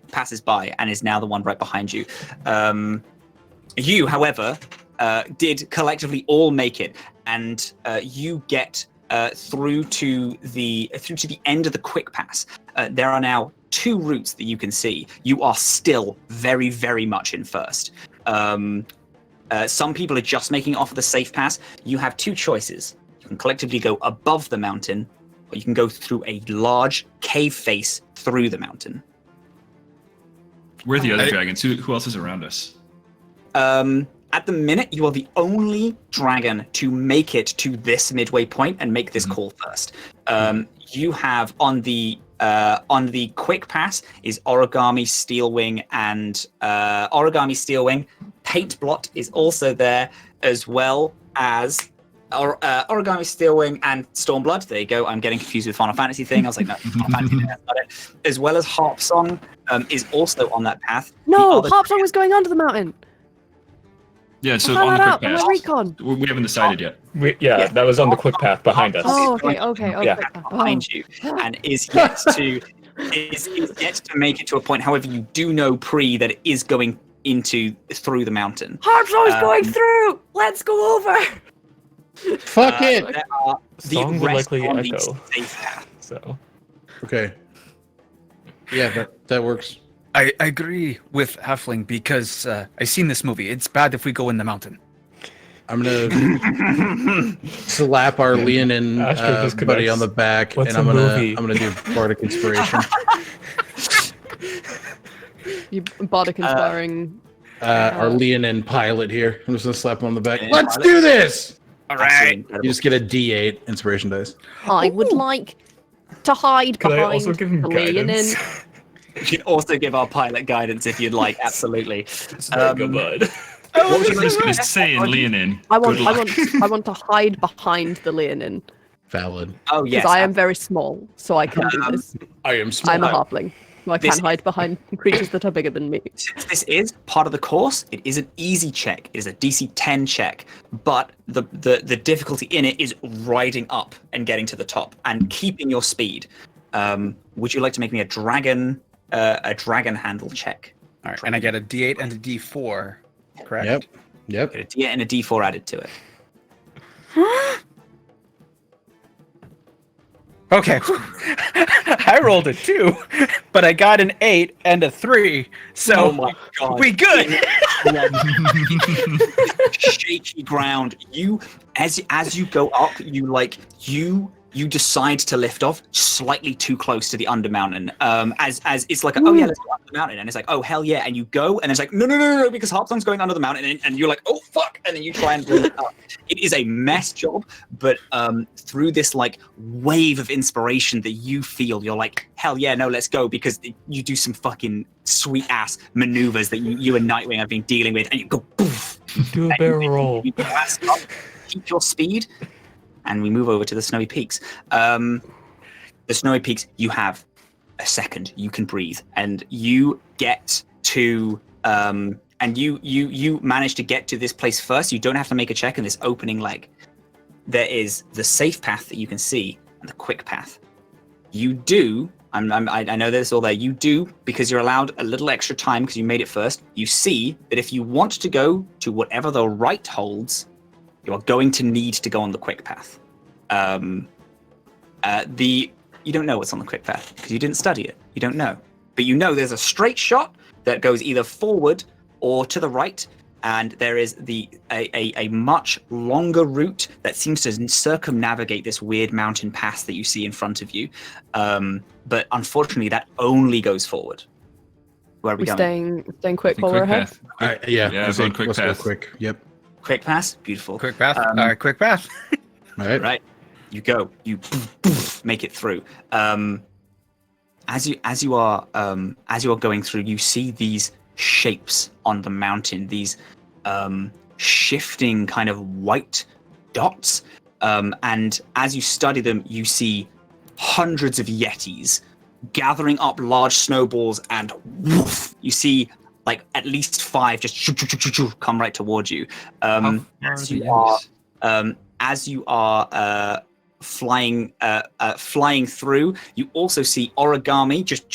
passes by and is now the one right behind you. You, however, did collectively all make it, and you get through to the end of the quick pass. There are now 2 routes that you can see. You are still very, very much in first. Some people are just making it off of the safe pass. You have 2 choices. You can collectively go above the mountain, or you can go through a large cave face through the mountain. We're the other dragons. Who else is around us? At the minute, you are the only dragon to make it to this midway point and make this call first. You have on the quick pass is Origami, Steelwing, and Origami, Steelwing. Paint Blot is also there, as well as Origami, Steelwing, and Stormblood. There you go. I'm getting confused with Final Fantasy thing. I was like, no, Final Fantasy, that's not it. As well as Harp Song is also on that path. No, Harp Song was going under the mountain. Yeah, so on the quick path. Recon. We haven't decided yet. That was on the quick path behind us. Oh, okay. Behind you, and is yet to make it to a point. However, you do know that it is going through the mountain. Harp Song is going through. Let's go over. Fuck it. There are Song would likely echo. Safe path. So. Okay. Yeah, that works. I agree with Halfling because I've seen this movie. It's bad if we go in the mountain. I'm gonna slap our Leonin buddy on the back, and I'm gonna do Bardic Inspiration. You Bardic Inspiring. Our Leonin pilot here. I'm just gonna slap him on the back. Let's do this. All right. You just get a D8 inspiration dice. I would like to hide Could I behind also give him the Leonin. guidance? You can also give our pilot guidance if you'd like. Absolutely. Good bud. What was you just going to say in Leonin? I want to hide behind the Leonin. Valid. Oh yes. Because I am very small, so I can do this. I am small. I'm a halfling. So I can't hide behind creatures that are bigger than me. Since this is part of the course, it is an easy check. It is a DC 10 check, but the difficulty in it is riding up and getting to the top and keeping your speed. Would you like to make me a dragon handle check? All right, and I get a D8 and a D4, correct? Yep. Get a D8 and a D4 added to it. Okay. I rolled a 2, but I got an 8 and a 3, so oh my God. we good. Shaky ground. You, as you go up, you decide to lift off slightly too close to the undermountain. As it's like, oh yeah, let's go up the mountain, and it's like, oh hell yeah, and you go, and it's like, no, because Harpsong's going under the mountain, and you're like, oh fuck, and then you try and bring it up. It is a mess job, but through this like wave of inspiration that you feel, you're like, hell yeah, no, let's go, because you do some fucking sweet ass maneuvers that you and Nightwing have been dealing with, and you go poof, Do a barrel roll. You blast up, keep your speed. And we move over to the Snowy Peaks. The Snowy Peaks, you have a second. You can breathe, and you get to, and you manage to get to this place first. You don't have to make a check in this opening leg. There is the safe path that you can see, and the quick path. You do. I know there's all there. You do, because you're allowed a little extra time because you made it first. You see that if you want to go to whatever the right holds, you are going to need to go on the quick path. You don't know what's on the quick path because you didn't study it. You don't know. But you know there's a straight shot that goes either forward or to the right, and there is a much longer route that seems to circumnavigate this weird mountain pass that you see in front of you. But unfortunately, that only goes forward. Where are we going? Staying quick while we're ahead. All right, yeah. Let's go quick let's path. go quick. Yep. Quick pass, beautiful. Quick path. All right, quick path. All right. Right, you go. You make it through. As you are going through, you see these shapes on the mountain, these shifting kind of white dots. And as you study them, you see hundreds of yetis gathering up large snowballs, and woof, you see like at least 5 just come right towards you. As you are flying through, you also see Origami just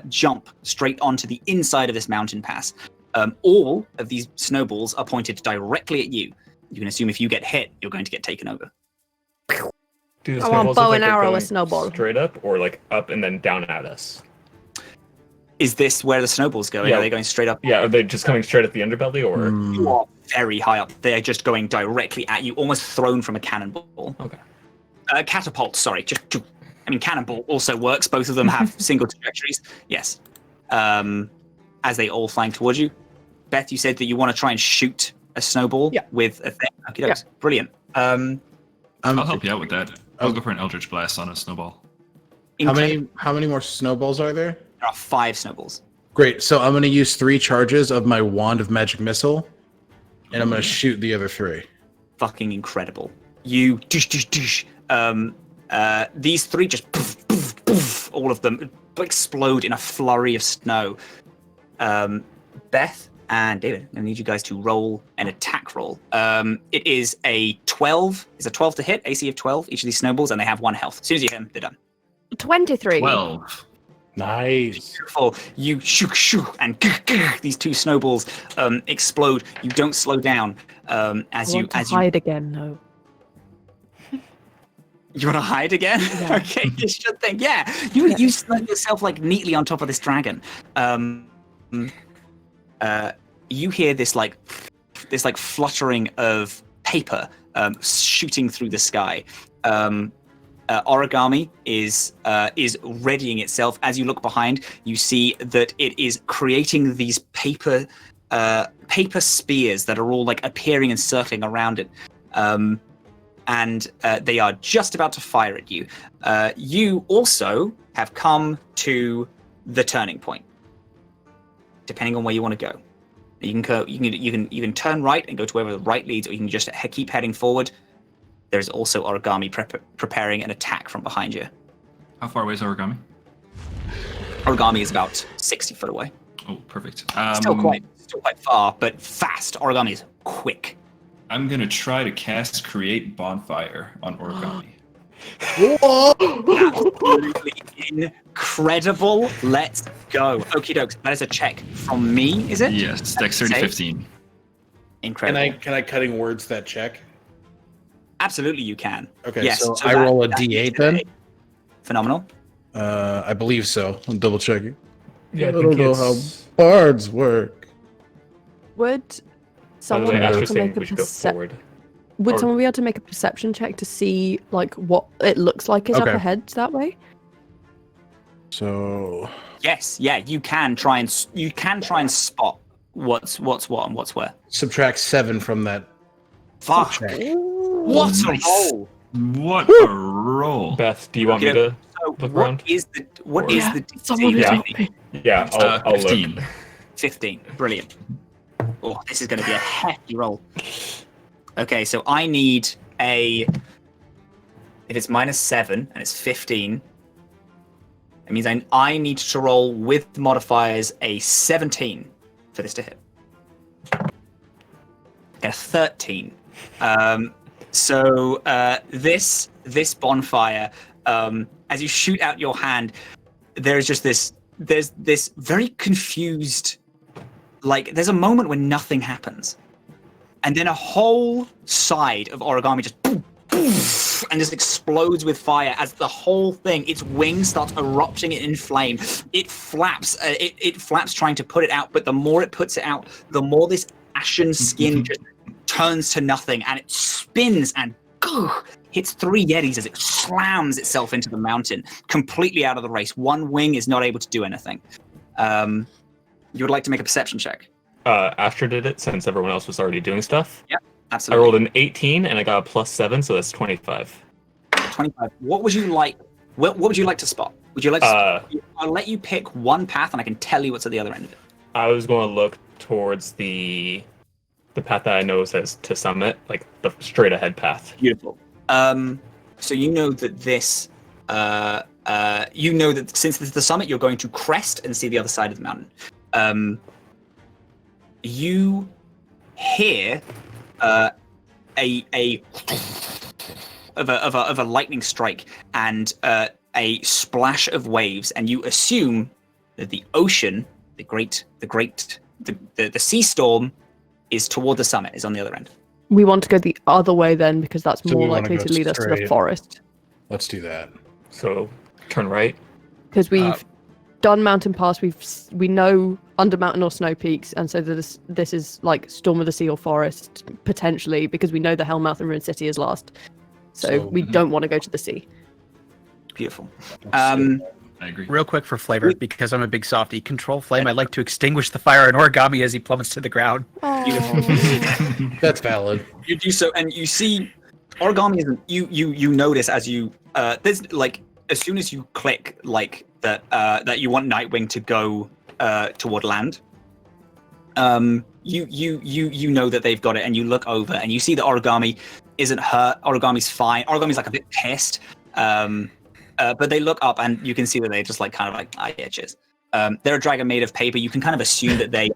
jump straight onto the inside of this mountain pass. All of these snowballs are pointed directly at you. You can assume if you get hit, you're going to get taken over. Do the I want snowballs bow look and like they're arrow a going snowball. straight up, or like up and then down at us? Is this where the snowballs going? Yeah. Are they going straight up? Yeah, are they just coming straight at the underbelly, or? You are very high up. They are just going directly at you, almost thrown from a cannonball. Okay. Catapult, sorry. I mean, cannonball also works. Both of them have single trajectories. Yes. As they all flying towards you. Beth, you said that you want to try and shoot a snowball with a thing. Okay, Yeah. Brilliant. I'll help you out with that. I'll go for an Eldritch Blast on a snowball. How many more snowballs are there? There are 5 snowballs. Great. So I'm going to use 3 charges of my Wand of Magic Missile, and I'm going to shoot the other 3. Fucking incredible. You these 3 just poof, poof, poof, all of them explode in a flurry of snow. Beth and David, I need you guys to roll an attack roll. It is a 12. It's a 12 to hit, AC of 12, each of these snowballs, and they have 1 health. As soon as you hit them, they're done. 23. 12. Nice. Beautiful. You shoo, and these 2 snowballs explode. You don't slow down as you hide again. No. You want to hide again? Yeah. Okay, you should think. Yeah, you slung yourself like neatly on top of this dragon. You hear this like fluttering of paper shooting through the sky. Origami is readying itself. As you look behind, you see that it is creating these paper spears that are all like appearing and circling around it. And they are just about to fire at you. You also have come to the turning point. Depending on where you want to go, you can turn right and go to wherever the right leads, or you can just keep heading forward. There's also Origami preparing an attack from behind you. How far away is Origami? Origami is about 60 foot away. Oh, perfect. Still quite far, but fast. Origami is quick. I'm going to try to cast Create Bonfire on Origami. Absolutely incredible. Let's go. Okie dokes. That is a check from me, is it? Yes, Dexterity 15. Incredible. Can I cutting words that check? Absolutely, you can. Okay, yes, so I roll a D8 then? Phenomenal. I believe so. I'm double checking. Yeah, I don't know how bards work. Would By the someone way, be able Astra's to saying make a we should go forward. Would Or- someone be able to make a perception check to see like what it looks like is up Okay. ahead that way? So Yes, yeah, you can try and spot what's what and what's where. subtract 7 from that Fuck. check. What a roll. What a roll. Beth, do you want me Okay, to So look what around? is the what Or- is Yeah, the someone DC? help me. Yeah, I'll 15. look. 15. Brilliant. Oh, this is going to be a hefty roll. Okay, so I need a. If it's -7 and it's 15, it means I need to roll with modifiers a 17 for this to hit. A 13. This bonfire, as you shoot out your hand, there's just this very confused, like there's a moment when nothing happens, and then a whole side of Origami just poof, poof, and just explodes with fire as the whole thing, its wings starts erupting in flame. It flaps, it flaps trying to put it out, but the more it puts it out, the more this ashen skin just turns to nothing, and it spins and hits 3 Yetis as it slams itself into the mountain, completely out of the race. One wing is not able to do anything. You would like to make a perception check? Astra did it since everyone else was already doing stuff. Yep, I absolutely. rolled an 18 and I got a +7, so that's 25. 25. What would you like? What would you like to spot? Would you like to? I'll let you pick one path, and I can tell you what's at the other end of it. I was going to look towards the path that I know says to summit, like the straight ahead path. Beautiful. So you know that this, since this is the summit, you're going to crest and see the other side of the mountain. You hear a lightning strike and a splash of waves, and you assume that the ocean, the sea storm, is toward the summit, is on the other end. We want to go the other way then, because that's So more we wanna likely go to lead us to the straight. forest. Let's do that. So turn right. Because we've done mountain pass, we know under mountain or snow peaks, and so this is like Storm of the Sea or forest potentially, because we know the Hellmouth and Ruined City is last. So we don't want to go to the sea. Beautiful. I agree. Real quick for flavor, because I'm a big softie, control flame. I'd like to extinguish the fire in Origami as he plummets to the ground. That's valid. You do so, and you see Origami isn't. You notice as you there's like as soon as you click like that you want Nightwing to go toward land. You know that they've got it, and you look over and you see that Origami isn't hurt. Origami's fine. Origami's like a bit pissed. But they look up and you can see that they just like kind of like, yeah, cheers. They're a dragon made of paper. You can kind of assume that they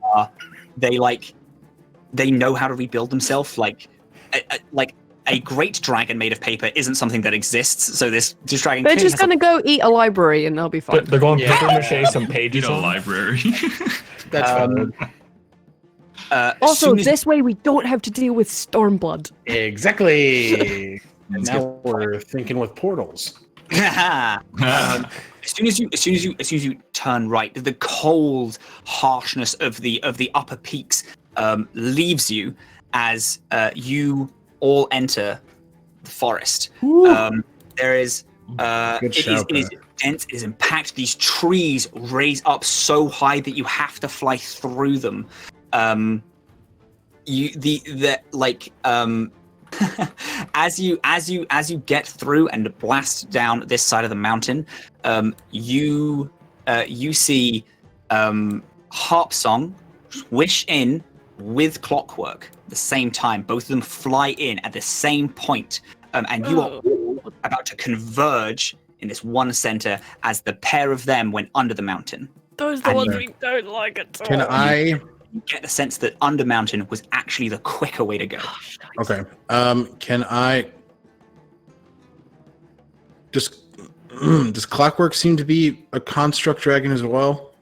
know how to rebuild themselves. Like a great dragon made of paper isn't something that exists. So this dragon. They're just gonna go eat a library and they'll be fine. They're going paper mache some pages. Need a library. That's valid. Also, this way we don't have to deal with Stormblood. Exactly. And now we're thinking with portals. As soon as you turn right, the cold harshness of the upper peaks leaves you as you all enter the forest. There is it is dense, it is impacted. These trees raise up so high that you have to fly through them. As you get through and blast down this side of the mountain, you see Harp Song wish in with Clockwork at the same time. Both of them fly in at the same point, and you are all about to converge in this one center as the pair of them went under the mountain. Those are the ones we don't like at all. Can I? You get the sense that under mountain was actually the quicker way to go. Okay. Can I? Does Clockwork seem to be a construct dragon as well?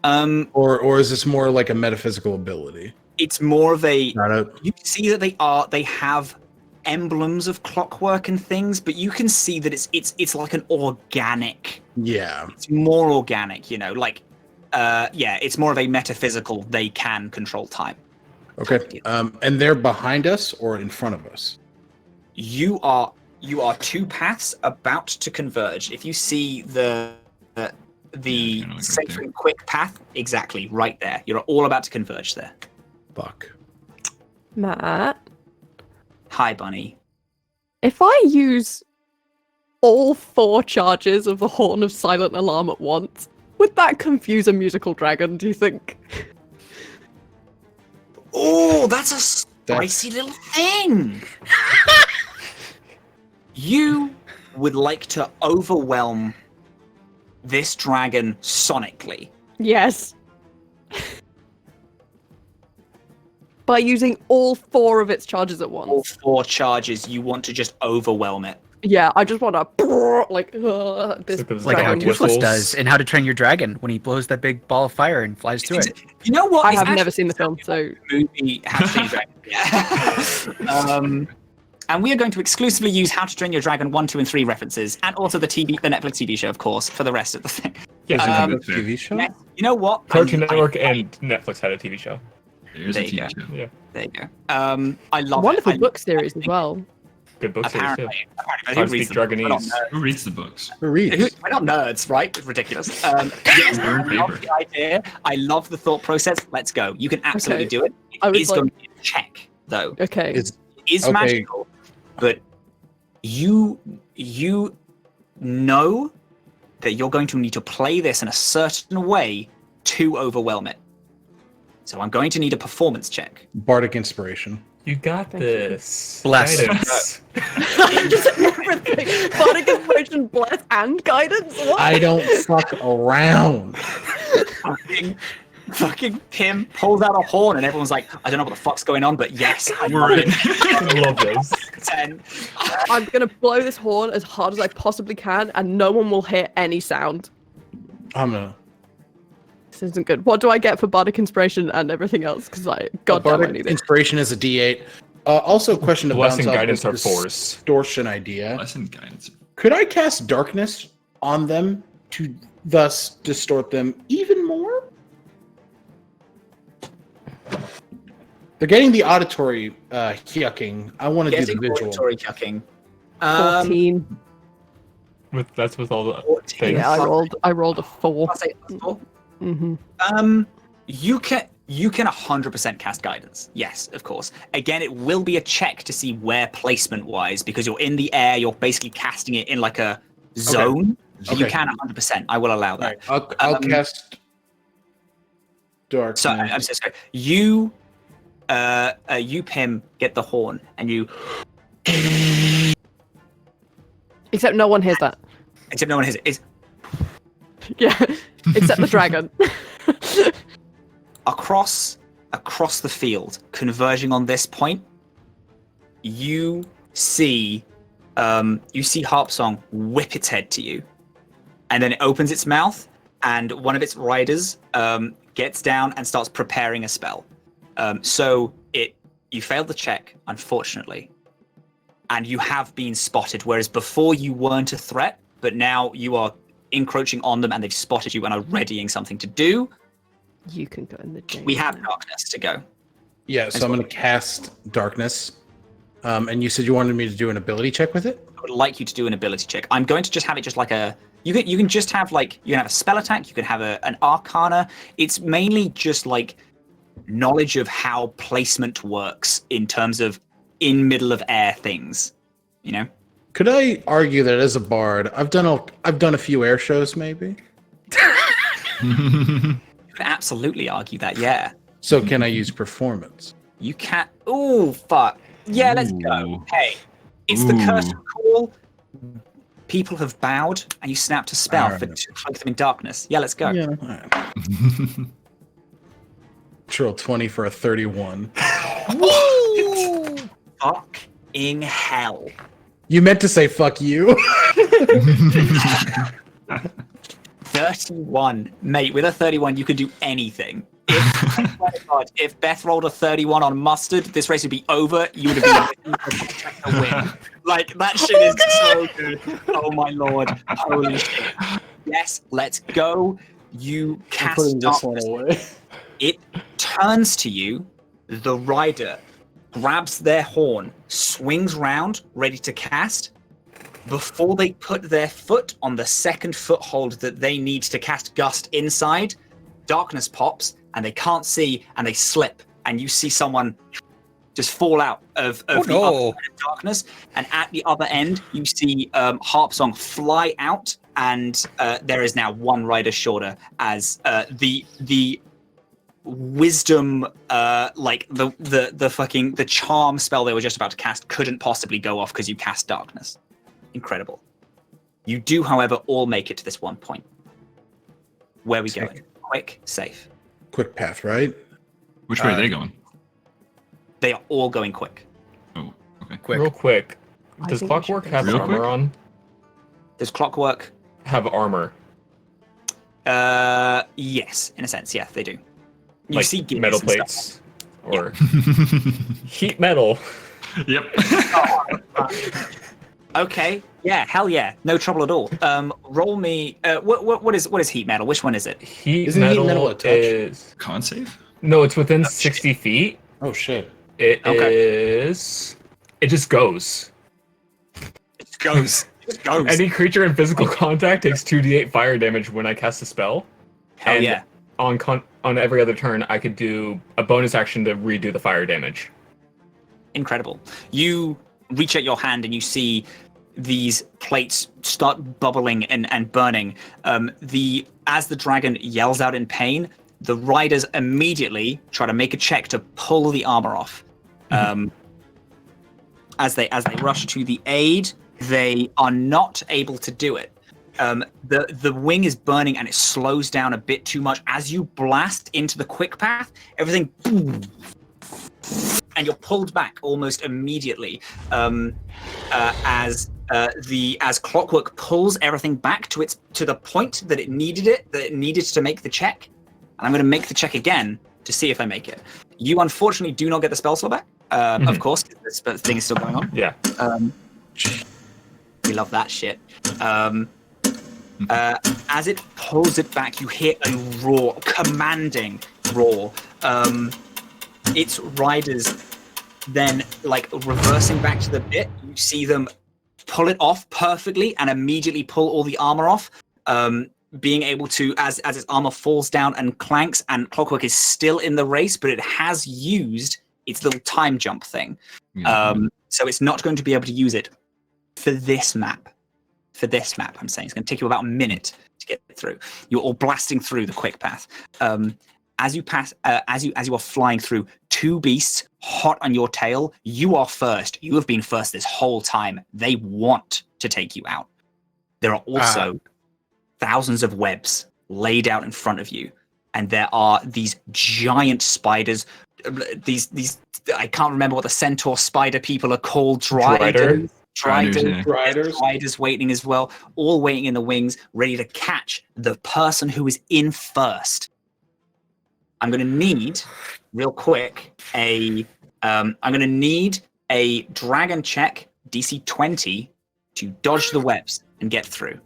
Or is this more like a metaphysical ability? It's more of a. Not You see that they have emblems of clockwork and things, but you can see that it's like an organic. Yeah. It's more organic, like. It's more of a metaphysical. They can control time. Okay. And they're behind us or in front of us? You are two paths about to converge. If you see the safe and quick path, exactly right there. You're all about to converge there. Fuck. Matt, Hi, Bunny. if I use all 4 charges of the Horn of Silent Alarm at once, would that confuse a musical dragon, do you think? Oh, that's a spicy little thing. You would like to overwhelm this dragon sonically. Yes. By using all 4 of its charges at once. All 4 charges, you want to just overwhelm it. Yeah, I just want to this Like how dragon. Toothless does in How to Train Your Dragon when he blows that big ball of fire and flies through it. You know what? I It's have never actually seen the film, so movie How to Train Your Dragon. Yeah. And we are going to exclusively use How to Train Your Dragon 1, 2, and 3 references, and also the Netflix TV show, of course, for the rest of the thing. Yes, TV show? You know what? Cartoon Network and Netflix had a TV show. There's There a you TV show. Yeah, There you go. I love wonderful it. book series as well. good book series too. Apparently, I who reads speak them? We're not Dragonese. nerds. Who reads the books? Who reads? We're not nerds, right? It's ridiculous. Yes, I love the idea. I love the thought process. Let's go. You can absolutely Okay. do it. I It was is like- going to be a check, though. Okay. It is okay. magical, but you know that you're going to need to play this in a certain way to overwhelm it. So I'm going to need a performance check. Bardic inspiration. You got this. Bless. Guidance. Everything. Bardic inspiration, bless, and guidance. What? I don't fuck around. Fucking Pim pulls out a horn, and everyone's like, I don't know what the fuck's going on, but yes, We're in. I love this. 10. I'm gonna blow this horn as hard as I possibly can, and no one will hear any sound. I'm gonna. This isn't good. What do I get for bardic inspiration and everything else? Because goddamn, I Bardic need it. inspiration is a D8. Also, a question to bounce Blessing off guidance this are 4s. distortion idea. Lesson guidance. Could I cast darkness on them to thus distort them even more? They're getting the auditory yucking. I want to do the visual. Auditory chucking. 14. That's with all the 14. things. Yeah, I rolled a 4. I'll say that's 4. Mm-hmm. You can 100% cast guidance. Yes, of course. Again, it will be a check to see where placement wise, because you're in the air. You're basically casting it in like a zone. So you Okay. can 100%. I will allow that. All right, I'll cast darkness. So I'm so sorry. You, Pim, get the horn, and you. Except no one hears that. Except no one hears it. It's Yeah, except the dragon. across the field, converging on this point. You see Harp Song whip its head to you, and then it opens its mouth, and one of its riders gets down and starts preparing a spell. So you failed the check, unfortunately, and you have been spotted. Whereas before you weren't a threat, but now you are encroaching on them, and they've spotted you and are readying something to do. You can go in the game. We have darkness to go. Yeah, so I'm going to cast darkness. And you said you wanted me to do an ability check with it? I would like you to do an ability check. I'm going to just have it just like a. You can just have like you can have a spell attack. You can have an arcana. It's mainly just like knowledge of how placement works in terms of in middle of air things. You know. Could I argue that as a bard, I've done a few air shows, maybe? You can absolutely argue that. Yeah. So can I use performance? You can't. Oh fuck. Yeah, let's go. Ooh. Hey, it's the curtain call. People have bowed, and you snapped a spell Alright. to cloak them in darkness. Yeah, let's go. Yeah. All right. Roll 20 for a 31. Fucking hell. You meant to say fuck you. 31. Mate, with a 31, you could do anything. If Beth rolled a 31 on mustard, this race would be over. You would have been a win. Like, that shit is so good. Oh my lord. Holy shit. Yes, let's go. You cast Putting this one darkness. away. It turns to you. The rider grabs their horn, swings round, ready to cast. Before they put their foot on the second foothold that they need to cast Gust inside, darkness pops, and they can't see, and they slip, and you see someone just fall out of the other side of darkness. And at the other end, you see Harp Song fly out, and there is now one rider shorter as the wisdom, like the charm spell they were just about to cast couldn't possibly go off because you cast darkness. Incredible. You do, however, all make it to this one point. Where are we going? Quick, safe. Quick path, right? Which way are they going? They are all going quick. Oh, okay. Quick. Real quick. I Does think we Clockwork should have Real armor quick? on? Does Clockwork? Have armor. Yes, in a sense, yeah, they do. You Like see gears metal and stuff. plates. Or heat metal. Yep. Okay, yeah, hell yeah, no trouble at all. Roll me. What is heat metal? Which one is it? Heat Isn't heat metal, metal a touch? is... Con save? No, it's within 60 feet. Oh shit. It Okay. is... It just goes. It goes. It goes. Any creature in physical contact takes 2d8 fire damage when I cast a spell. Hell and yeah. On every other turn, I could do a bonus action to redo the fire damage. Incredible. You reach out your hand and you see these plates start bubbling and burning. As the dragon yells out in pain, the riders immediately try to make a check to pull the armor off. As they rush to the aid, they are not able to do it. The wing is burning and it slows down a bit too much. As you blast into the quick path, everything boom, and you're pulled back almost immediately as Clockwork pulls everything back to the point that it needed to make the check. And I'm going to make the check again to see if I make it. You unfortunately do not get the spell slot back. Of course, this thing is still going on. Yeah. We love that shit. As it pulls it back, you hear a roar, commanding roar. Its riders then, like, reversing back to the bit. You see them pull it off perfectly and immediately pull all the armor off. Being able to, as its armor falls down and clanks, and Clockwork is still in the race, but it has used its little time jump thing. So it's not going to be able to use it for this map. I'm saying it's going to take you about a minute to get through. You're all blasting through the quick path. As you pass, as you are flying through, two beasts hot on your tail. You are first. You have been first this whole time. They want to take you out. There are also thousands of webs laid out in front of you, and there are these giant spiders. These I can't remember what the centaur spider people are called. Driders waiting as well, all waiting in the wings, ready to catch the person who is in first. I'm going to need, real quick, I'm going to need a dragon check, DC 20, to dodge the webs and get through.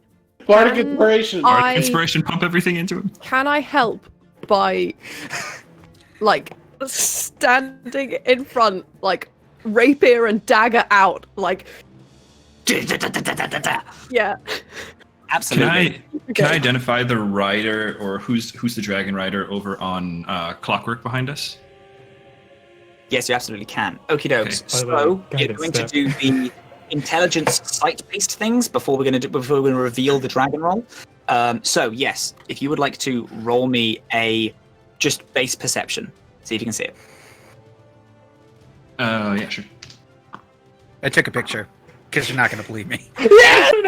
Bardic inspiration. Bardic inspiration, pump everything into him. Can I help by, like, standing in front, like, rapier and dagger out, like... Yeah. Absolutely. Can I identify the rider, or who's the dragon rider over on Clockwork behind us? Yes, you absolutely can. Okie dokes. So you're going to do the intelligence sight-based things before we're going to reveal the dragon roll. So yes, if you would like to roll me a just base perception, see if you can see it. Yeah, sure. I took a picture. Because you're not going to believe me. Yeah! I'm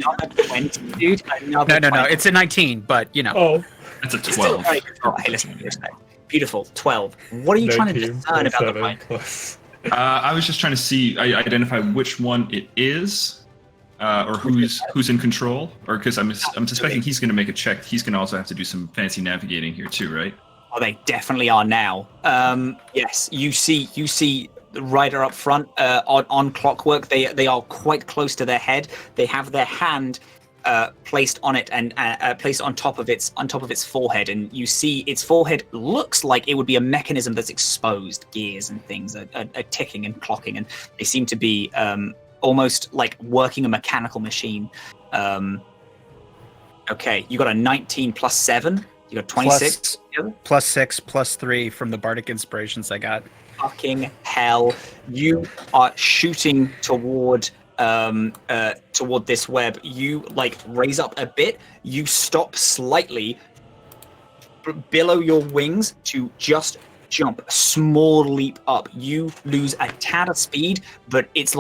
not a 20, dude. No. It's a 19, but, you know. Oh. That's a 12. Hey, listen, respect. Beautiful. 12. What are you trying to discern about the fight? I was just trying to see, identify which one it is, or who's in control, or because I'm suspecting he's going to make a check. He's going to also have to do some fancy navigating here too, right? Oh, they definitely are now. Yes, you see the rider up front on Clockwork. They are quite close to their head. They have their hand placed on it and placed on top of its forehead, and you see its forehead looks like it would be a mechanism that's exposed. Gears and things are ticking and clocking, and they seem to be almost like working a mechanical machine. Okay, you got a 19 plus 7. You got 26. Plus 6, plus 3 from the Bardic inspirations I got. Fucking hell! You are shooting toward this web. You like raise up a bit. You stop slightly, billow your wings to just jump a small leap up. You lose a tad of speed, but it's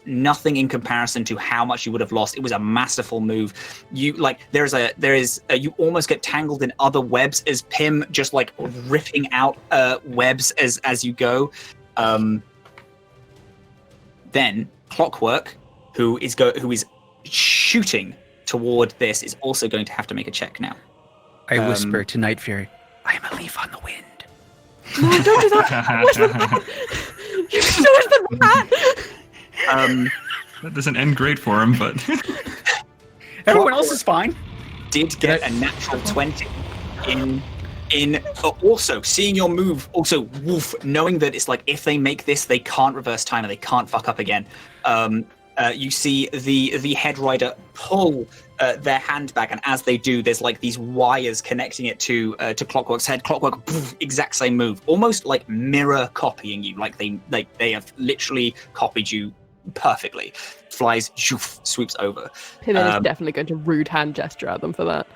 nothing in comparison to how much you would have lost. It was a masterful move. You you almost get tangled in other webs as Pim just like ripping out webs as you go. Then Clockwork, who is shooting toward this, is also going to have to make a check now. I whisper to Night Fury, I am a leaf on the wind. No, don't do that! You can do it for that! That doesn't end great for him, but... Everyone else is fine. Did get a natural 20 in also seeing your move, also woof, knowing that it's like if they make this, they can't reverse time and they can't fuck up again. You see the head rider pull their hand back, and as they do, there's like these wires connecting it to Clockwork's head. Clockwork, poof, exact same move, almost like mirror copying you. Like they have literally copied you perfectly. Flies, zhoof, sweeps over. Pimmin is definitely going to rude hand gesture at them for that.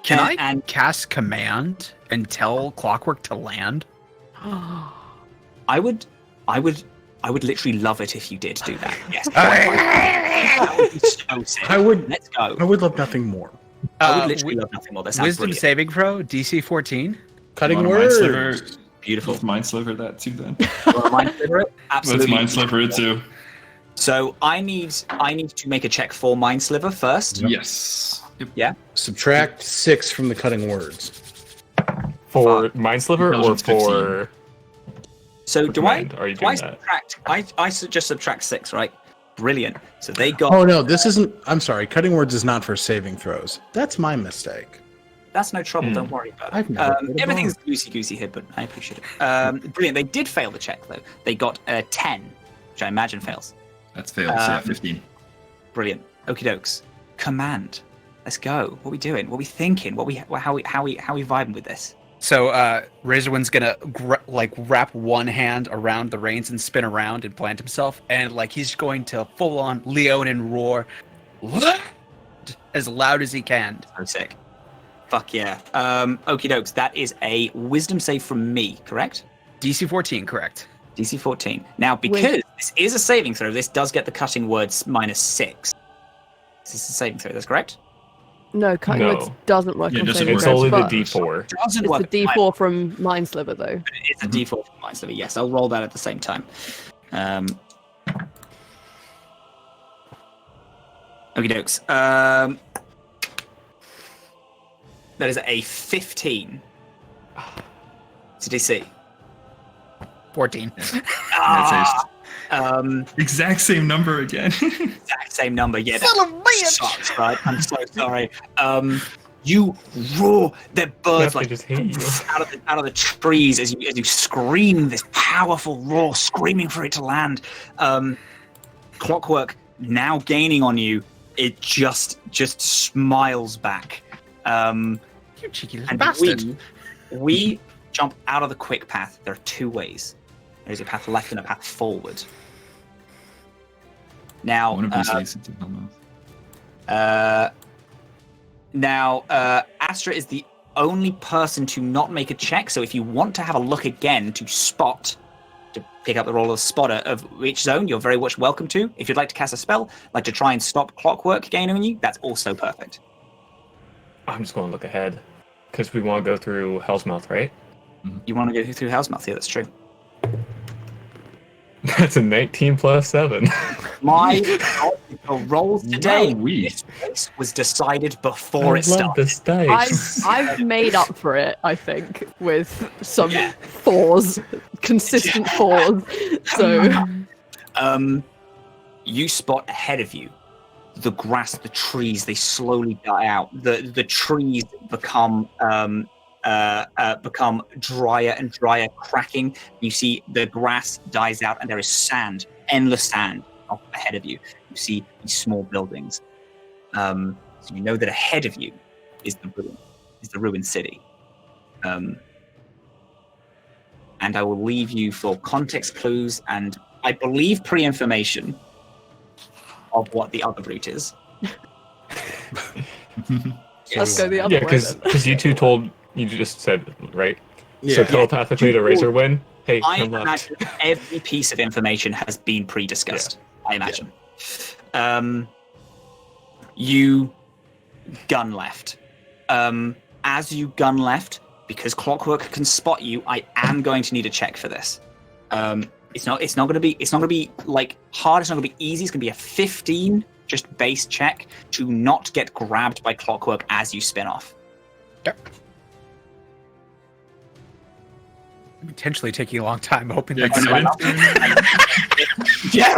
Can I cast command and tell Clockwork to land? I would literally love it if you did do that. Yes. That would be so sick. Let's go. I would love nothing more. I would literally love nothing more. That sounds Wisdom brilliant. saving throw, DC 14. Cutting words. Beautiful. Let's mind sliver that too then. Mind sliver it? Absolutely. Let's mind sliver it too. So I need to make a check for mind sliver first. Yes. Yeah. Subtract 6 from the cutting words. For mind sliver or Intelligence for? So For do I? command, are you Do I doing that? subtract? I just subtract 6, right? Brilliant. So they got. Oh no, this isn't. I'm sorry. Cutting words is not for saving throws. That's my mistake. That's no trouble. Don't worry about I've it. never heard of Everything's goosey here, but I appreciate it. Brilliant. They did fail the check though. They got a 10, which I imagine fails. That's failed. So yeah, 15. Brilliant. Okie dokes. Command. Let's go. What are we doing? What are we thinking? How we vibing with this? So Razorwind's gonna wrap one hand around the reins and spin around and plant himself, and like he's going to full on Leonin roar as loud as he can. So sick. Fuck yeah. Okie dokes. That is a wisdom save from me, correct? DC 14, correct? DC 14. Now, because this is a saving throw, this does get the cutting words -6. This is a saving throw. That's correct. No, cutting No. words doesn't work on just saving It's throws, only the but D4. Doesn't It's work. the D4 from Mind Sliver, though. It's a D4 from mine, so yes, I'll roll that at the same time. Okie dokes. That is a 15. It's a DC. 14. Ah, Exact same number again. exact same number. Yeah, that sucks, right? I'm so sorry. You roar. The birds They like just hate you. out of the trees as you scream this powerful roar, screaming for it to land. Clockwork now gaining on you. It just smiles back. You cheeky little And bastard. we jump out of the quick path. There are two ways. There's a path left and a path forward. Now, One of these leads into hell mouth. Astra is the only person to not make a check. So if you want to have a look again to spot, to pick up the role of spotter of which zone, you're very much welcome to. If you'd like to cast a spell, like to try and stop Clockwork gaining on you, that's also perfect. I'm just going to look ahead because we want to go through Hell's Mouth, right? You want to go through Hellsmouth? Yeah, that's true. That's a 19 plus 7. My rolls today Wowee. this was decided before it I love started. this dice. I've made up for it, I think, with some fours, consistent fours. So You spot ahead of you the grass, the trees, they slowly die out. The trees become drier and drier, cracking. You see the grass dies out and there is sand, endless sand up ahead of you. You see these small buildings. So you know that ahead of you is the ruined city. And I will leave you for context clues and I believe pre-information of what the other route is. let's go the other Yeah, way. Then. because you two you just said, right? Yeah. So telepathically to Razorwind, hey, I come left. imagine every piece of information has been pre-discussed. I imagine. You gun left. As you gun left, because Clockwork can spot you, I am going to need a check for this. It's not going to be like hard. It's not going to be easy. It's going to be a 15 just base check to not get grabbed by Clockwork as you spin off. Yep. Potentially taking a long time, hoping Yeah, that Yeah,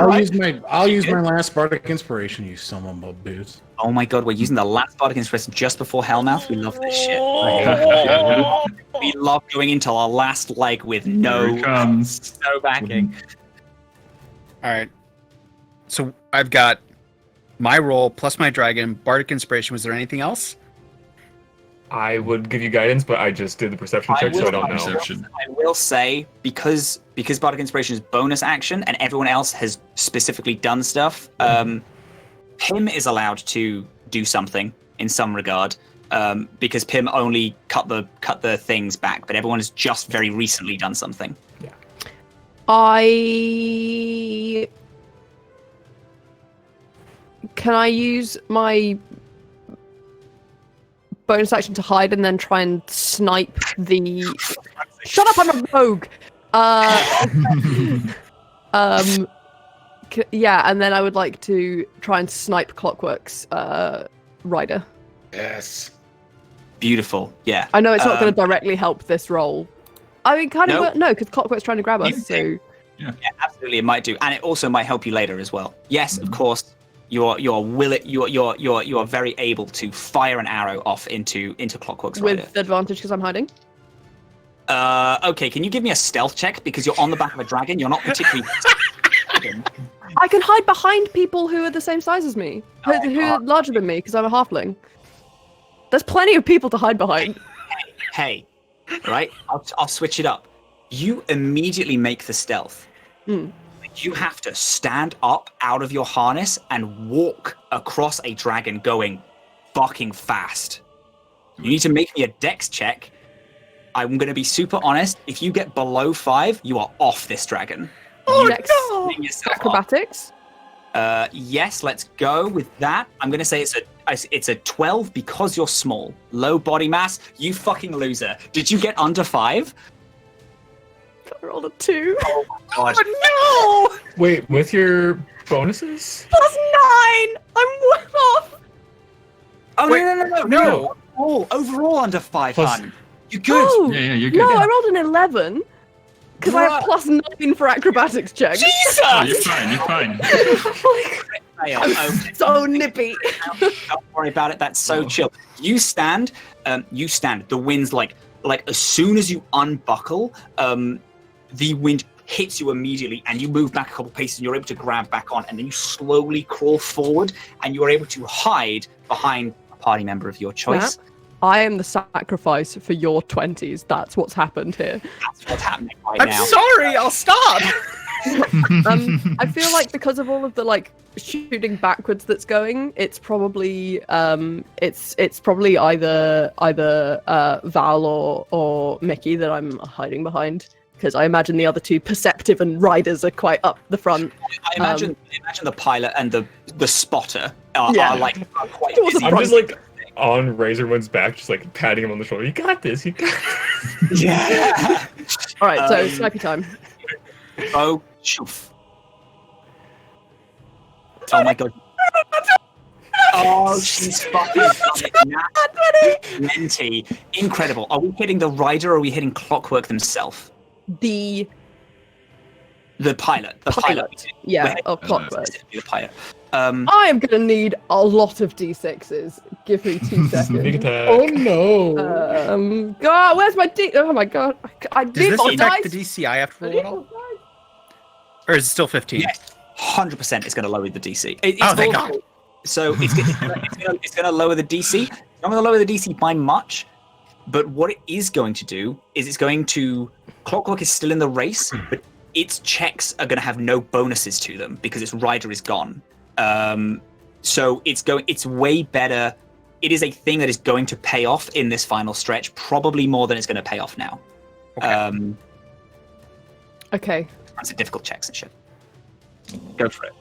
I'll use my last bardic inspiration. You son of a boots. Oh my god, we're using the last bardic inspiration just before Hellmouth. We love this shit. We love going into our last leg with Here no it comes. backing. All right. So I've got my roll plus my dragon, bardic inspiration. Was there anything else? I would give you guidance, but I just did the perception check, so I don't know. Perception. I will say, because Bardic Inspiration is bonus action and everyone else has specifically done stuff, Pim is allowed to do something in some regard, because Pim only cut the things back, but everyone has just very recently done something. Yeah. Can I use my bonus action to hide and then try and snipe the... Shut up, I'm a rogue! Yeah, and then I would like to try and snipe Clockwork's rider. Yes. Beautiful, yeah. I know it's not going to directly help this roll. I mean, kind of, No. no, because Clockwork's trying to grab us, so... Yeah, absolutely, it might do, and it also might help you later as well. Yes, of course. You're very able to fire an arrow off into Clockwork's rider. With advantage because I'm hiding? Okay, can you give me a stealth check? Because you're on the back of a dragon, you're not particularly... I can hide behind people who are the same size as me, who are larger than me, because I'm a halfling. There's plenty of people to hide behind. Hey, right? I'll switch it up. You immediately make the stealth. You have to stand up out of your harness and walk across a dragon going fucking fast. You need to make me a dex check. I'm going to be super honest. If you get below 5, you are off this dragon. Dex acrobatics? Yes, let's go with that. I'm going to say it's a 12 because you're small. Low body mass. You fucking loser. Did you get under 5? I rolled a 2. Oh my god. Oh no! Wait, with your bonuses? +9! I'm well off! Oh, Wait, no. Overall under 5, Plus- hun. You're good. Oh, Yeah, you're good. no, Yeah. I rolled an 11. Because I have +9 for acrobatics checks. Jesus! Oh, you're fine. You're fine. Fail. Okay. So nippy. Don't worry about it. That's so chill. You stand. The wind's like as soon as you unbuckle, the wind hits you immediately, and you move back a couple paces, and you're able to grab back on, and then you slowly crawl forward, and you are able to hide behind a party member of your choice. Yeah. I am the sacrifice for your 20s. That's what's happened here. That's what's happening right I'm now. sorry, I'll stop. I feel like because of all of the shooting backwards that's going, it's probably it's probably either Val or Mickey that I'm hiding behind, because I imagine the other two, Perceptive and Riders, are quite up the front. I imagine the pilot and the spotter are quite Towards the busy. I'm just on Razorwind's back, just patting him on the shoulder. You got this. You got this. Yeah. All right, so snipey time. Oh, shoof. Oh my god. Oh, she's fucking Menti. Incredible. Are we hitting the rider or are we hitting Clockwork themselves? The pilot. The pilot. Yeah, of Clockwork. The pilot. I am gonna need a lot of d6s. Give me 2 Sneak seconds. attack. Oh no! God, where's my d? Oh my god! I Does did this not affect dice. the DC I have to roll at all? Or is it still 15? Yes, 100% it's going to lower the DC. It's thank also- God. So it's going to lower the DC. It's not going to lower the DC by much, but what it is going to do is it's going to... Clockwork is still in the race, but its checks are going to have no bonuses to them because its rider is gone. So it's way better. It is a thing that is going to pay off in this final stretch, probably more than it's going to pay off now. Okay. Okay, It's a difficult checks and shit. Go for it.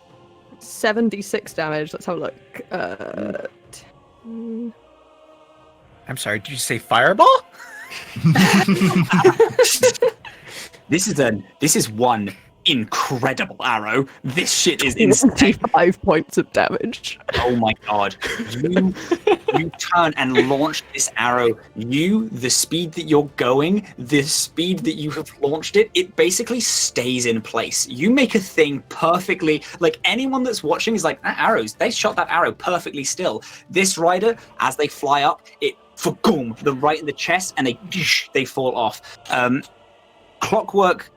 76 damage. Let's have a look. I'm sorry, did you say fireball? This is one incredible arrow. This shit is insane. 25 points of damage. Oh my god. You turn and launch this arrow. The speed that you're going, the speed that you have launched it basically stays in place. You make a thing perfectly, anyone that's watching is they shot that arrow perfectly still. This rider, as they fly up, they're right in the chest and they fall off. Clockwork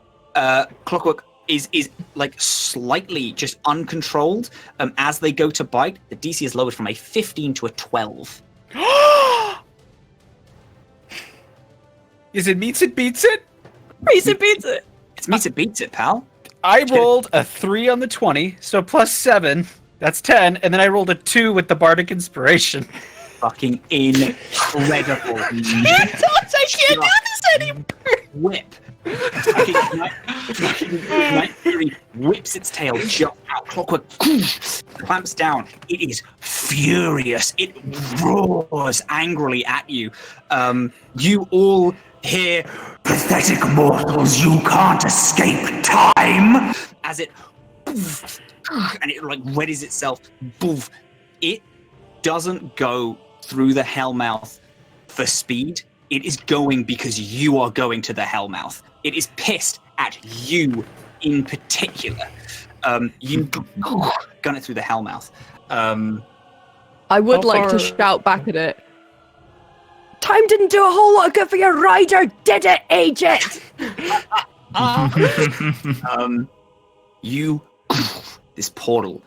is slightly just uncontrolled. As they go to bite, the DC is lowered from a 15 to a 12. Is it meets it beats it? Meets it beats it. It's meets it beats it, pal. I rolled a 3 on the 20, so plus 7. That's 10, and then I rolled a 2 with the Bardic Inspiration. Fucking incredible. I can't do this anymore. Whip. Night Fury whips its tail just out. Clockwork clamps down. It is furious. It roars angrily at you. You all hear, "Pathetic mortals, you can't escape time!" As it and it like readies itself. It doesn't go through the Hellmouth for speed. It is going because you are going to the Hellmouth. It is pissed at you in particular. You gun it through the Hellmouth. I would like to shout back at it. Time didn't do a whole lot of good for your rider, did it, agent? This portal,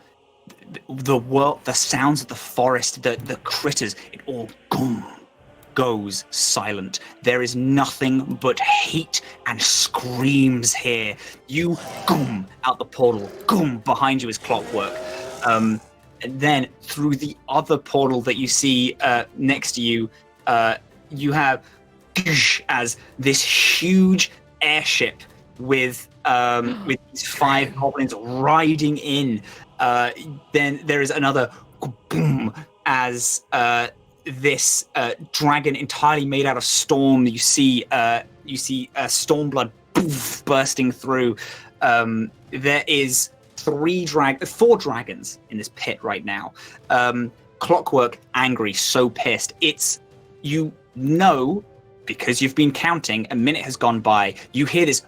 the world, the sounds of the forest, the critters, it all goes silent. There is nothing but heat and screams here. You out the portal, behind you is Clockwork. And then through the other portal that you see next to you, you have as this huge airship with these 5 goblins riding in. Then there is another boom as this dragon entirely made out of storm. You see Stormblood bursting through. There is 4 dragons in this pit right now. Clockwork angry, so pissed. You know, because you've been counting, a minute has gone by. You hear this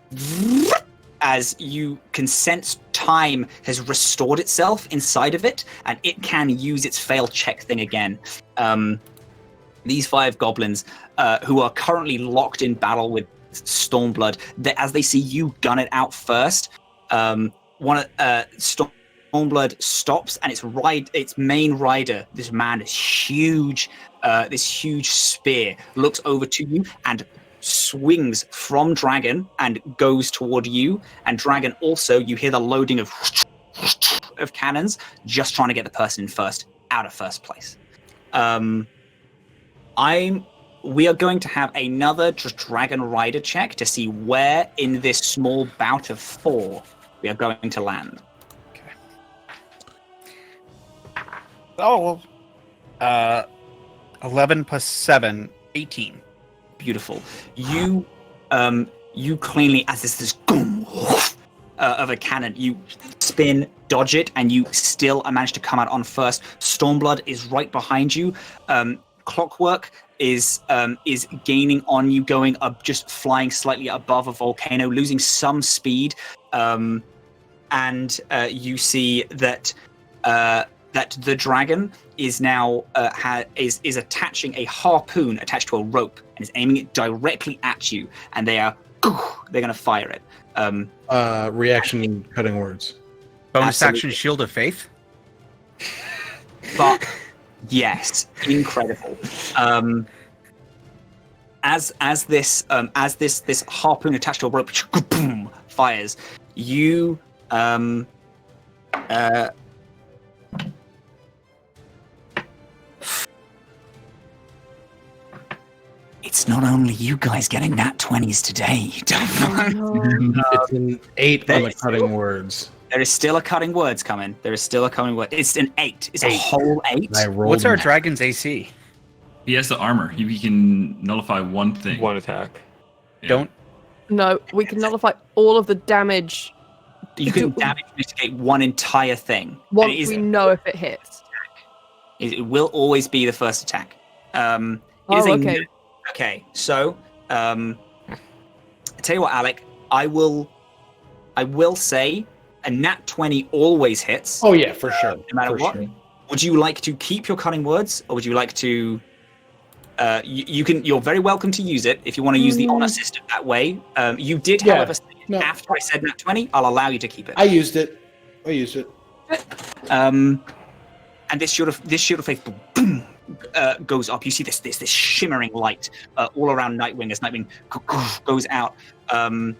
as you can sense time has restored itself inside of it, and it can use its fail check thing again. These 5 goblins, who are currently locked in battle with Stormblood, as they see you gun it out first, Stormblood stops, and its main rider, this man is huge, this huge spear, looks over to you and swings from Dragon and goes toward you. And Dragon also, you hear the loading of cannons, just trying to get the person in first, out of first place. We are going to have another Dragon Rider check to see where in this small bout of 4 we are going to land. Oh, 11 plus 7, 18. Beautiful. You cleanly, as this of a cannon, you spin, dodge it, and you still manage to come out on first. Stormblood is right behind you. Clockwork is gaining on you, going up, just flying slightly above a volcano, losing some speed. And you see that the dragon is now is attaching a harpoon attached to a rope and is aiming it directly at you, and they're going to fire it. Reaction cutting words. Bonus action Shield of Faith. But yes, incredible. As this harpoon attached to a rope fires, you it's not only you guys getting nat 20s today. It's an 8 on the cutting words. There is still a cutting words coming. It's an 8. It's a whole 8. What's our dragon's AC? He has the armor. He can nullify one thing. One attack. Yeah. No, we can nullify all of the damage. You can damage mitigate one entire thing. Once we know if it hits. It will always be the first attack. Okay. Okay, so I tell you what, Alec, I will say a nat 20 always hits. Oh yeah, for sure. No matter what. Sure. Would you like to keep your cutting words, or would you like to? You're very welcome to use it if you want to use the honor system that way. You did, however, say after I said nat 20, I'll allow you to keep it. I used it. and this shield of faith, boom, goes up. You see this shimmering light all around Nightwing as Nightwing goes out. And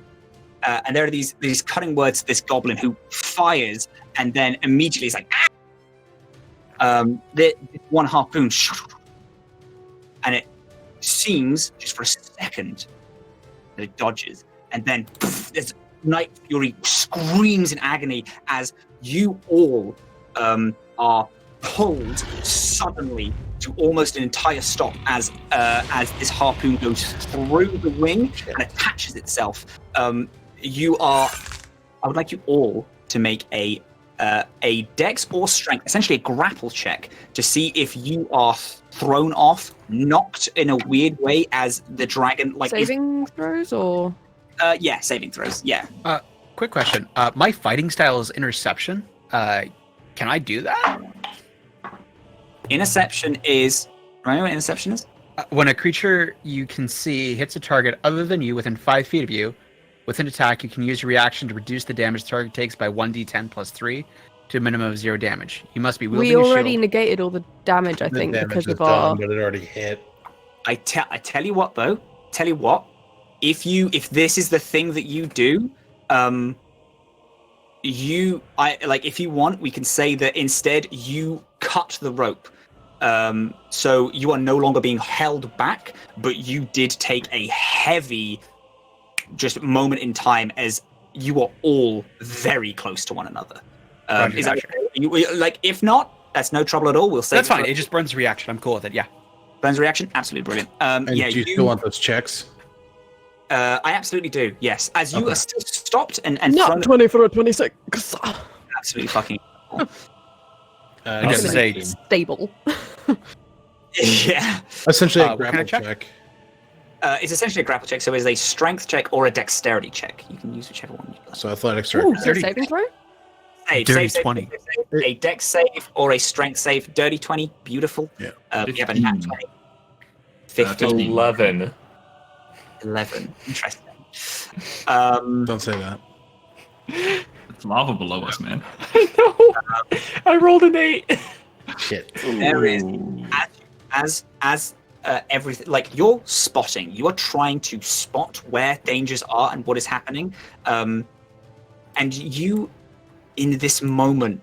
there are these cutting words to this goblin who fires, and then immediately is like, this one harpoon, and it seems just for a second that it dodges, and then there's Night Fury screams in agony as you all are pulled suddenly to almost an entire stop as this harpoon goes through the wing and attaches itself. I would like you all to make a dex or strength, essentially a grapple check, to see if you are thrown off, knocked in a weird way as the dragon saving throws or saving throws. Yeah. Quick question. My fighting style is interception. Can I do that? Interception is. Remember what interception is? When a creature you can see hits a target other than you within 5 feet of you, with an attack, you can use your reaction to reduce the damage the target takes by 1d10 plus 3 to a minimum of 0 damage. You must be wielding We already a shield. negated all the damage, I think, damage because was of our. done, but it already hit. I tell you what, though. Tell you what. If this is the thing that you do, if you want, we can say that instead you cut the rope. So you are no longer being held back, but you did take a heavy just moment in time as you are all very close to one another. Is that if not, that's no trouble at all. We'll say That's fine. It just burns reaction. I'm cool with it. Yeah. Burns reaction, absolutely brilliant. And do you still want those checks? I absolutely do. Yes, as you are still stopped and Not thrown 20 for a 26. absolutely fucking. I was gonna say stable. Yeah. Essentially a what kind grapple of check? check. It's essentially a grapple check, so it's a strength check or a dexterity check. You can use whichever one you like. So athletics Ooh, are is it a saving throw? Save, 20. a dex save or a strength save. Dirty 20, beautiful. Yeah. You have a nat 20. 15, 11. 11. Interesting. Don't say that. It's lava below us, man. No, I rolled an 8. Shit. There is as everything, like you're spotting, you are trying to spot where dangers are and what is happening, and you, in this moment,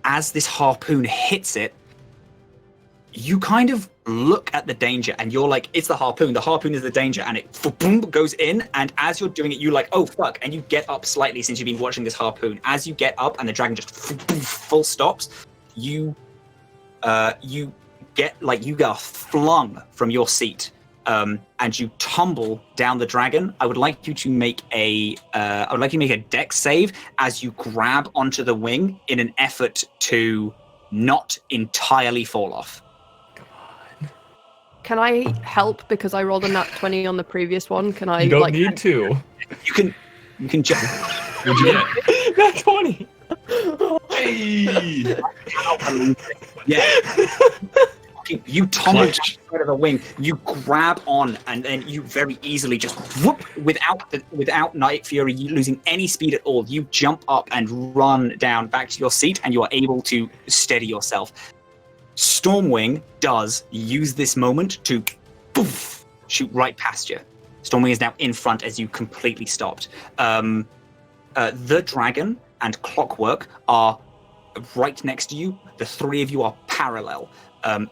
as this harpoon hits it, you kind of look at the danger and you're like, it's the harpoon is the danger, and it boom goes in, and as you're doing it, you're like, oh fuck, and you get up slightly since you've been watching this harpoon. As you get up and the dragon just full stops, you get flung from your seat, and you tumble down the dragon. I would like you to make a dex save as you grab onto the wing in an effort to not entirely fall off. Can I help because I rolled a nat 20 on the previous one? Can I? You don't need to. You can jump. What'd you get? Nat 20. Hey! Yeah. You tumble down the side of the wing, you grab on, and then you very easily just whoop, without Night Fury losing any speed at all, you jump up and run down back to your seat, and you are able to steady yourself. Stormwing does use this moment to poof, shoot right past you. Stormwing is now in front as you completely stopped. The dragon and Clockwork are right next to you. The three of you are parallel.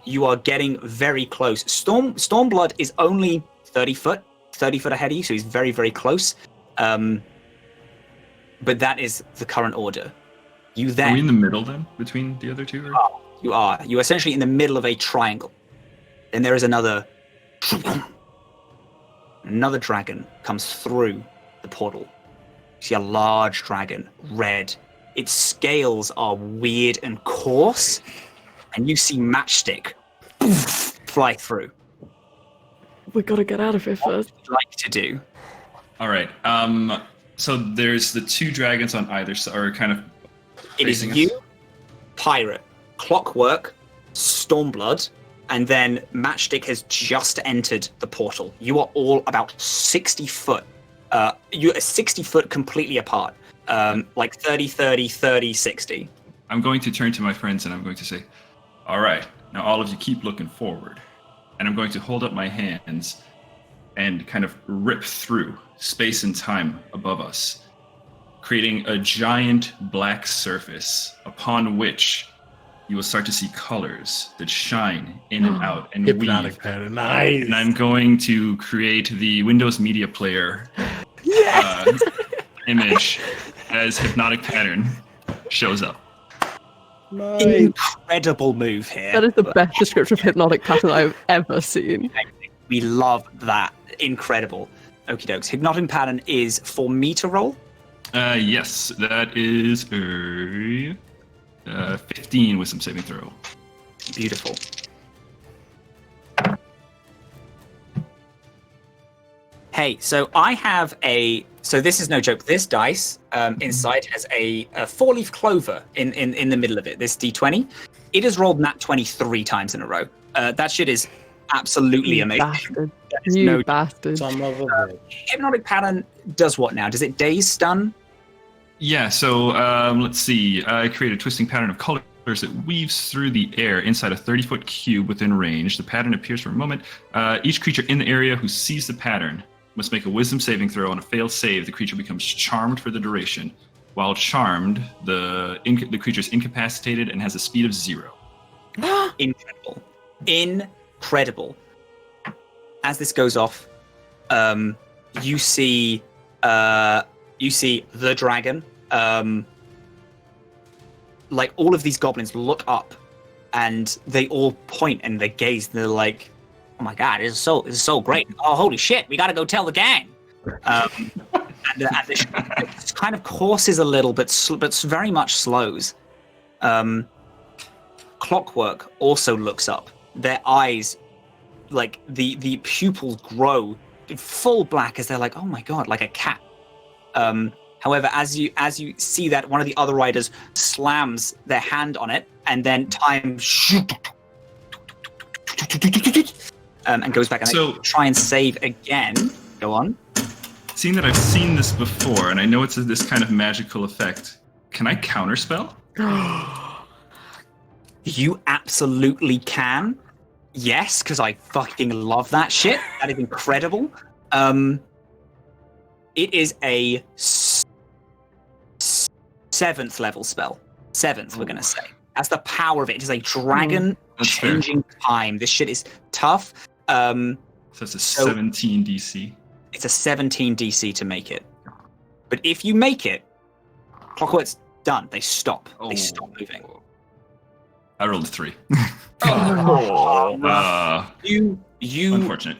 You are getting very close. Stormblood is only 30 foot ahead of you, so he's very, very close. But that is the current order. You then... Are we in the middle then, between the other two? Or? You are. You're essentially in the middle of a triangle. Then there is another dragon comes through the portal. You see a large dragon, red. Its scales are weird and coarse, and you see Matchstick fly through. We gotta get out of here What first. would you like to do? All right. So there's the two dragons on either side, or kind of. It is facing us. you, Pirate, Clockwork, Stormblood, and then Matchstick has just entered the portal. You are all about 60 foot. You are 60 foot completely apart. Like 30, 30, 30, 60. I'm going to turn to my friends and I'm going to say, All right. Now all of you keep looking forward. And I'm going to hold up my hands and kind of rip through space and time above us, creating a giant black surface upon which you will start to see colors that shine in and out and Hypnotic weave. pattern. Nice. And I'm going to create the Windows Media Player image as hypnotic pattern shows up. Nice. Incredible move here. That is the best description of hypnotic pattern I've ever seen. We love that. Incredible. Okie dokes. Hypnotic pattern is for me to roll. Yes, that is a 15 with some saving throw. Beautiful. Hey, so I have so this is no joke. This dice inside has a 4-leaf clover in the middle of it. This D20, it has rolled nat 20 3 times in a row. That shit is absolutely amazing. Bastard. Is You no- bastard. Some of a Hypnotic pattern does what now? Does it daze stun? Yeah, so let's see. I create a twisting pattern of colors that weaves through the air inside a 30-foot cube within range. The pattern appears for a moment. Each creature in the area who sees the pattern must make a wisdom saving throw. On a failed save, the creature becomes charmed for the duration. While charmed, the creature is incapacitated and has a speed of 0. Incredible. Incredible. As this goes off, you see the dragon. Like all of these goblins look up, and they all point and they gaze. And they're like, "Oh my god, this is so great! Oh holy shit, we got to go tell the gang." And it kind of courses a little, but very much slows. Clockwork also looks up. Their eyes, like the pupils grow full black as they're like, "Oh my god," like a cat. However, as you see that, one of the other riders slams their hand on it, and then time and goes back and So- they try and save again. Go on. Seeing that I've seen this before, and I know it's this kind of magical effect, can I counterspell? You absolutely can. Yes, because I fucking love that shit. That is incredible. It is a 7th level spell. 7th, we're gonna say. That's the power of it. It is a dragon That's fair. changing time. This shit is tough. So it's a 17 DC. It's a 17 DC to make it. But if you make it, Clockwork's done. They stop. They stop moving. I rolled a 3. You Unfortunate.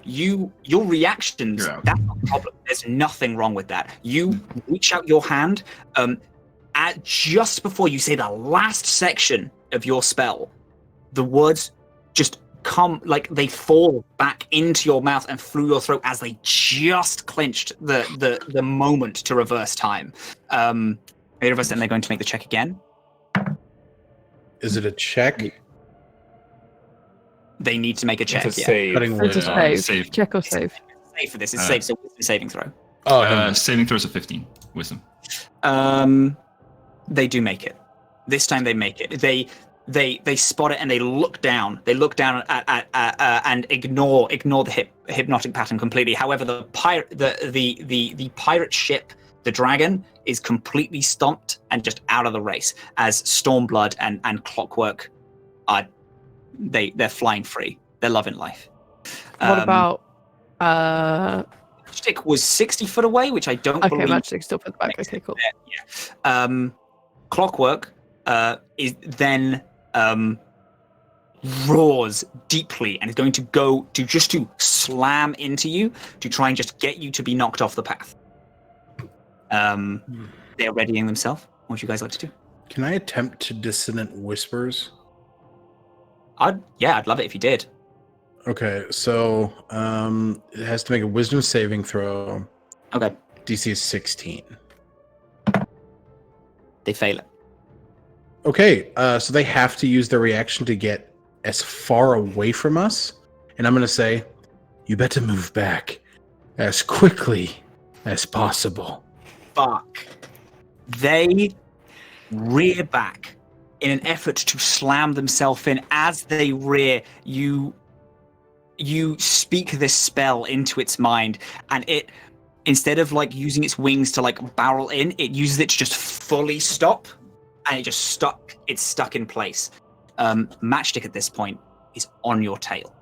Your reactions, You're out. that's not a problem. There's nothing wrong with that. You reach out your hand at just before you say the last section of your spell, the words just come, like they fall back into your mouth and through your throat as they just clinched the moment to reverse time. They reverse, and they're going to make the check again. Is it a check? They need to make a check. It's a Yeah. save. Cutting It's a wood. save. Save. Check or save. Save for this. It's safe. So wisdom saving throw. Oh, no. Saving throws a 15. Wisdom. They do make it. This time they make it. They spot it and they look down. They look down at and ignore the hypnotic pattern completely. However, the pirate ship, the dragon, is completely stomped and just out of the race as Stormblood and Clockwork are they're flying free. They're loving life. What about Stick was 60 foot away, which I don't okay, believe. Matchstick still for the back. Okay, cool. Yeah. Clockwork is then roars deeply and is going to go to slam into you to try and just get you to be knocked off the path. They're readying themselves. What would you guys like to do? Can I attempt to dissonant whispers? I'd love it if you did. Okay, so it has to make a wisdom saving throw. Okay, DC is 16. they fail it. Okay, so they have to use their reaction to get as far away from us. And I'm going to say, you better move back as quickly as possible. Fuck. They rear back in an effort to slam themselves in. As they rear, you speak this spell into its mind, and it, instead of like using its wings to like barrel in, it uses it to just fully stop, and it's stuck in place. Matchstick at this point is on your tail.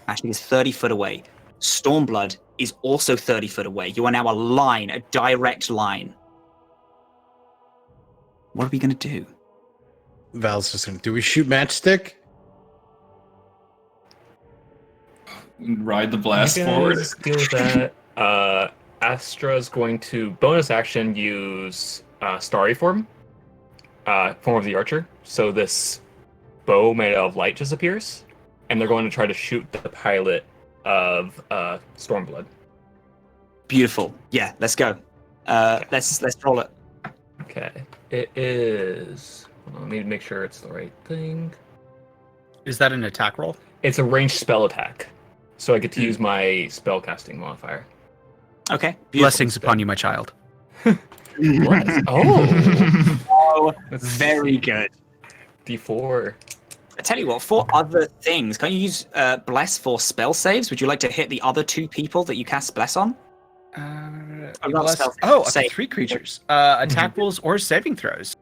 Matchstick is 30 foot away. Stormblood is also 30 foot away. You are now a direct line. What are we going to do? Val's just going to, do we shoot Matchstick? Ride the blast forward. Deal with that. Astra's going to bonus action use Starry Form, form of the archer. So this bow made out of light just appears, and they're going to try to shoot the pilot of Stormblood. Beautiful. Yeah, let's go. Let's roll it. Okay. It is. Hold on, let me make sure it's the right thing. Is that an attack roll? It's a ranged spell attack, so I get to use my spellcasting modifier. Okay. Beautiful. Blessings upon you, my child. Bless. Oh, That's very good. D4. I tell you what, for other things, can you use Bless for spell saves? Would you like to hit the other two people that you cast Bless on? Bless... Oh, up to 3 creatures. Attack rolls or saving throws.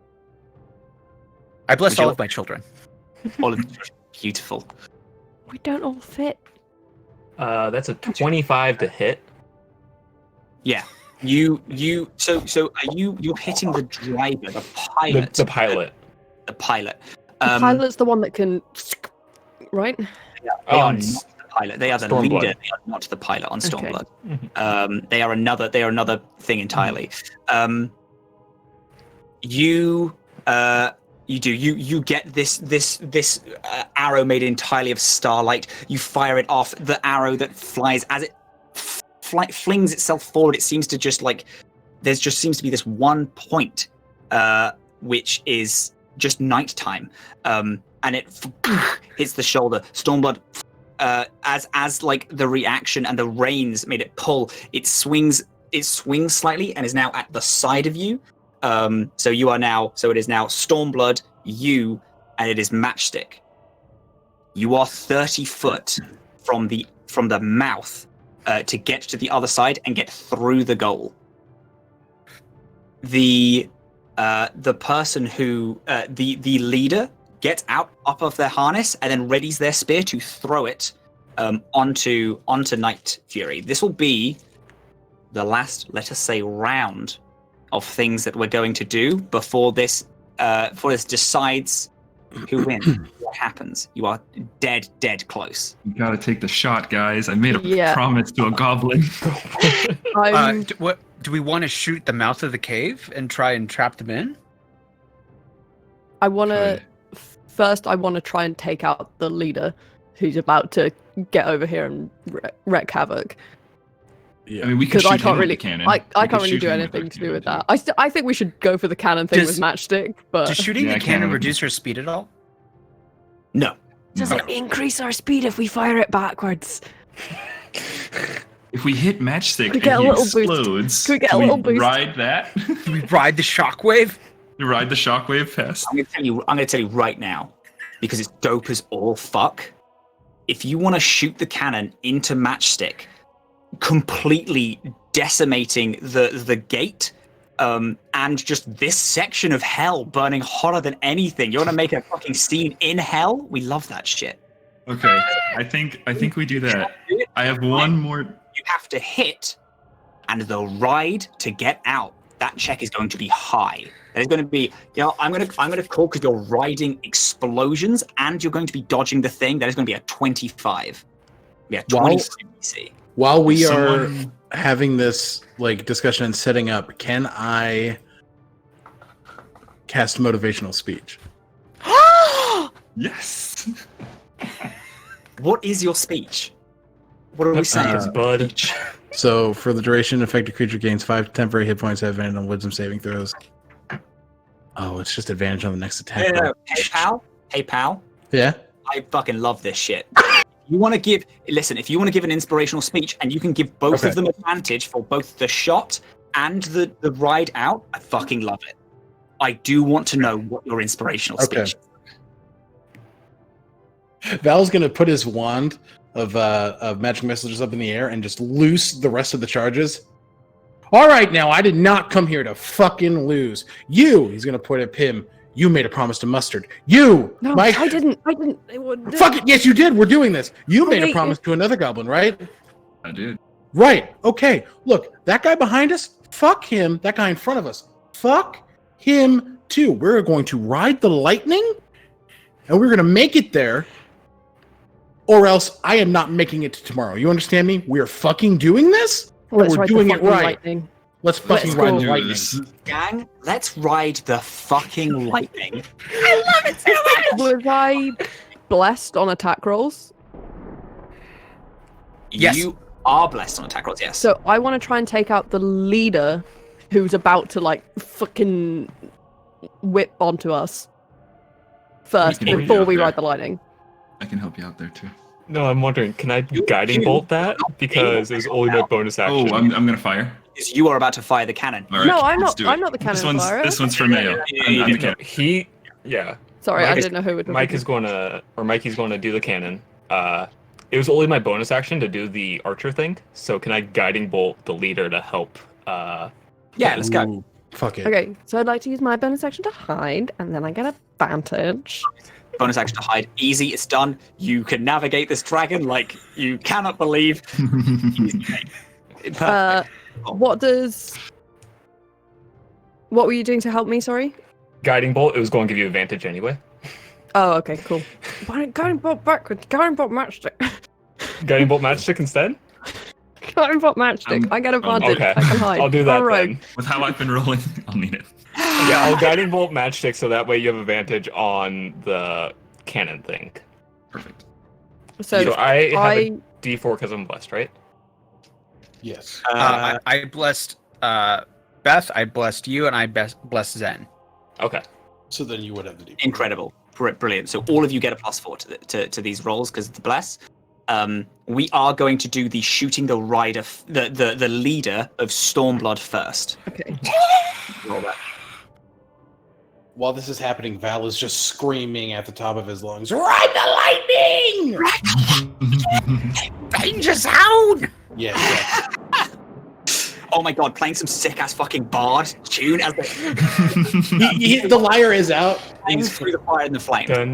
I bless all of my children. All of them. Beautiful. We don't all fit. That's a 25 to hit. Yeah. So are you're hitting the driver, the pilot? The pilot. The pilot. The pilot's the one that can, right? They are not the pilot. They are the Stormblood. leader. They are not the pilot on Stormblood. Okay. They are another thing entirely. You get this arrow made entirely of starlight. You fire it off. The arrow that flies as it flings itself forward. It seems to just like there just seems to be this one point, which is just nighttime, and it hits the shoulder. Stormblood, as like the reaction and the reins made it pull. It swings slightly and is now at the side of you. So it is now Stormblood, you, and it is Matchstick. You are 30 foot from the mouth to get to the other side and get through the goal. The person who the leader gets up of their harness and then readies their spear to throw it onto Night Fury. This will be the last, let us say, round of things that we're going to do before this decides who wins. What happens? You are dead close. You gotta take the shot, guys. I made a promise to a goblin. Do we want to shoot the mouth of the cave and try and trap them in? I want to try and take out the leader who's about to get over here and wreak havoc. Yeah. I mean, we could shoot him with the cannon. I can't really do anything to do with that. I think we should go for the cannon thing with Matchstick. But does shooting the cannon reduce our speed at all? No. Does it increase our speed if we fire it backwards? If we hit Matchstick and he explodes, can we get a little boost? Ride that? Do we ride the shockwave? You ride the shockwave past. I'm gonna tell you right now, because it's dope as all fuck. If you want to shoot the cannon into Matchstick, completely decimating the gate, and just this section of hell burning hotter than anything, you want to make a fucking scene in hell? We love that shit. Okay, I think we do that. I have one more. You have to hit, and the ride to get out. That check is going to be high. There's going to be, I'm going to call, because you're riding explosions and you're going to be dodging the thing. That is going to be a 25. Yeah, 20 CC. While we are having this like discussion and setting up, can I cast motivational speech? Yes. What is your speech? What are we saying? Bud. So, for the duration, affected creature gains 5 temporary hit points, have advantage on wisdom saving throws. Oh, it's just advantage on the next attack. No. Hey, pal. Yeah? I fucking love this shit. If you want to give an inspirational speech and you can give both of them advantage for both the shot and the ride out, I fucking love it. I do want to know what your inspirational speech is. Val's gonna put his wand of magic messages up in the air and just loose the rest of the charges. All right, now I did not come here to fucking lose. He's gonna point at Pim. You made a promise to Mustard. No, Mike. I didn't. Fuck it. Yes, you did. We're doing this. You made a promise to another goblin, right? I did. Right. Okay. Look, that guy behind us. Fuck him. That guy in front of us. Fuck him too. We're going to ride the lightning, and we're gonna make it there. Or else I am not making it to tomorrow. You understand me? We are fucking doing this. We're doing it right. Lightning. Let's fucking ride the lightning. Gang, let's ride the fucking lightning. I love it so much! Was I blessed on attack rolls? Yes. You are blessed on attack rolls, yes. So I want to try and take out the leader who's about to, like, fucking whip onto us first before we ride the lightning. I can help you out there, too. No, I'm wondering, can I guiding bolt that? Because it was only my bonus action. Oh, I'm going to fire. You are about to fire the cannon. Right, no, I'm not the cannon firer. This one's for Mayo. I'm the cannon. Sorry, Mike I didn't know who would. Mikey's going to do the cannon. It was only my bonus action to do the archer thing. So can I guiding bolt the leader to help? Yeah, let's go. Fuck it. Okay, so I'd like to use my bonus action to hide, and then I get advantage. Bonus action to hide. Easy, it's done. You can navigate this dragon like you cannot believe. Perfect. What were you doing to help me, sorry? Guiding bolt, it was going to give you advantage anyway. Oh, okay, cool. Guiding bolt backwards. Guiding bolt matchstick. Guiding bolt matchstick instead? Guiding bolt matchstick. I get advantage. Okay. I can hide. I'll do that then. With how I've been rolling, I'll need it. Yeah, I'll guiding bolt matchstick so that way you have advantage on the cannon thing. Perfect. So I have a D4 because I'm blessed, right? Yes. I blessed Beth, I blessed you, and I blessed Zen. Okay. So then you would have the D4. Incredible. Brilliant. So all of you get a +4 to these rolls because of the bless. We are going to do the shooting the rider, the leader of Stormblood first. Okay. Roll that. While this is happening, Val is just screaming at the top of his lungs, "Ride the lightning! Danger zone! Yeah. Oh my god, playing some sick-ass fucking bard tune as The lyre is out. things through the fire and the flames. I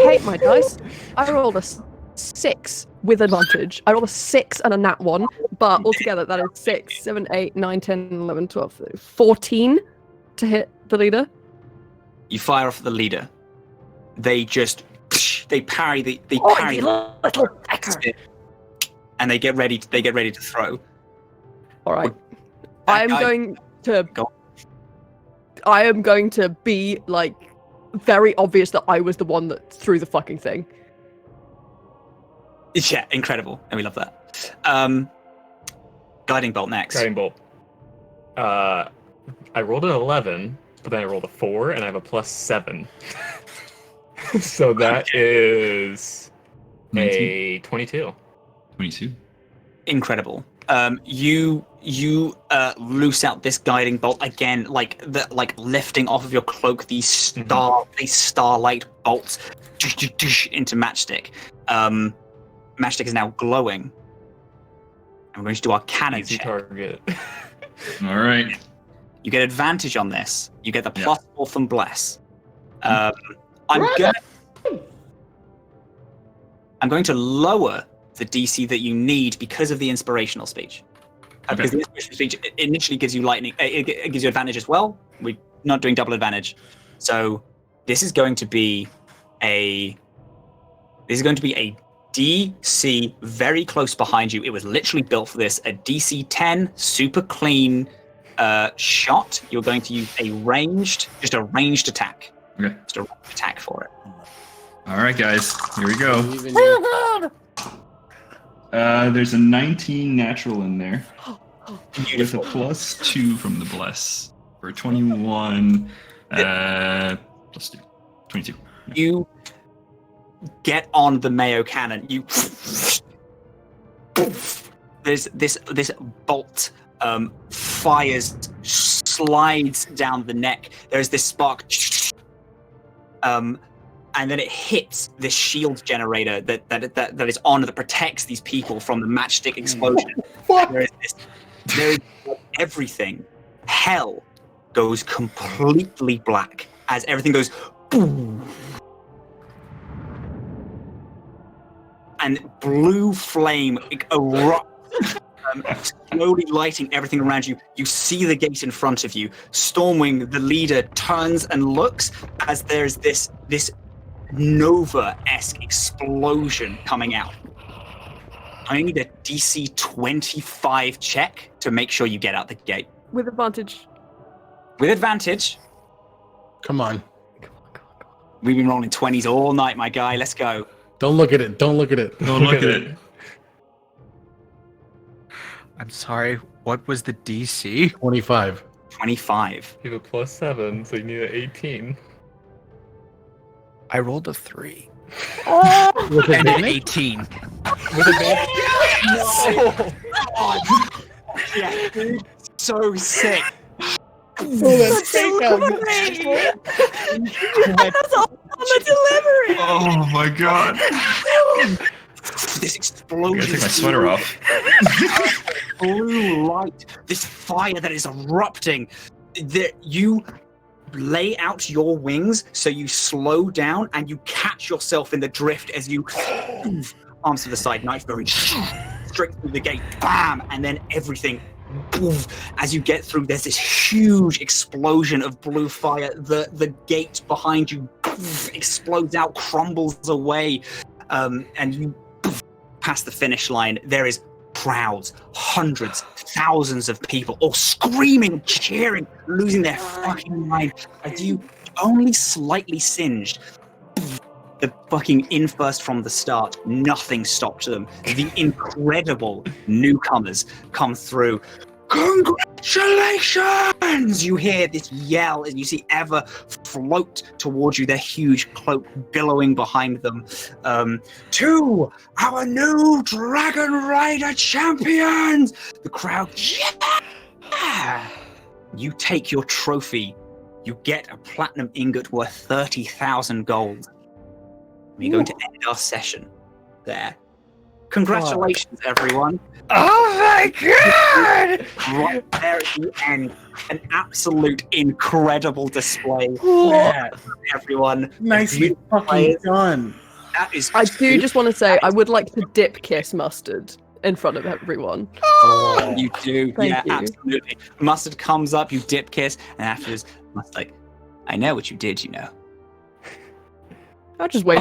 hate my dice. I rolled a 6 with advantage. I rolled a 6 and a nat 1, but altogether that is 6, 7, 8, 9, 10, 11, 12, 13, 14 to hit the leader. You fire off at the leader. They just parry the little pecker. And they get ready to throw. All right. I am going to be like very obvious that I was the one that threw the fucking thing. Yeah, incredible. And we love that. Guiding bolt next. Guiding bolt. I rolled an 11, but then I rolled a 4, and I have a +7. So that is 19. a 22. 22. Incredible. You loose out this guiding bolt again, like lifting off of your cloak these starlight bolts into Matchstick. Matchstick is now glowing. And we're going to do our cannon Easy check. target. All right. You get advantage on this. You get the +4 from Bless. I'm going to lower the DC that you need because of the inspirational speech. Because the inspirational speech initially gives you lightning. It gives you advantage as well. We're not doing double advantage. So this is going to be a DC very close behind you. It was literally built for this. A DC 10 super clean shot. You're going to use a ranged attack. Okay. Just a ranged attack for it. All right, guys. Here we go. There's a 19 natural in there. With a +2 from the bless. For 21 +2. 22. You get on the Mayo cannon. You there's this bolt fires slides down the neck. There's this spark, and then it hits this shield generator that is on, that protects these people from the matchstick explosion. There is everything. Hell goes completely black as everything goes boom. And blue flame erupts, slowly lighting everything around you. You see the gate in front of you. Stormwing, the leader, turns and looks as there's this Nova-esque explosion coming out. I need a DC 25 check to make sure you get out the gate. With advantage. With advantage. Come on. We've been rolling 20s all night, my guy. Let's go. Don't look at it. Don't look at it. Don't look at it. I'm sorry, what was the DC? 25. 25. You have a +7, so you need an 18. I rolled a 3. With And an advantage? 18. With advantage. Yeah, dude. So sick. That's so That's all on the delivery! Oh my god. This I explosion. gotta take my sweater off. Blue light. This fire that is erupting. You lay out your wings so you slow down and you catch yourself in the drift as you arms to the side, knife very straight through the gate, bam, and then everything. Poof. As you get through, there's this huge explosion of blue fire. The gate behind you poof, explodes out, crumbles away, and you poof, pass the finish line. There is crowds, hundreds, thousands of people, all screaming, cheering, losing their fucking mind. As you only slightly singed. The fucking in first from the start, nothing stopped them. The incredible newcomers come through. Congratulations! You hear this yell and you see Eva float towards you, their huge cloak billowing behind them. To our new Dragon Rider champions! The crowd, yeah! You take your trophy. You get a platinum ingot worth 30,000 gold. We're going to end our session there. Congratulations, everyone. Oh my god! Right there at the end, an absolute incredible display. Everyone. Nicely fucking done. That is I do just want to say, I would like to dip kiss Mustard in front of everyone. Oh, you do. Thank yeah, you. absolutely. Mustard comes up, you dip kiss, and afterwards, Mustard's like, I know what you did, you know. I'll just wait.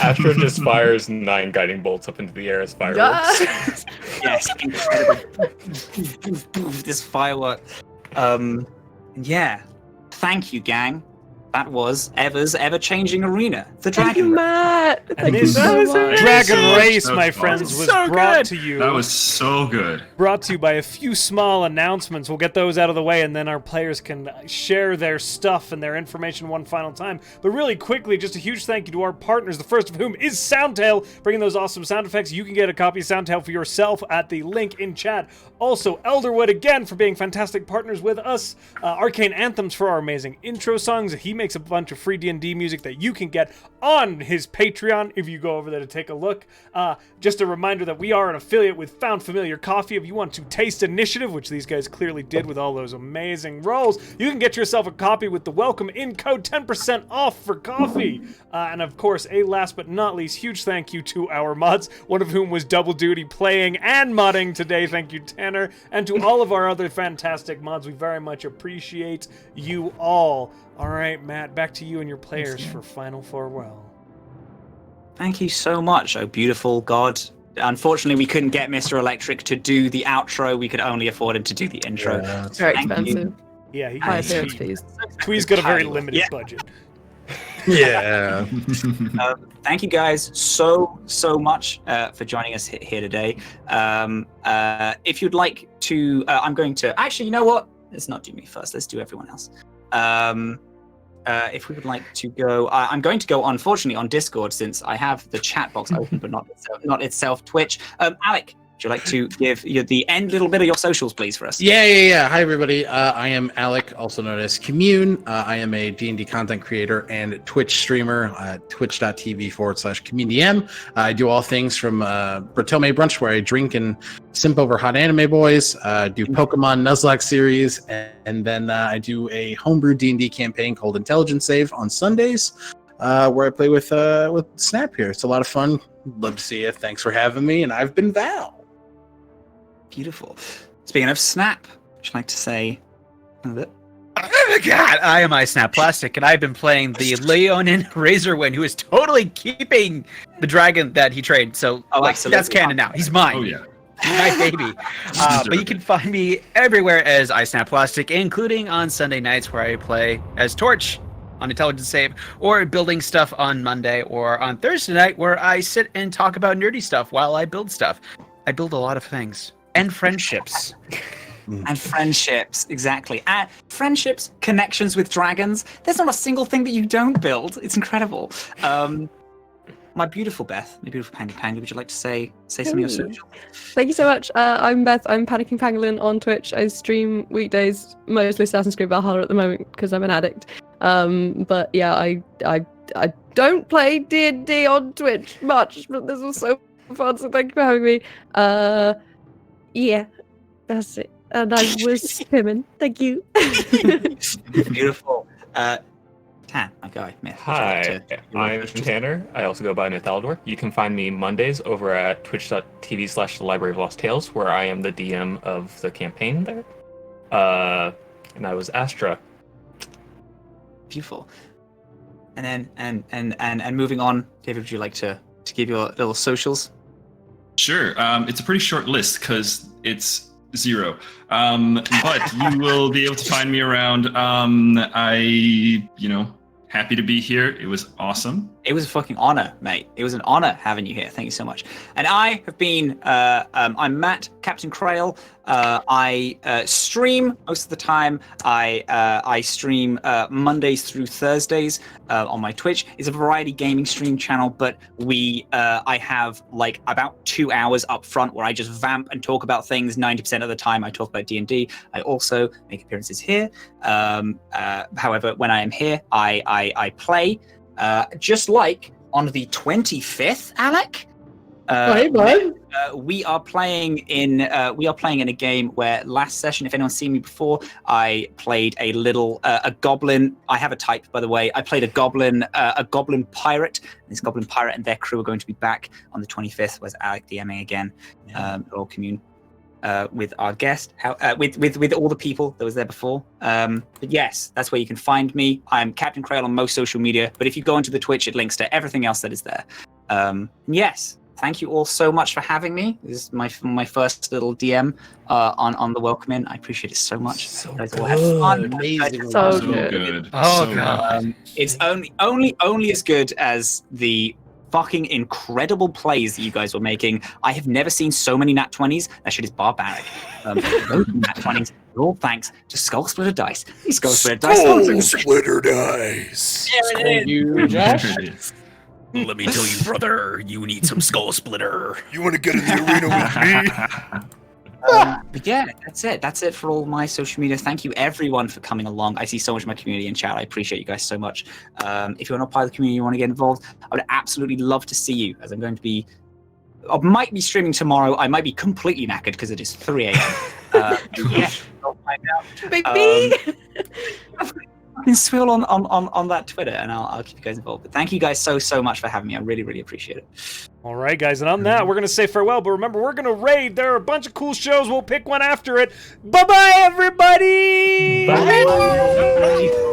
Astro just fires 9 guiding bolts up into the air as fireworks. Yes, incredible. This firework. Yeah. Thank you, gang. That was Eva's ever-changing arena, the Thank you, Dragon. Matt. And Thank you this so much. Dragon That was Race, so my awesome. friends, was So brought good. to you. That was so good. Brought to you by a few small announcements. We'll get those out of the way, and then our players can share their stuff and their information one final time. But really quickly, just a huge thank you to our partners, the first of whom is Soundtail, bringing those awesome sound effects. You can get a copy of Soundtail for yourself at the link in chat. Also, Elderwood, again, for being fantastic partners with us. Arcane Anthems for our amazing intro songs. He makes a bunch of free D&D music that you can get on his Patreon if you go over there to take a look. Just a reminder that we are an affiliate with Found Familiar Coffee. If you want to taste Initiative, which these guys clearly did with all those amazing rolls, you can get yourself a copy with the welcome in code 10% off for coffee. And of course, a last but not least, huge thank you to our mods, one of whom was double duty playing and modding today. Thank you, Tanner. And to all of our other fantastic mods, we very much appreciate you all. All right, Matt, back to you and your players for final farewell. Thank you so much, oh beautiful God. Unfortunately, we couldn't get Mr. Electric to do the outro. We could only afford him to do the intro. Yeah. Very Thank expensive. Yeah, he High I appearance see. fees. Twee's got a very limited Yeah. budget. Yeah. Thank you guys so much for joining us here today. If you'd like to, I'm going to actually, you know what? Let's not do me first. Let's do everyone else. If we would like to go, I'm going to go, unfortunately, on Discord since I have the chat box open, but not itself Twitch. Alec, would you like to give the end little bit of your socials, please, for us? Yeah. Hi, everybody. I am Alec, also known as Commune. I am a D&D content creator and Twitch streamer at twitch.tv/CommuneDM. I do all things from Bratome Brunch, where I drink and simp over hot anime boys, do Pokemon Nuzlocke series, and then I do a homebrew D&D campaign called Intelligence Save on Sundays, where I play with Snap here. It's a lot of fun. Love to see you. Thanks for having me, and I've been Val. Beautiful. Speaking of Snap, would you like to say that? Oh God, I am iSnap Plastic, and I've been playing the Leonin Razorwind, who is totally keeping the dragon that he traded. So that's canon now. He's mine. Oh, yeah. My baby. But you can find me everywhere as iSnap Plastic, including on Sunday nights where I play as Torch on Intelligence Save, or building stuff on Monday, or on Thursday night where I sit and talk about nerdy stuff while I build stuff. I build a lot of things. And friendships. And friendships, exactly. And friendships, connections with dragons. There's not a single thing that you don't build. It's incredible. My beautiful Beth, my beautiful Panga, would you like to say some of your social? Thank you so much. I'm Beth. I'm Panicking Pangolin on Twitch. I stream weekdays, mostly Assassin's Creed Valhalla at the moment because I'm an addict. But yeah, I don't play D&D on Twitch much, but this was so fun, so thank you for having me. Yeah, that's it. And I was swimming. Thank you. Beautiful. Tan, my guy, Myth. Hi, I'm Tanner. I also go by Nathaldor. You can find me Mondays over at twitch.tv/The Library of Lost Tales, where I am the DM of the campaign there. And I was Astra. Beautiful. And then and moving on, David, would you like to give your little socials? Sure. It's a pretty short list because it's 0. But you will be able to find me around. Happy to be here. It was awesome. It was a fucking honor, mate. It was an honor having you here. Thank you so much. And I have been, I'm Matt, Captain Krail. I stream most of the time. I stream Mondays through Thursdays on my Twitch. It's a variety gaming stream channel, but I have like about 2 hours up front where I just vamp and talk about things. 90% of the time I talk about D&D. I also make appearances here. However, when I am here, I play. Just like on the 25th, Alec. Hey, bud. We are playing in a game where last session, if anyone's seen me before, I played a goblin. I have a type, by the way. I played a goblin pirate. This goblin pirate and their crew are going to be back on the 25th. Was Alec DMing again, or Commune. With our guest, with all the people that was there before. But yes, that's where you can find me. I'm Captain Krail on most social media, but if you go onto the Twitch, it links to everything else that is there. Yes, thank you all so much for having me. This is my first little DM on the welcome in. I appreciate it so much. So guys all had fun. amazing. So good. Oh, So God. good. It's only as good as the fucking incredible plays that you guys were making. I have never seen so many nat 20s. That shit is barbaric. Those nat 20s are all thanks to Skull Splitter Dice. These Skull Splitter Dice. Splitter dice. There it is. You, Josh? There it is. Let me tell you, brother, you need some Skull Splitter. You want to get in the arena with me? But yeah, that's it. That's it for all my social media. Thank you everyone for coming along. I see so much of my community in chat. I appreciate you guys so much. If you're not part of the community, you want to get involved, I would absolutely love to see you, as I'm going to be. I might be streaming tomorrow. I might be completely knackered because it is 3 a.m. Yeah, I'll find out. Baby. I can swill on that Twitter, and I'll keep you guys involved. But thank you guys so much for having me. I really, really appreciate it. All right, guys, and on that, we're going to say farewell. But remember, we're going to raid. There are a bunch of cool shows. We'll pick one after it. Bye-bye, everybody! Bye.